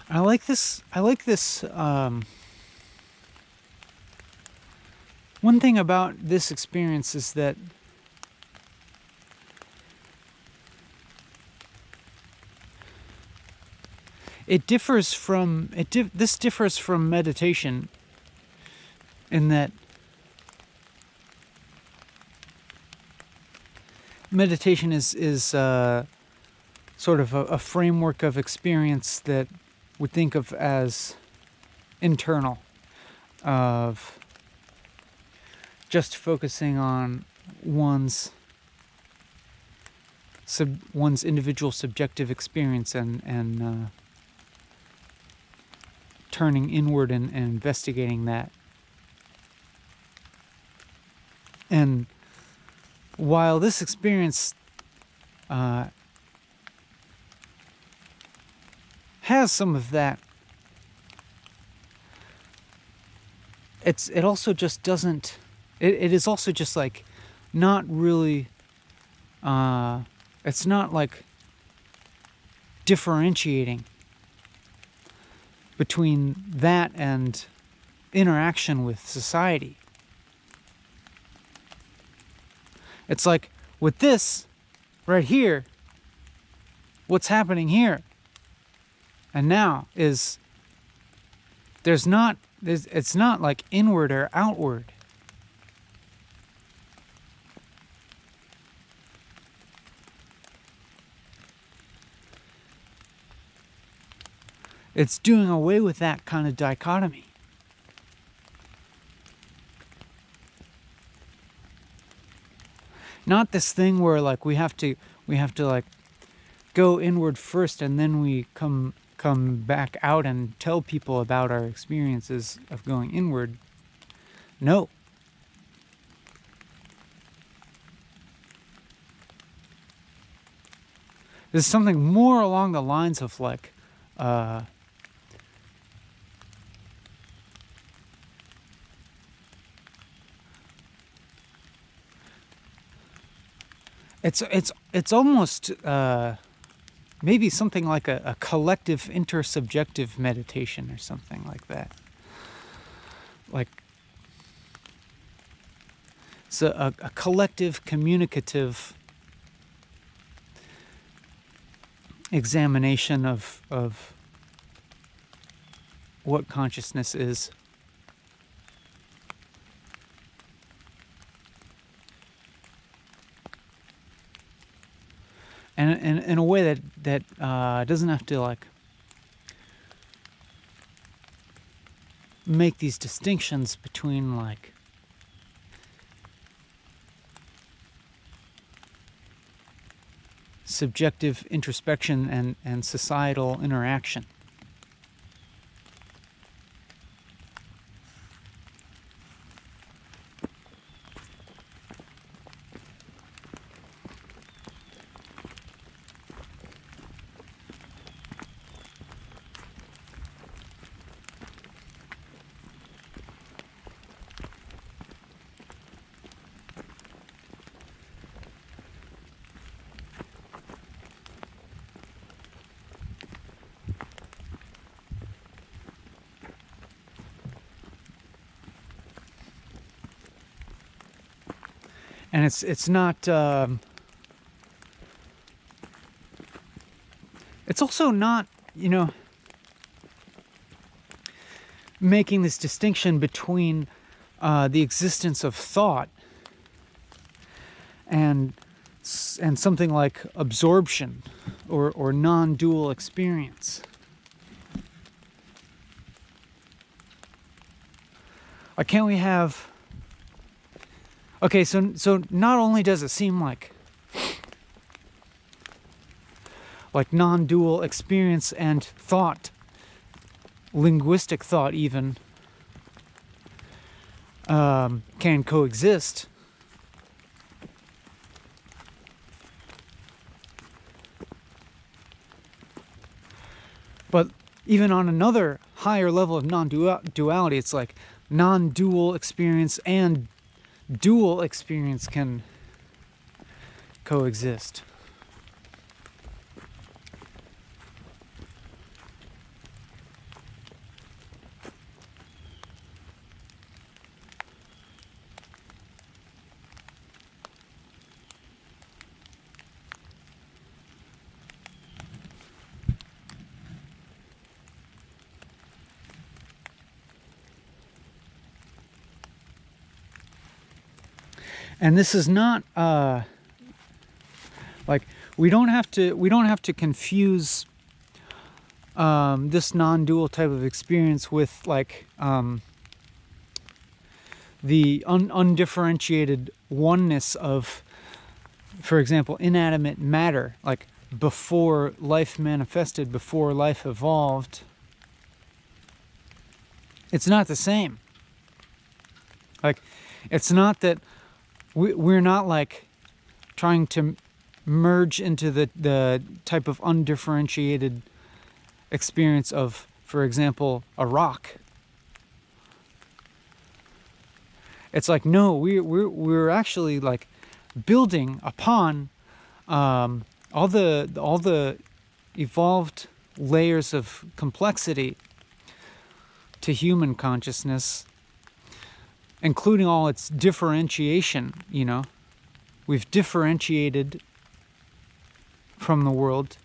I like this. One thing about this experience is that it differs from this differs from meditation in that meditation is sort of a framework of experience that would think of as internal, of just focusing on one's individual subjective experience and turning inward and investigating that. And while this experience has some of that, it also just doesn't. It is also just like not really. It's not like differentiating between that and interaction with society. It's like with this right here, what's happening here and now is it's not like inward or outward. It's doing away with that kind of dichotomy. Not this thing where like we have to like go inward first and then we come back out and tell people about our experiences of going inward. No. There's something more along the lines of like it's almost maybe something like a collective intersubjective meditation or something like that. like it's a collective communicative examination of what consciousness is. And in a way that doesn't have to like make these distinctions between like subjective introspection and societal interaction. And it's not it's also not, you know, making this distinction between the existence of thought and something like absorption or non-dual experience. Like, can't we have... Okay, so not only does it seem like non-dual experience and thought, linguistic thought even, can coexist, but even on another higher level of non-duality, it's like non-dual experience and dual experience can coexist. And this is not like we don't have to confuse this non-dual type of experience with like the undifferentiated oneness of, for example, inanimate matter, like before life manifested, before life evolved. It's not the same. Like, it's not that we're not like trying to merge into the type of undifferentiated experience of, for example, a rock. It's like, no, we're actually like building upon all the evolved layers of complexity to human consciousness, including all its differentiation. You know, we've differentiated from the world,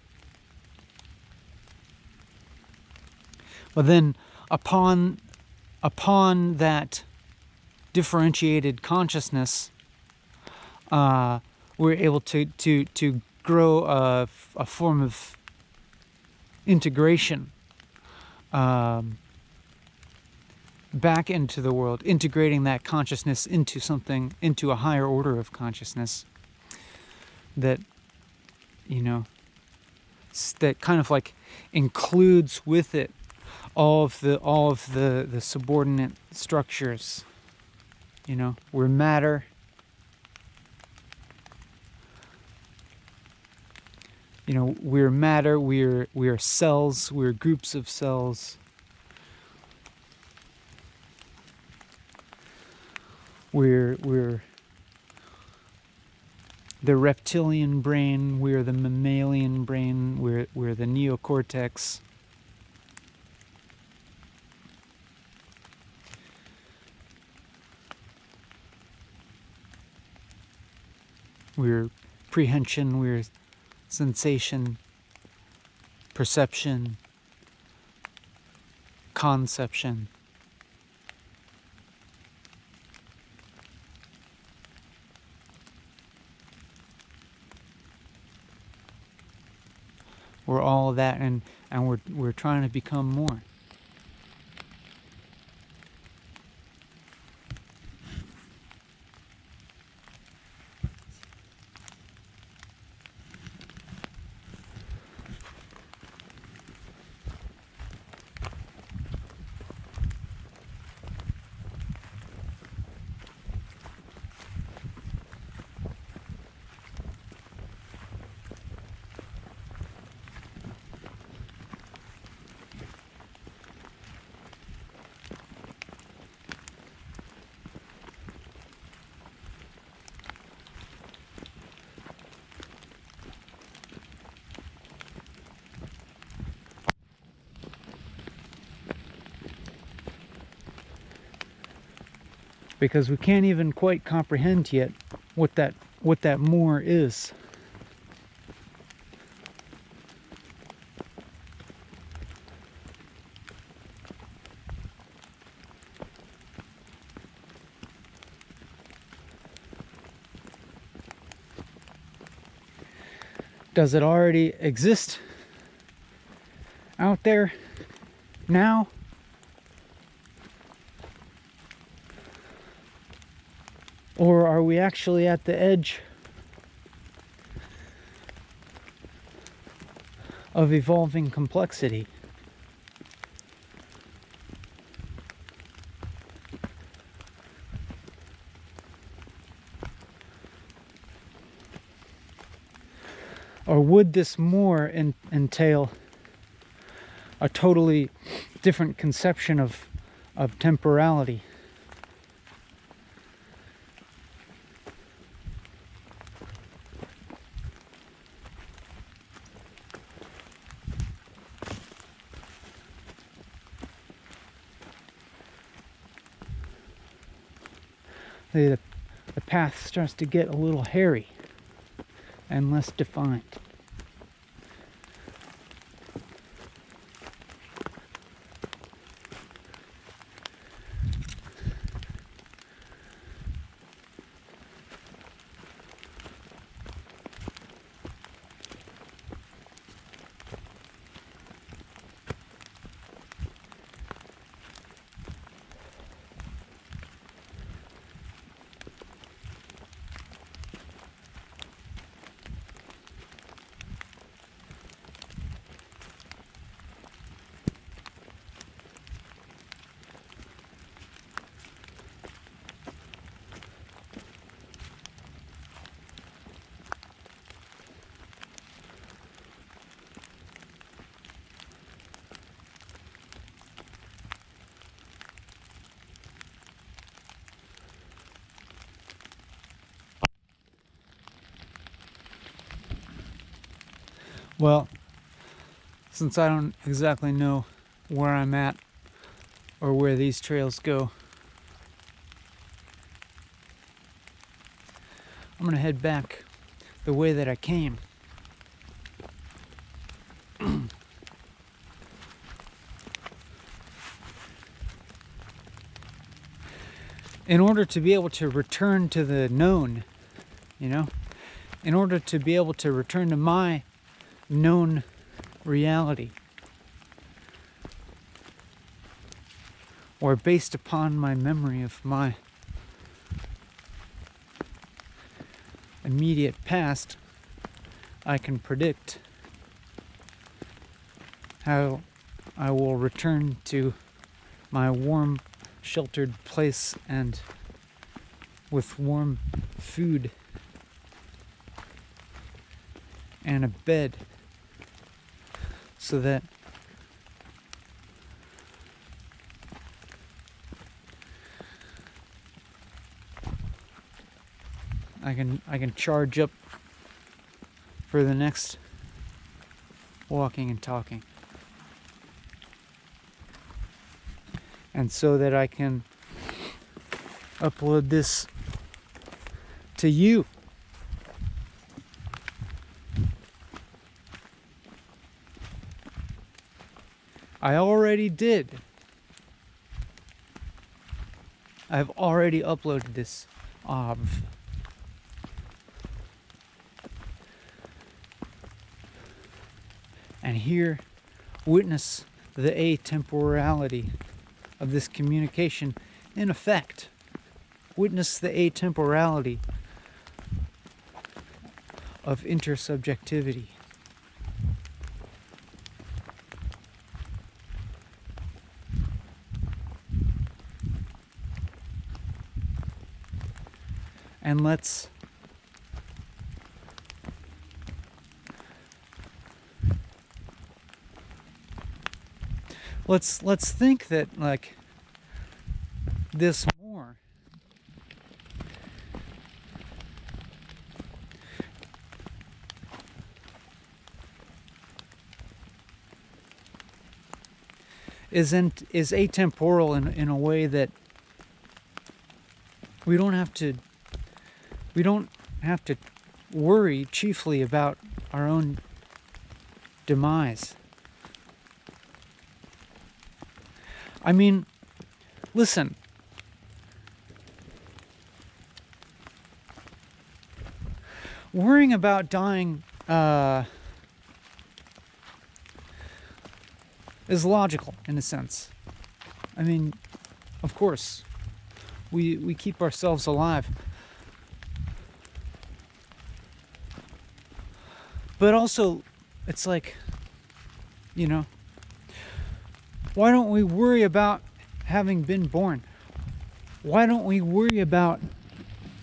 but then upon that differentiated consciousness, we're able to grow a form of integration back into the world, integrating that consciousness into something, into a higher order of consciousness that, you know, that kind of like includes with it all of the subordinate structures. You know, we're matter. You know, we're matter, we're cells, we're groups of cells. We're the reptilian brain, we're the mammalian brain, we're the neocortex. We're prehension, we're sensation, perception, conception. We're all of that, and we're trying to become more. Because we can't even quite comprehend yet what that more is. Does it already exist out there now? Or are we actually at the edge of evolving complexity? Or would this more entail a totally different conception of temporality? The path starts to get a little hairy and less defined. Well, since I don't exactly know where I'm at or where these trails go, I'm gonna head back the way that I came. In order to be able to return to the known, in order to be able to return to my known reality, or based upon my memory of my immediate past, I can predict how I will return to my warm, sheltered place and with warm food and a bed, so that I can charge up for the next walking and talking, and so that I can upload this to you I already did. I've already uploaded this OBV. And here, witness the atemporality of this communication in effect. Witness the atemporality of intersubjectivity. And let's think that, like, this more is atemporal in a way that we don't have to worry chiefly about our own demise. I mean, listen. Worrying about dying is logical in a sense. I mean, of course, we keep ourselves alive. But also, it's like, you know, why don't we worry about having been born? Why don't we worry about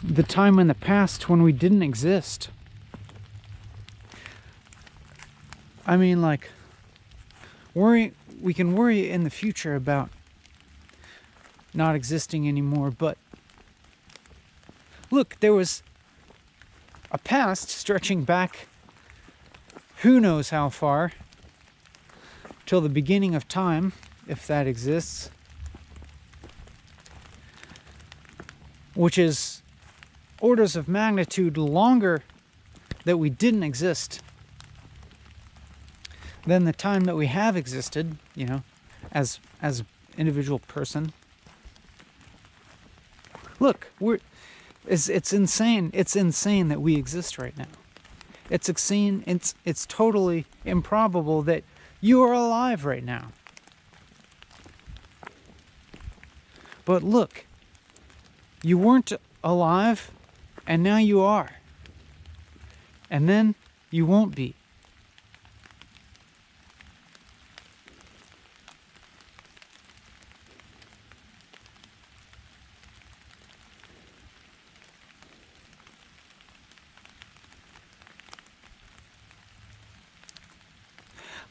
the time in the past when we didn't exist? I mean, like, we can worry in the future about not existing anymore, but look, there was a past stretching back who knows how far, till the beginning of time, if that exists, which is orders of magnitude longer that we didn't exist than the time that we have existed, you know, as an individual person. Look, it's insane. It's insane that we exist right now. It's insane. It's totally improbable that you are alive right now. But look, you weren't alive, and now you are. And then you won't be.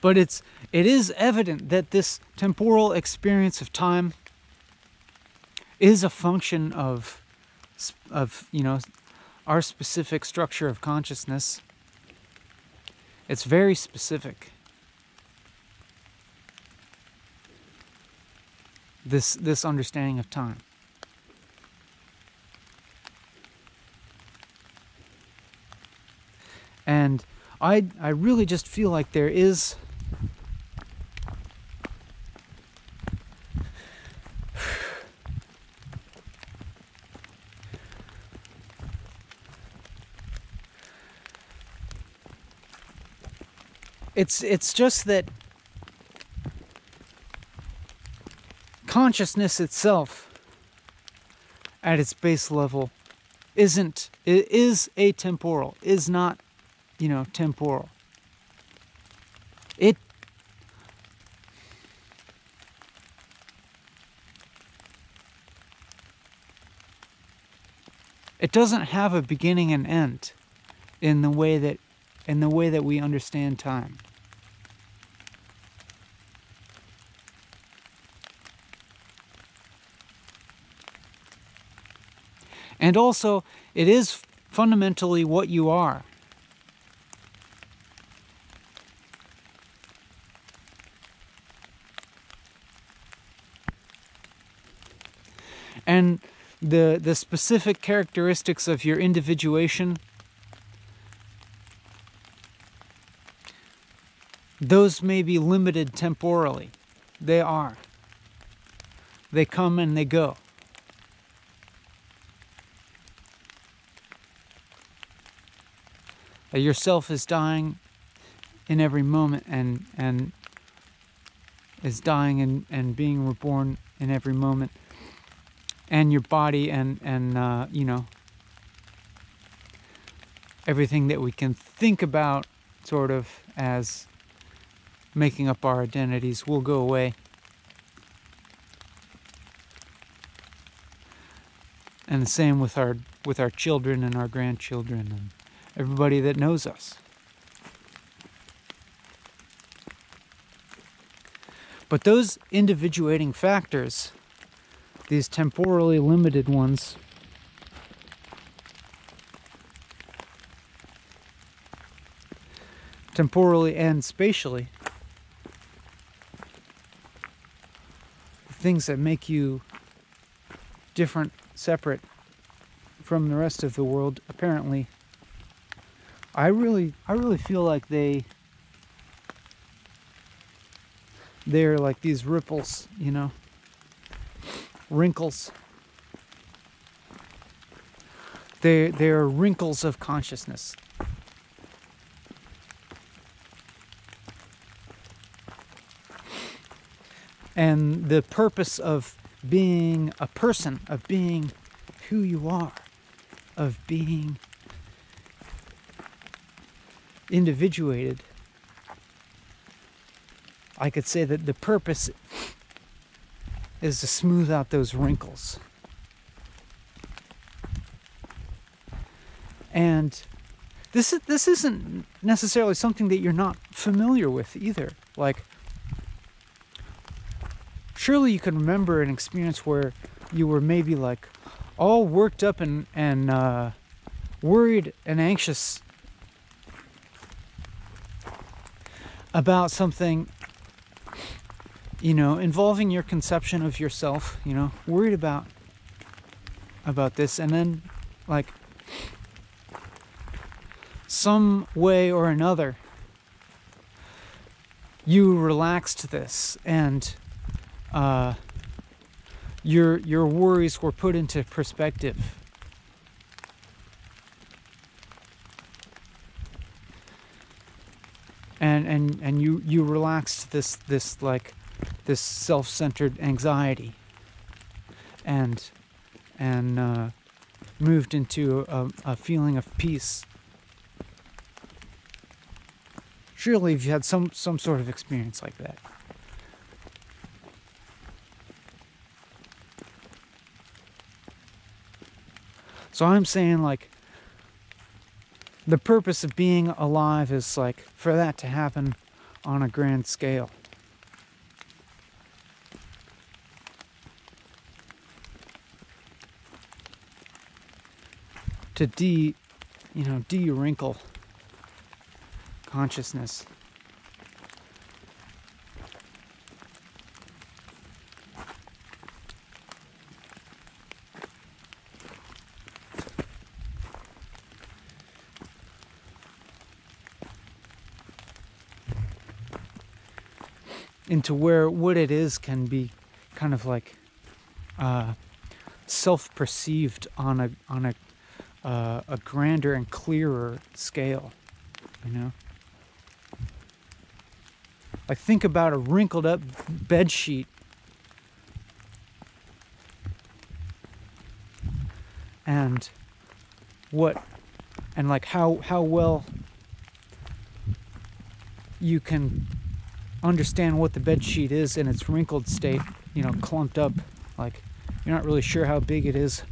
But it is evident that this temporal experience of time is a function of you know, our specific structure of consciousness. It's very specific. This understanding of time. And I really just feel like there is it's just that consciousness itself at its base level is atemporal, is not, you know, temporal. It doesn't have a beginning and end in the way that we understand time. And also, it is fundamentally what you are. And the specific characteristics of your individuation, those may be limited temporally, They are. They come and they go. Yourself is dying in every moment, and is dying and being reborn in every moment. And your body and you know, everything that we can think about sort of as making up our identities will go away. And the same with our children and our grandchildren and everybody that knows us. But those individuating factors, these temporally limited ones, temporally and spatially, things that make you different, separate from the rest of the world, apparently, I really feel like they're like these ripples, you know, wrinkles. They're wrinkles of consciousness. And the purpose of being a person, of being who you are, of being individuated, I could say that the purpose is to smooth out those wrinkles. And this isn't necessarily something that you're not familiar with either. Like, surely you can remember an experience where you were maybe like all worked up and worried and anxious about something, you know, involving your conception of yourself, you know, worried about this, and then like some way or another you relaxed this, and your worries were put into perspective. And you relaxed this like this self-centered anxiety, and moved into a feeling of peace. Surely you've had some sort of experience like that. So I'm saying, like, the purpose of being alive is like for that to happen on a grand scale. To de-wrinkle consciousness. Into where what it is can be kind of like self-perceived on a grander and clearer scale, you know. Like, think about a wrinkled up bed sheet, and like how well you can understand what the bed sheet is in its wrinkled state, you know, clumped up, like you're not really sure how big it is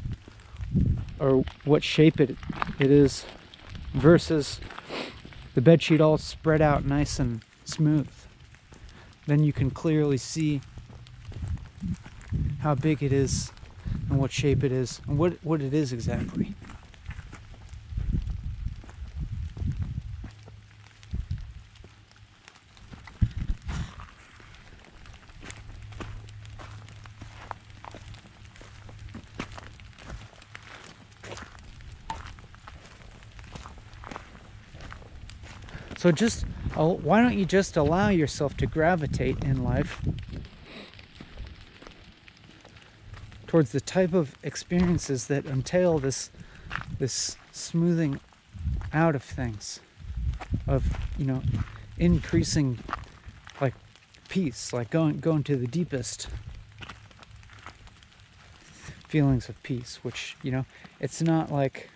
or what shape it is, versus the bed sheet all spread out nice and smooth. Then you can clearly see how big it is and what shape it is and what it is exactly. So why don't you just allow yourself to gravitate in life towards the type of experiences that entail this smoothing out of things, of, increasing like peace, like going to the deepest feelings of peace, which, it's not like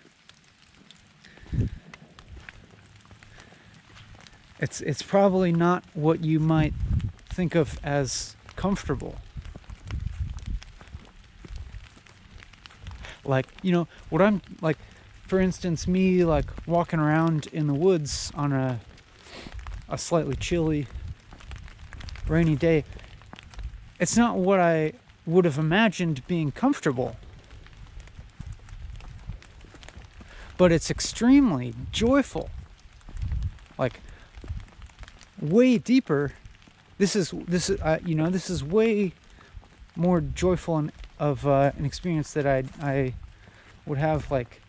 it's probably not what you might think of as comfortable. Like, what I'm like, for instance, me like walking around in the woods on a slightly chilly, rainy day, it's not what I would have imagined being comfortable. But it's extremely joyful. Like, way deeper. This is way more joyful of an experience that I would have, like,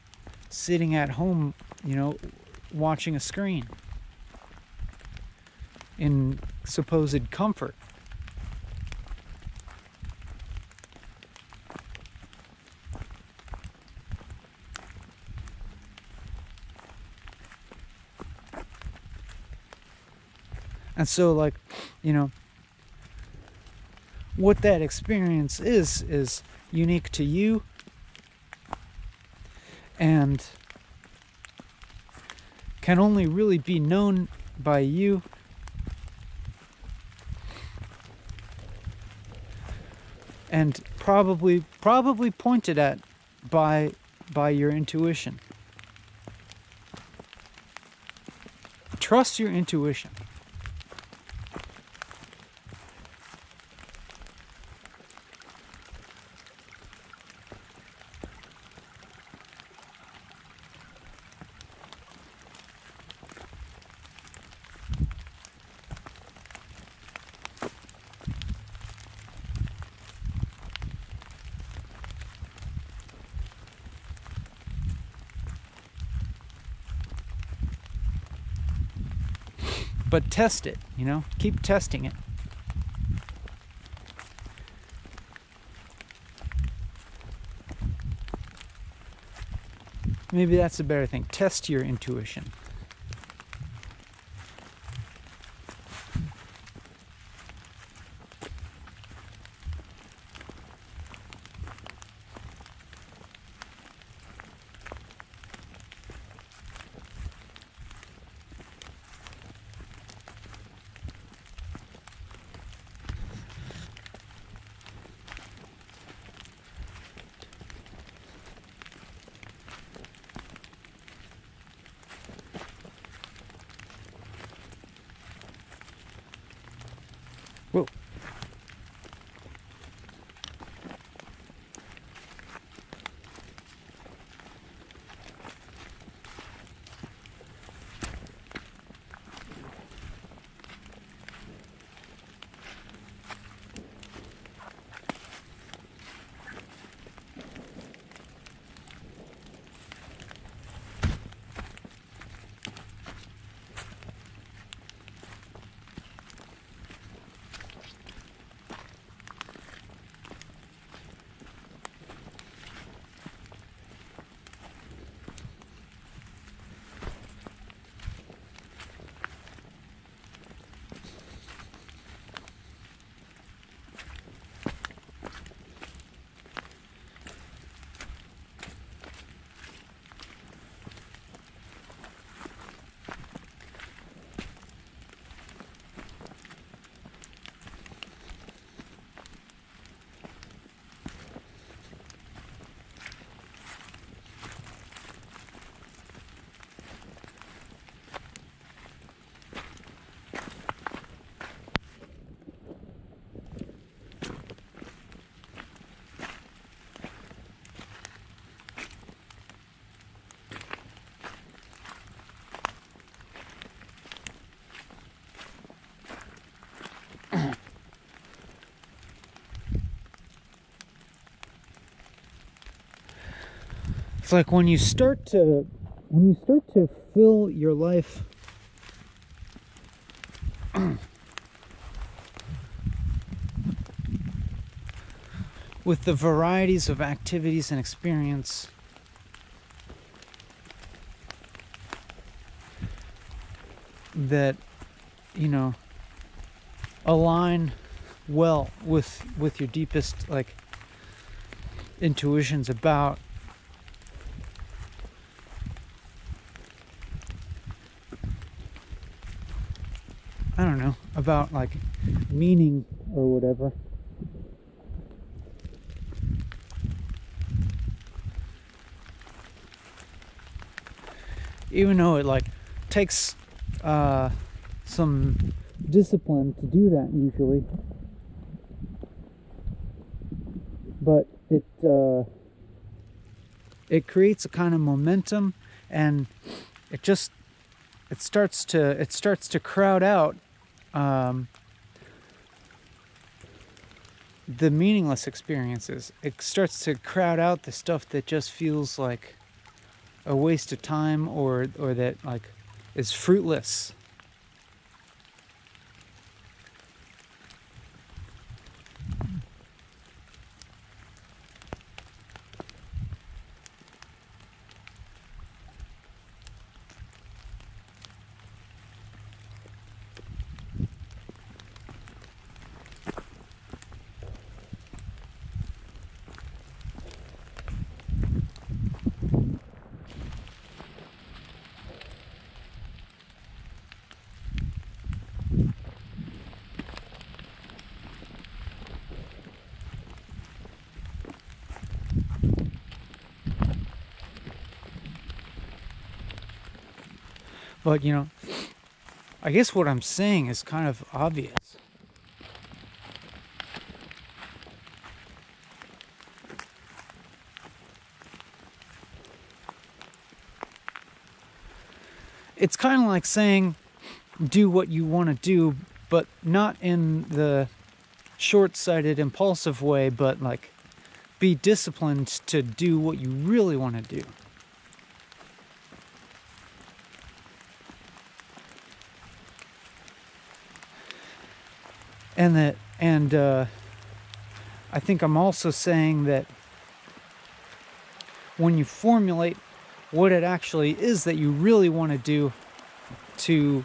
sitting at home, watching a screen in supposed comfort. And so, like, what that experience is unique to you, and can only really be known by you, and probably pointed at by your intuition. Trust your intuition. But test it, keep testing it. Maybe that's a better thing. Test your intuition. Whoa. It's like when you start to fill your life with the varieties of activities and experience that, you know, align well with your deepest like intuitions about I don't know, about like meaning or whatever. Even though it like takes some discipline to do that usually, but it creates a kind of momentum, and it starts to crowd out the meaningless experiences. It starts to crowd out the stuff that just feels like a waste of time, or that like is fruitless. But, you know, I guess what I'm saying is kind of obvious. It's kind of like saying, do what you want to do, but not in the short-sighted, impulsive way, but like be disciplined to do what you really want to do. And I think I'm also saying that when you formulate what it actually is that you really want to do, to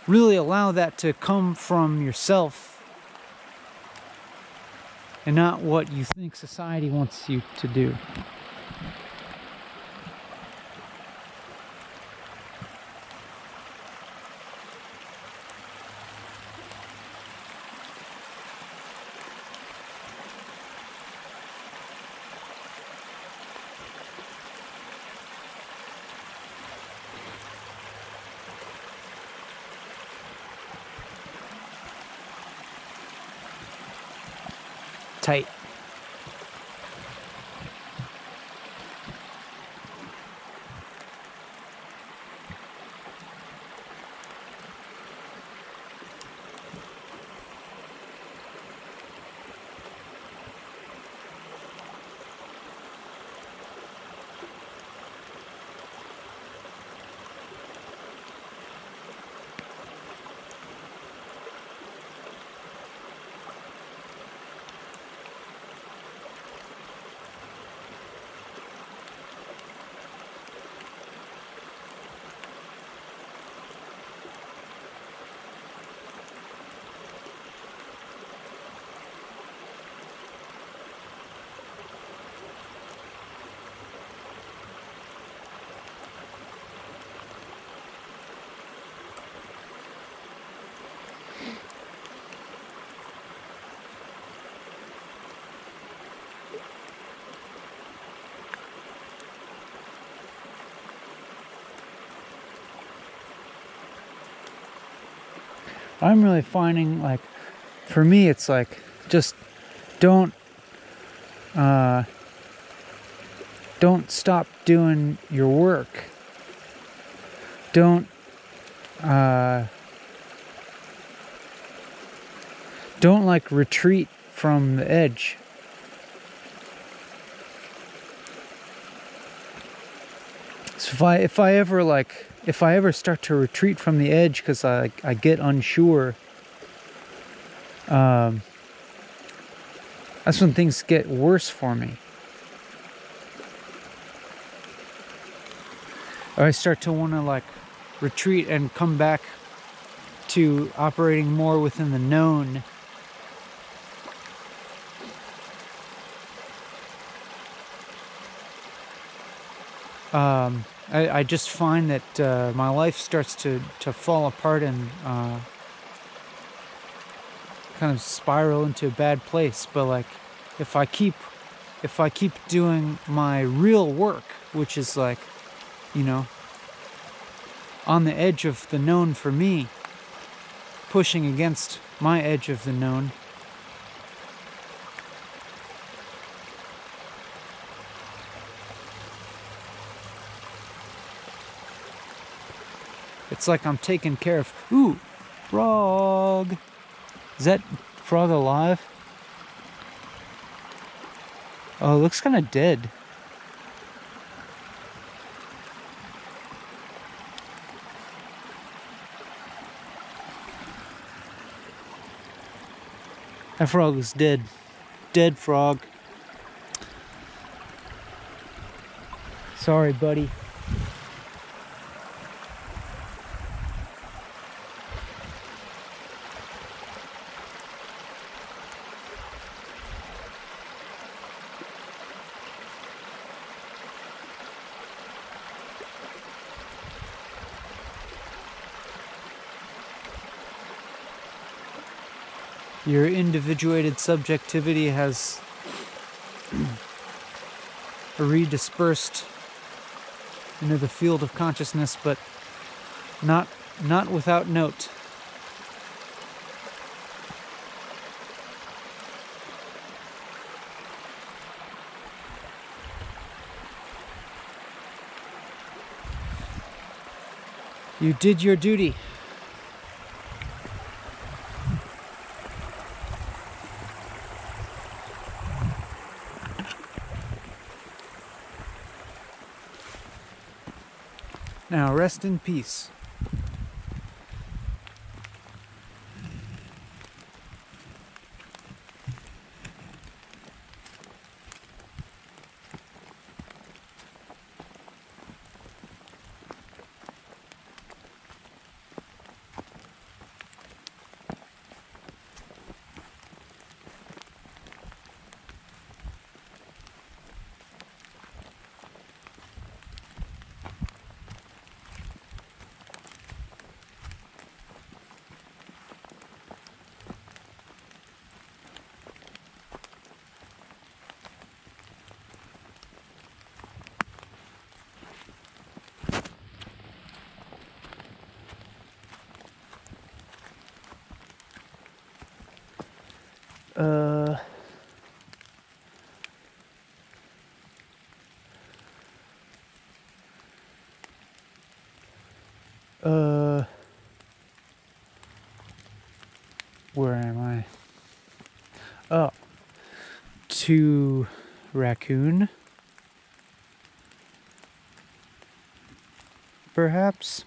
really allow that to come from yourself and not what you think society wants you to do. Tight. I'm really finding, like, for me, it's like, just don't stop doing your work. Don't like retreat from the edge. So if I ever start to retreat from the edge because I get unsure, that's when things get worse for me. I start to want to like retreat and come back to operating more within the known. I just find that my life starts to fall apart and kind of spiral into a bad place. But like, if I keep doing my real work, which is like, you know, on the edge of the known for me, pushing against my edge of the known, it's like I'm taking care of. Ooh, frog. Is that frog alive? Oh, it looks kind of dead. That frog is dead. Dead frog. Sorry, buddy. Your individuated subjectivity has redispersed into the field of consciousness, but not without note. You did your duty. Now rest in peace. Where am I? Oh, to raccoon, perhaps.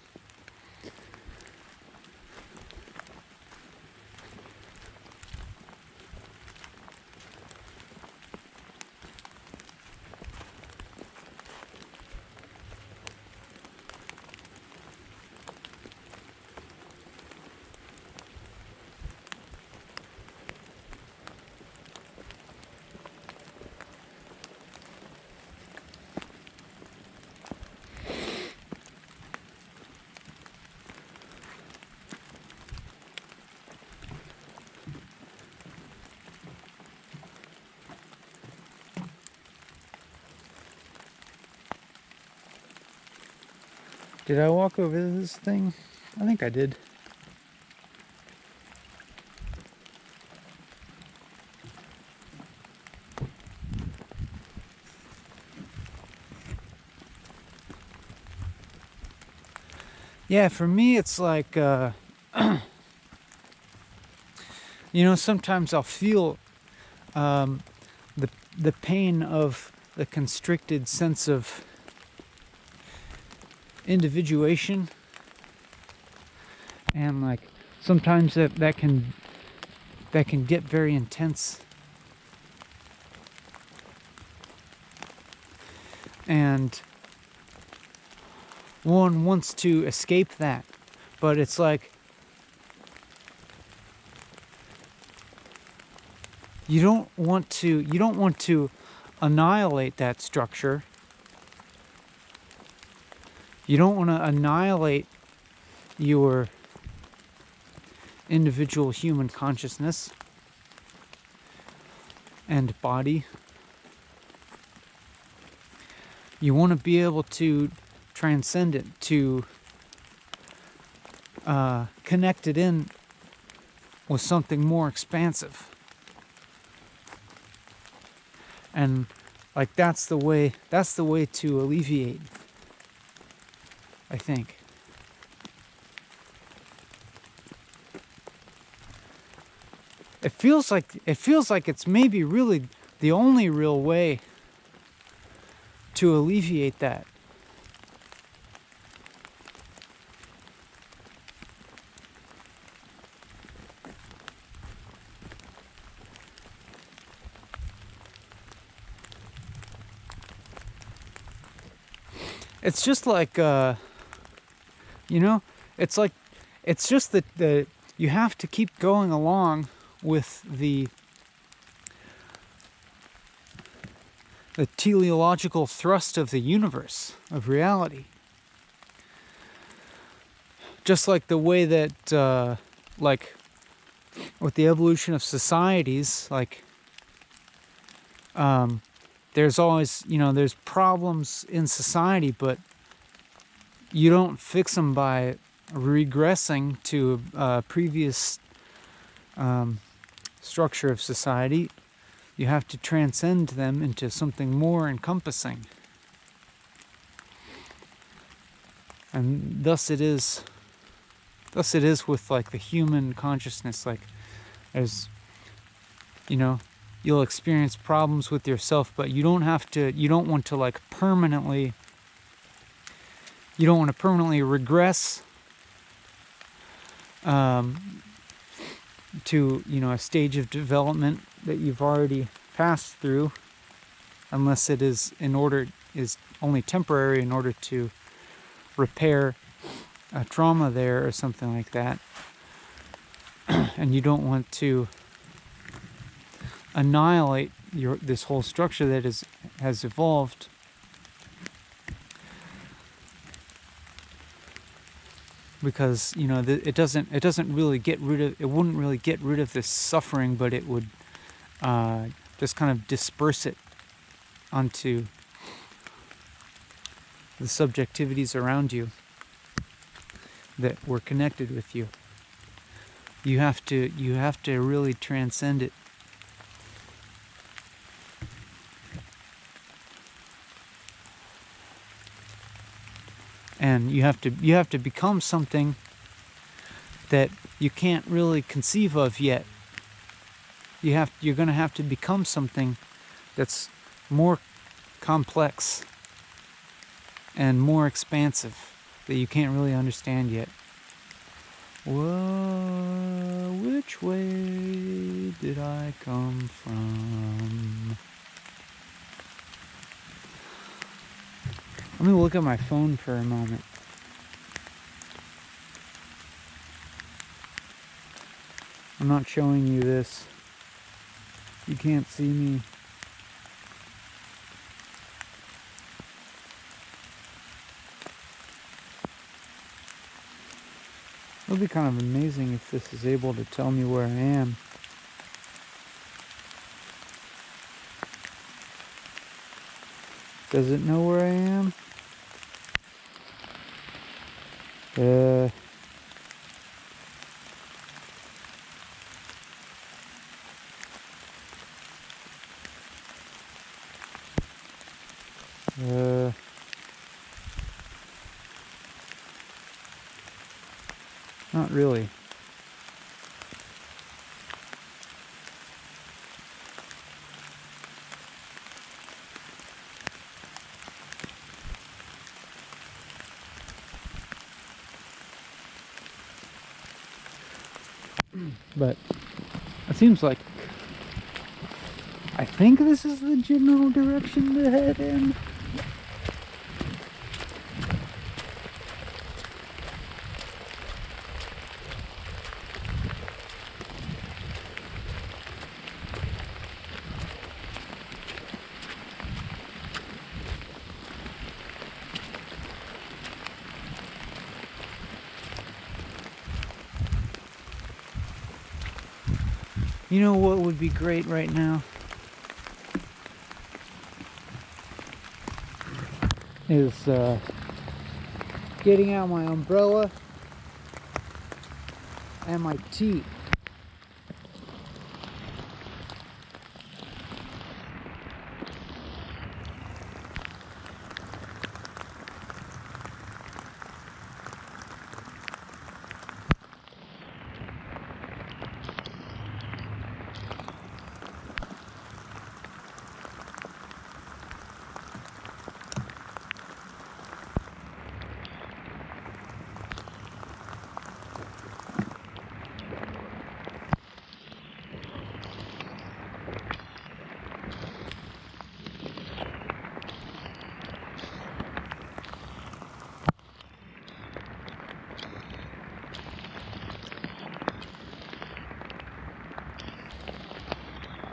Did I walk over this thing? I think I did. Yeah, for me it's like, you know, sometimes I'll feel the pain of the constricted sense of individuation, and like sometimes that can that can get very intense. And one wants to escape that, but it's like you don't want to annihilate that structure. You don't want to annihilate your individual human consciousness and body. You want to be able to transcend it, to connect it in with something more expansive. And like that's the way to alleviate, I think. It feels like it's maybe really the only real way to alleviate that. It's just like it's like it's just that you have to keep going along with the teleological thrust of the universe, of reality. Just like the way that, like, with the evolution of societies, like, there's always, there's problems in society, but you don't fix them by regressing to a previous structure of society. You have to transcend them into something more encompassing. And thus it is with like the human consciousness. Like there's, you'll experience problems with yourself, but you don't want to permanently regress to a stage of development that you've already passed through, unless it is only temporary in order to repair a trauma there or something like that. And you don't want to annihilate this whole structure that has evolved. Because it wouldn't really get rid of this suffering, but it would just kind of disperse it onto the subjectivities around you that were connected with you. You have to really transcend it. And you have to become something that you can't really conceive of yet. You're going to have to become something that's more complex and more expansive that you can't really understand yet. Whoa, which way did I come from? Let me look at my phone for a moment. I'm not showing you this. You can't see me. It would be kind of amazing if this is able to tell me where I am. Does it know where I am? Not really. But It seems like, I think this is the general direction to head in. You know what would be great right now? Is getting out my umbrella and my tea.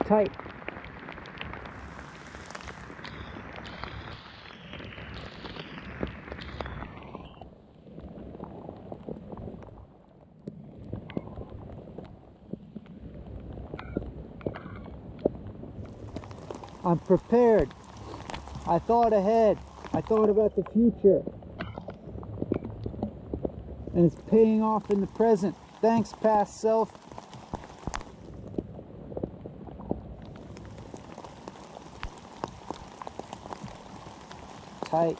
Tight. I'm prepared. I thought ahead. I thought about the future. And it's paying off in the present. Thanks, past self. Tight.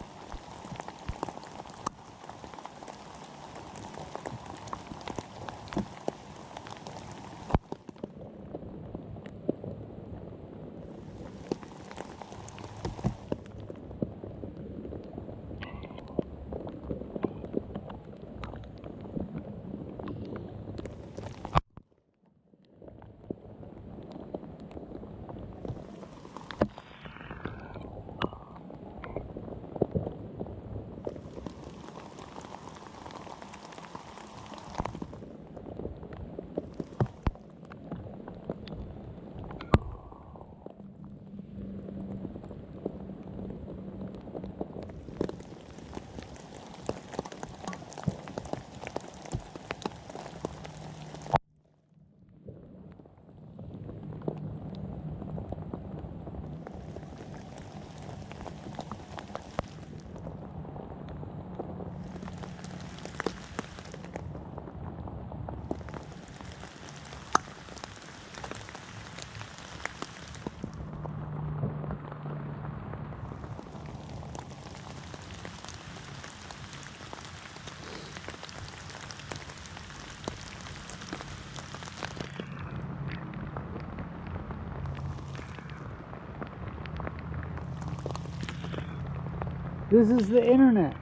This is the internet.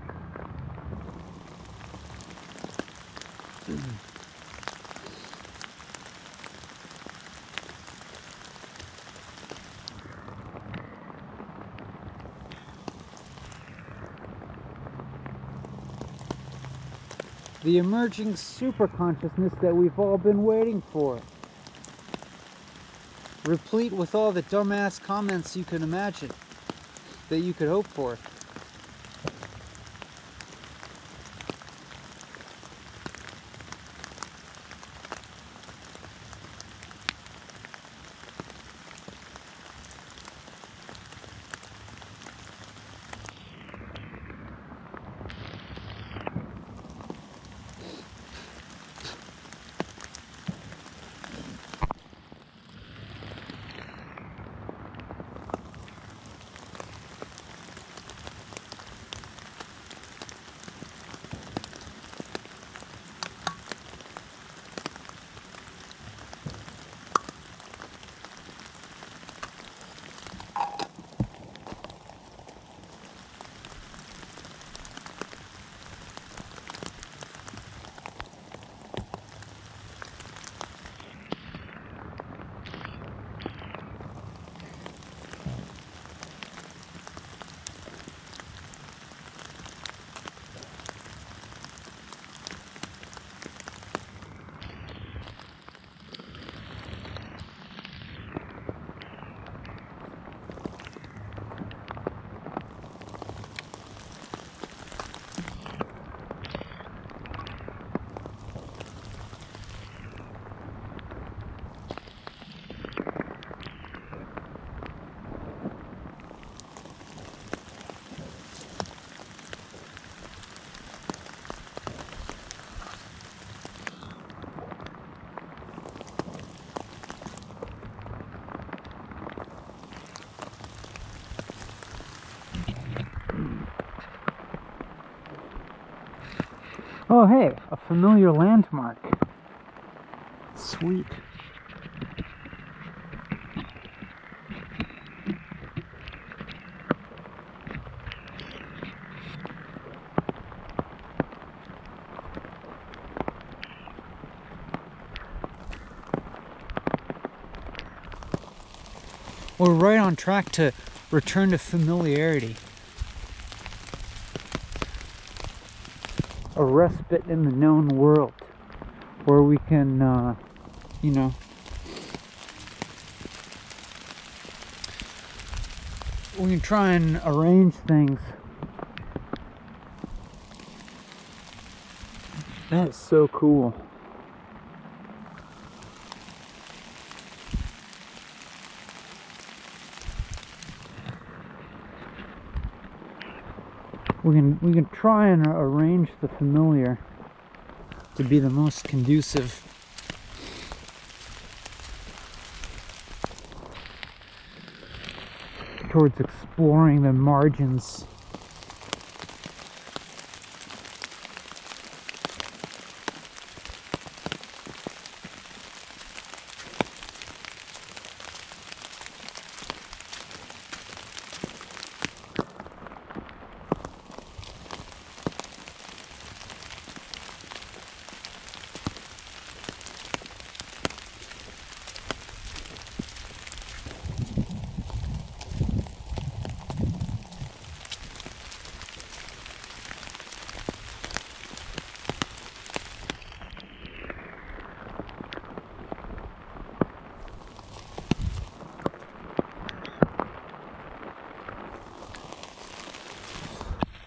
The emerging superconsciousness that we've all been waiting for. Replete with all the dumbass comments you can imagine, that you could hope for. Oh, hey, a familiar landmark. Sweet. We're right on track to return to familiarity. A respite in the known world where we can, you know, we can try and arrange things. That is so cool. We can try and arrange the familiar to be the most conducive towards exploring the margins.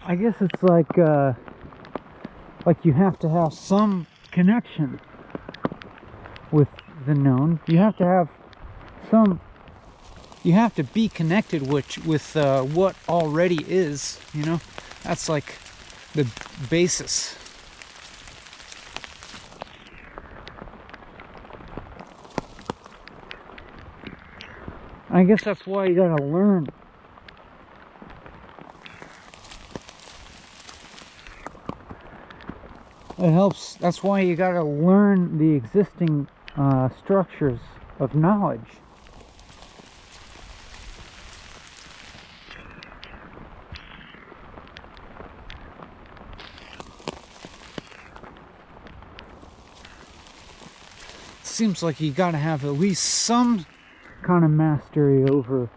I guess it's like you have to have some connection with the known. You have to have some. You have to be connected with what already is. You know, that's like the basis. I guess that's why you gotta learn. It helps. That's why you gotta learn the existing structures of knowledge. Seems like you gotta have at least some kind of mastery over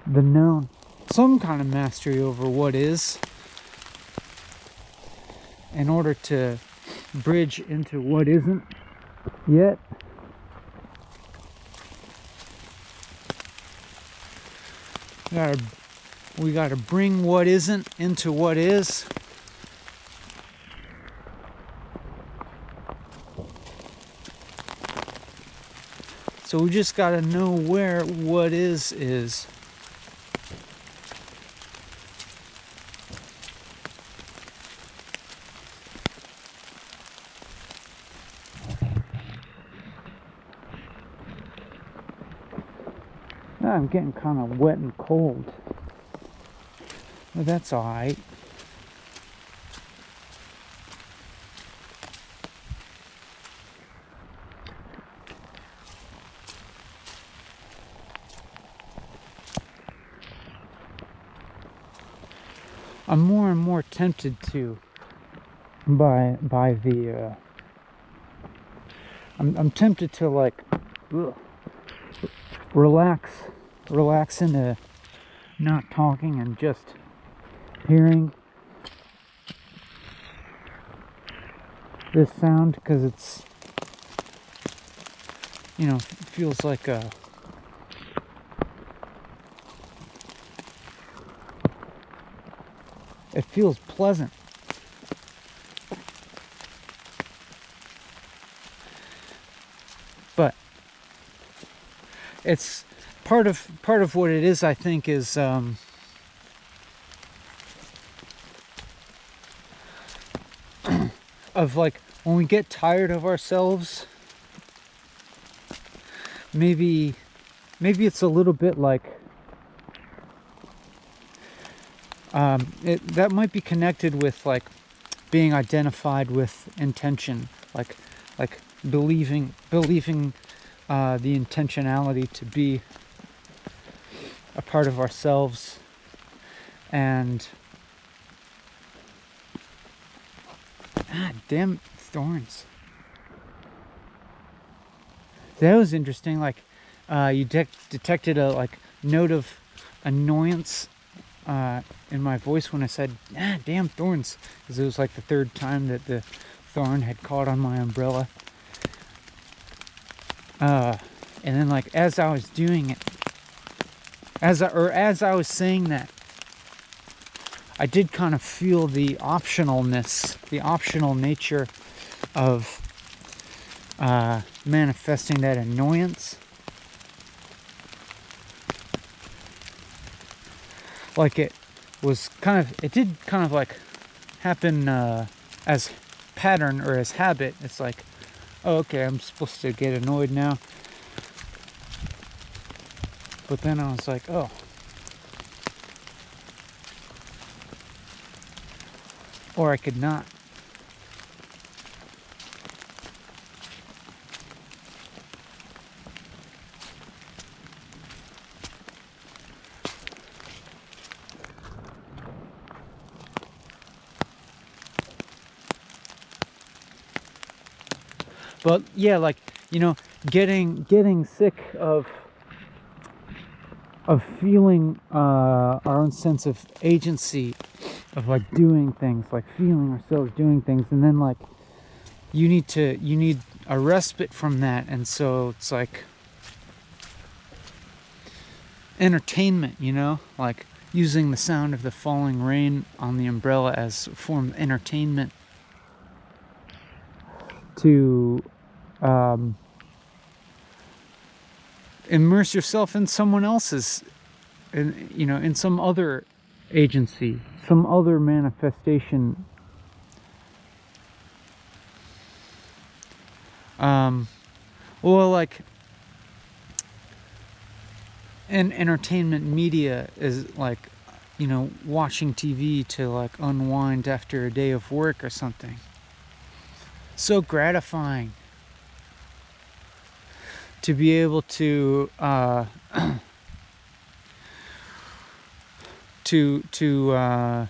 the known, some kind of mastery over what is, in order to bridge into what isn't yet. We gotta bring what isn't into what is. So we just gotta know where what is. I'm getting kind of wet and cold. But that's alright. I'm more and more tempted to by the I'm tempted to like relax into not talking and just hearing this sound, because it's, you know, feels like a it feels pleasant. But it's part of what it is, I think, is of like when we get tired of ourselves, maybe it's a little bit like that might be connected with like being identified with intention, like believing the intentionality to be a part of ourselves. And damn thorns. That was interesting. Like you detected a like note of annoyance in my voice when I said damn thorns, because it was like the third time that the thorn had caught on my umbrella. And then like as I was doing it, as I was saying that, I did kind of feel the optionalness, the optional nature of manifesting that annoyance. Like it did kind of like happen as pattern or as habit. It's like, oh, okay, I'm supposed to get annoyed now. But then I was like, oh. Or I could not. But yeah, like, you know, getting sick of feeling our own sense of agency, of like doing things, like feeling ourselves doing things, and then like you need a respite from that. And so it's like entertainment, you know, like using the sound of the falling rain on the umbrella as a form of entertainment to immerse yourself in someone else's, in some other agency, some other manifestation. Well, like, and entertainment media is like, watching TV to like unwind after a day of work or something. So gratifying to be able to to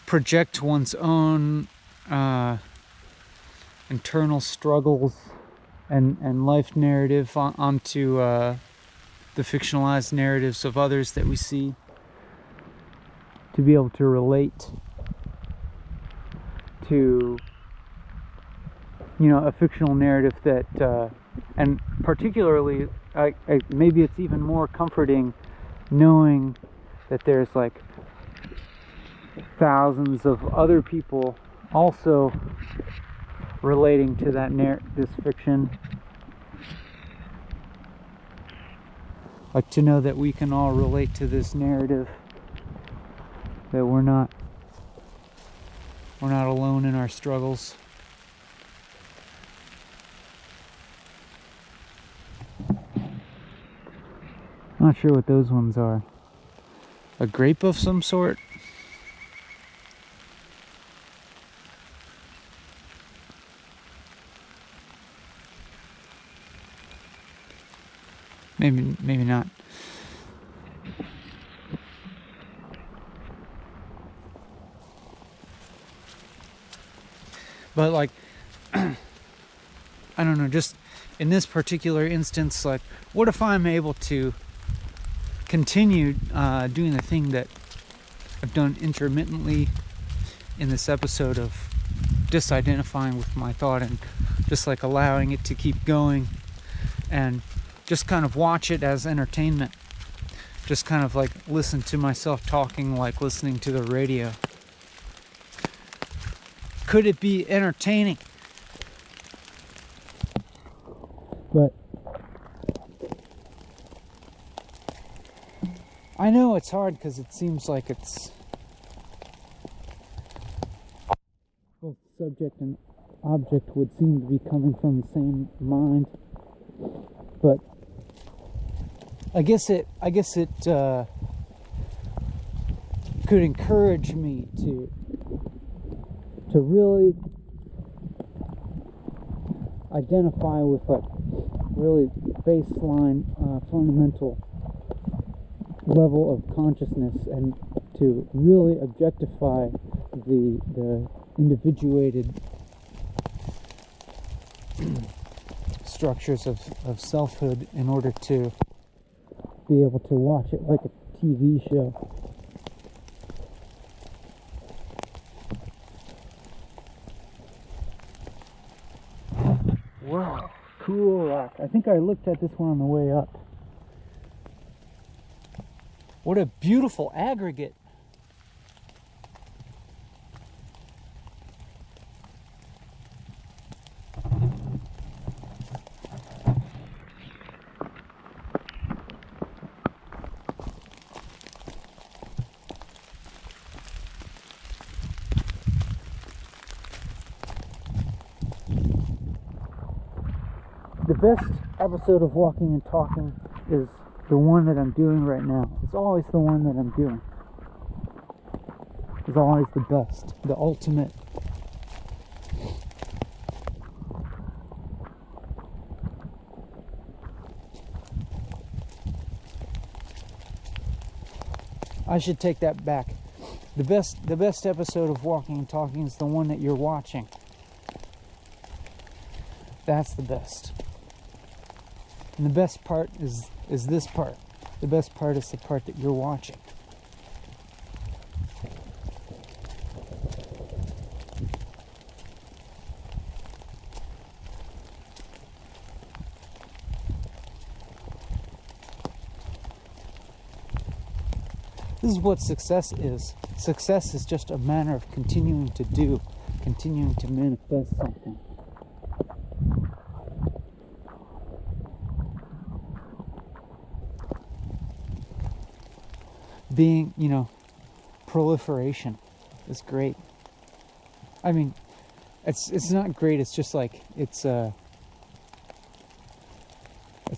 project one's own internal struggles and life narrative onto the fictionalized narratives of others that we see, to be able to relate to a fictional narrative that and particularly maybe it's even more comforting knowing that there's like thousands of other people also relating to that this fiction. Like to know that we can all relate to this narrative, that we're not alone in our struggles. Not sure what those ones are. A grape of some sort? Maybe not. But like, I don't know, just in this particular instance, like, what if I'm able to continue doing the thing that I've done intermittently in this episode of disidentifying with my thought and just like allowing it to keep going and just kind of watch it as entertainment. Just kind of like listen to myself talking like listening to the radio. Could it be entertaining? But I know it's hard because it seems like it's both subject and object would seem to be coming from the same mind. But I guess it could encourage me to to really identify with like really baseline fundamental level of consciousness, and to really objectify the individuated structures of selfhood in order to be able to watch it like a TV show. Wow, cool rock. I think I looked at this one on the way up. What a beautiful aggregate. The best episode of Walking and Talking is the one that I'm doing right now. It's always the one that I'm doing. It's always the best, the ultimate. I should take that back. The best episode of Walking and Talking is the one that you're watching. That's the best. And the best part is this part. The best part is the part that you're watching. This is what success is. Success is just a manner of continuing to do, continuing to manifest something. Being, proliferation is great. I mean, it's not great. It's just like it's a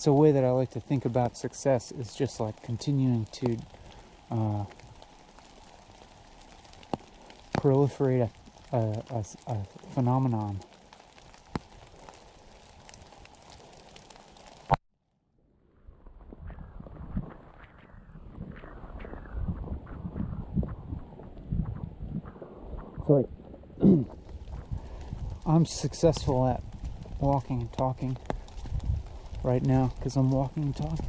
way that I like to think about success. Is just like continuing to proliferate a phenomenon. It's like I'm successful at walking and talking right now because I'm walking and talking.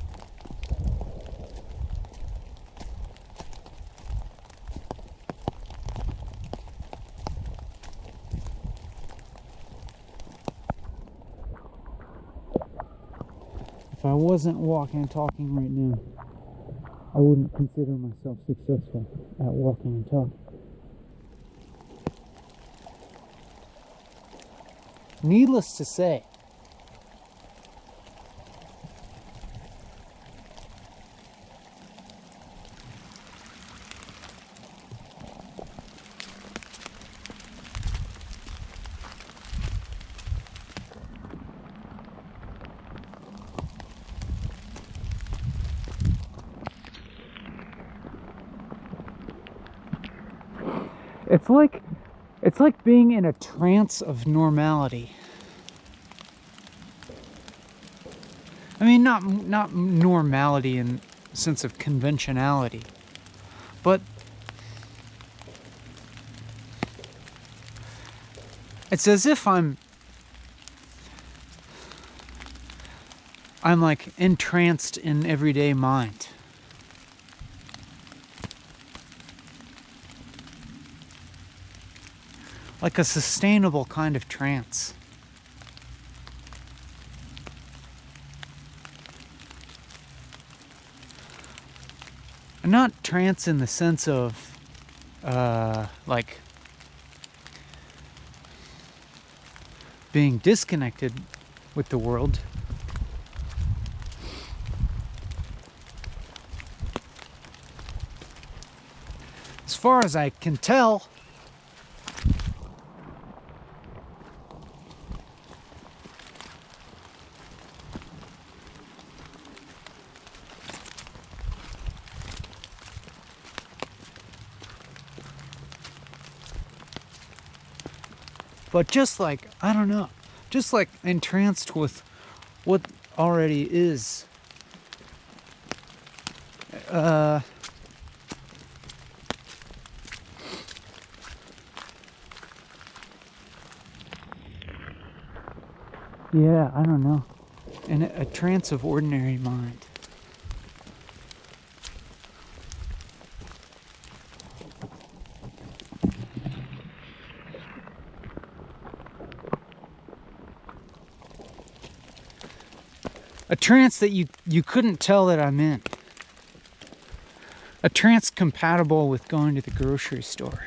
If I wasn't walking and talking right now, I wouldn't consider myself successful at walking and talking. Needless to say, it's like being in a trance of normality. I mean, not normality in the sense of conventionality, but it's as if I'm like entranced in everyday mind. Like a sustainable kind of trance. Not trance in the sense of like being disconnected with the world. As far as I can tell, but just like, I don't know, just like entranced with what already is. Yeah, I don't know. In a trance of ordinary mind. A trance that you couldn't tell that I'm in. A trance compatible with going to the grocery store.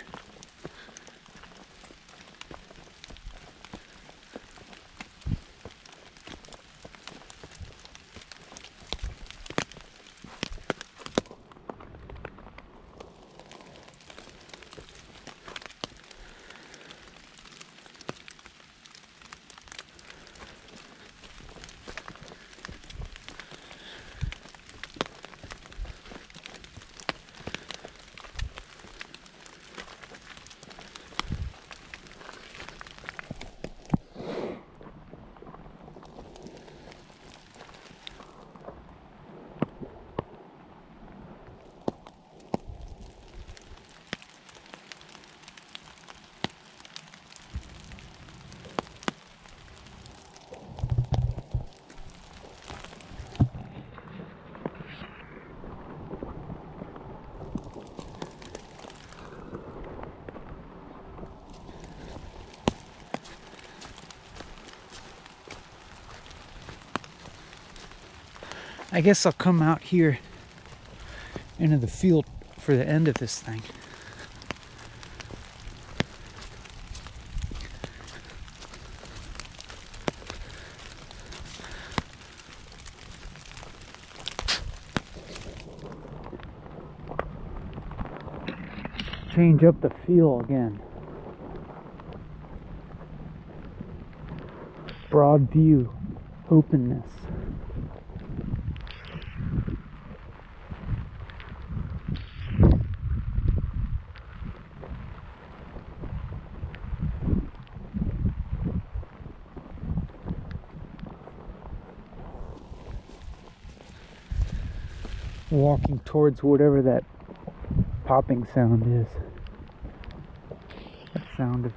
I guess I'll come out here into the field for the end of this thing. Change up the feel again. Broad view, openness. Walking towards whatever that popping sound is. That sound of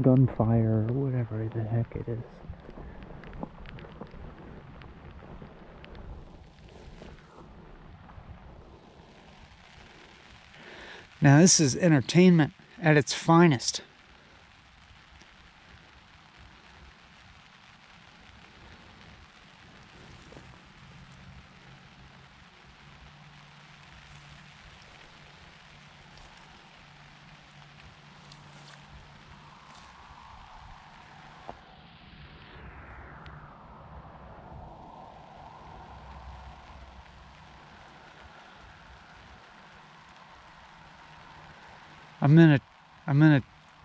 gunfire or whatever the heck it is. Now this is entertainment at its finest.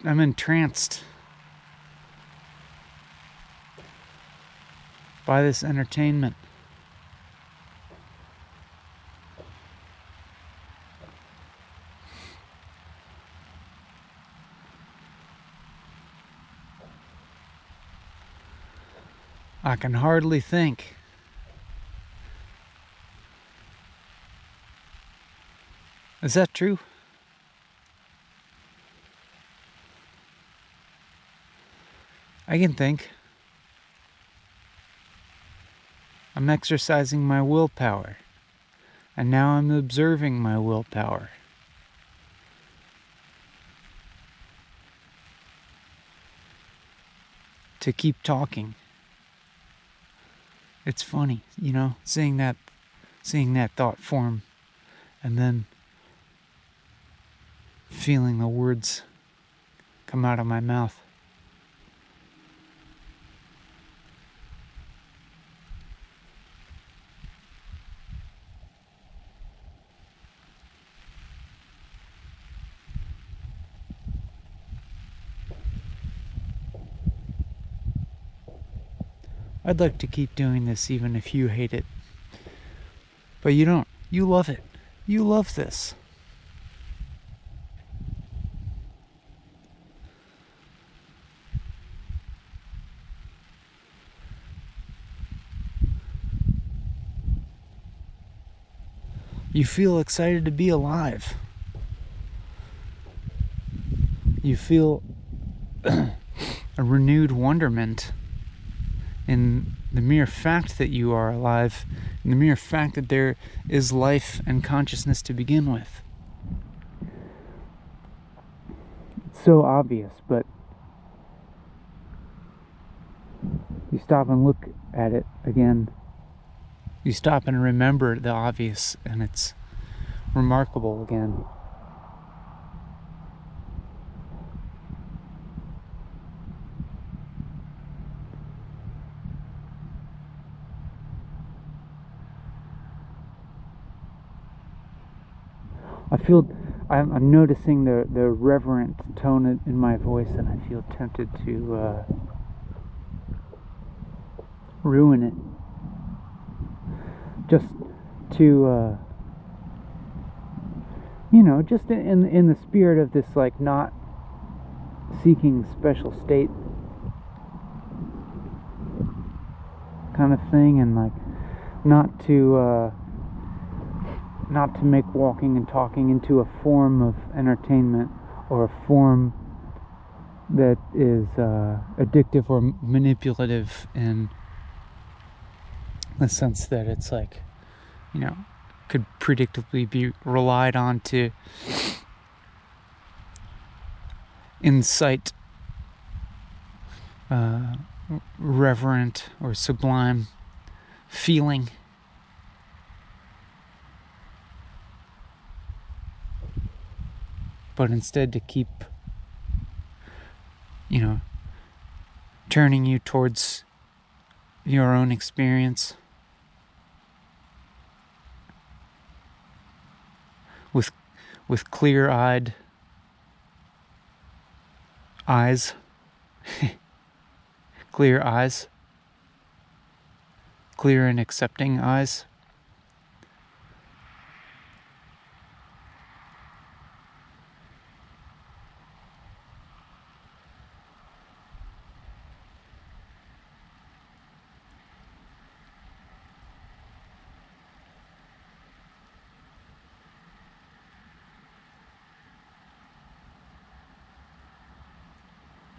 I'm entranced by this entertainment. I can hardly think. Is that true? I can think. I'm exercising my willpower, and now I'm observing my willpower. To keep talking. It's funny, you know, seeing that thought form, and then feeling the words come out of my mouth. I'd like to keep doing this even if you hate it. But you don't. You love it. You love this. You feel excited to be alive. You feel a renewed wonderment in the mere fact that you are alive, in the mere fact that there is life and consciousness to begin with. It's so obvious, but you stop and look at it again. You stop and remember the obvious, and it's remarkable again. I'm noticing the reverent tone in my voice, and I feel tempted to ruin it. Just to, just in the spirit of this, like, not seeking special state kind of thing, and like not to make walking and talking into a form of entertainment or a form that is addictive or manipulative in the sense that it's like, could predictably be relied on to incite reverent or sublime feeling. But instead to keep, turning you towards your own experience with clear-eyed eyes. Clear eyes. Clear and accepting eyes.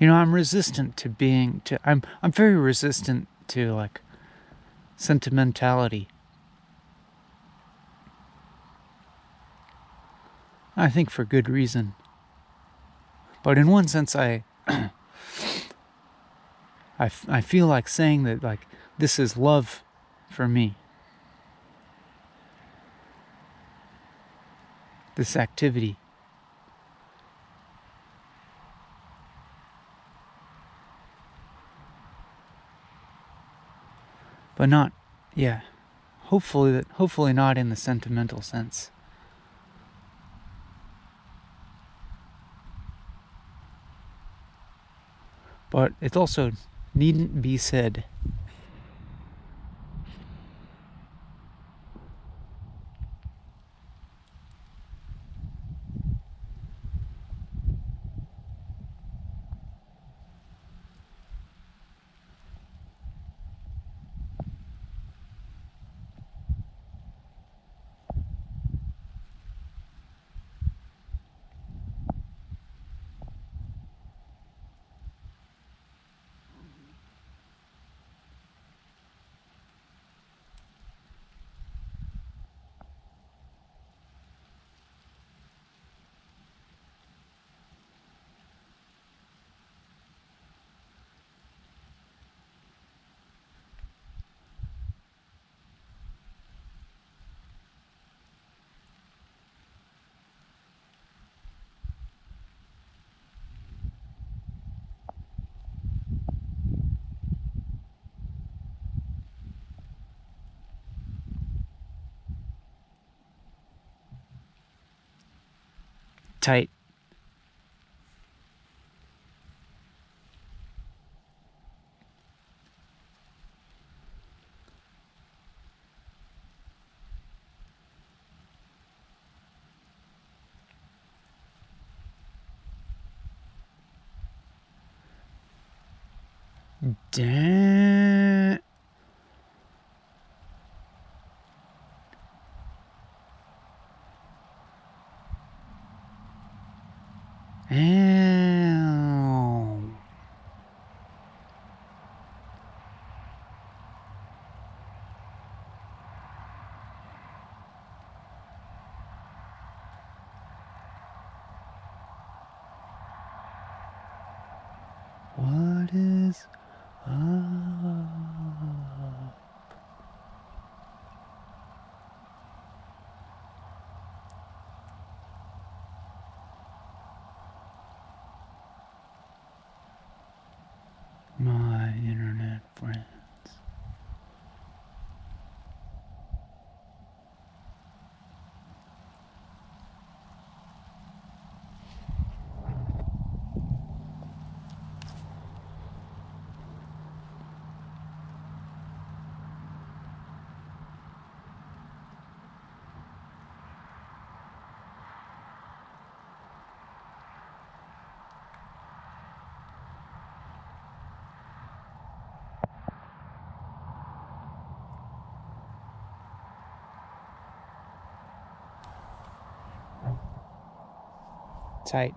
I'm resistant to I'm very resistant to, like, sentimentality. I think for good reason. But in one sense, I feel like saying that, like, this is love for me. This activity. But not, hopefully not in the sentimental sense. But it also needn't be said. Tight. Damn. Ow. What is up? My internet friends. Tight.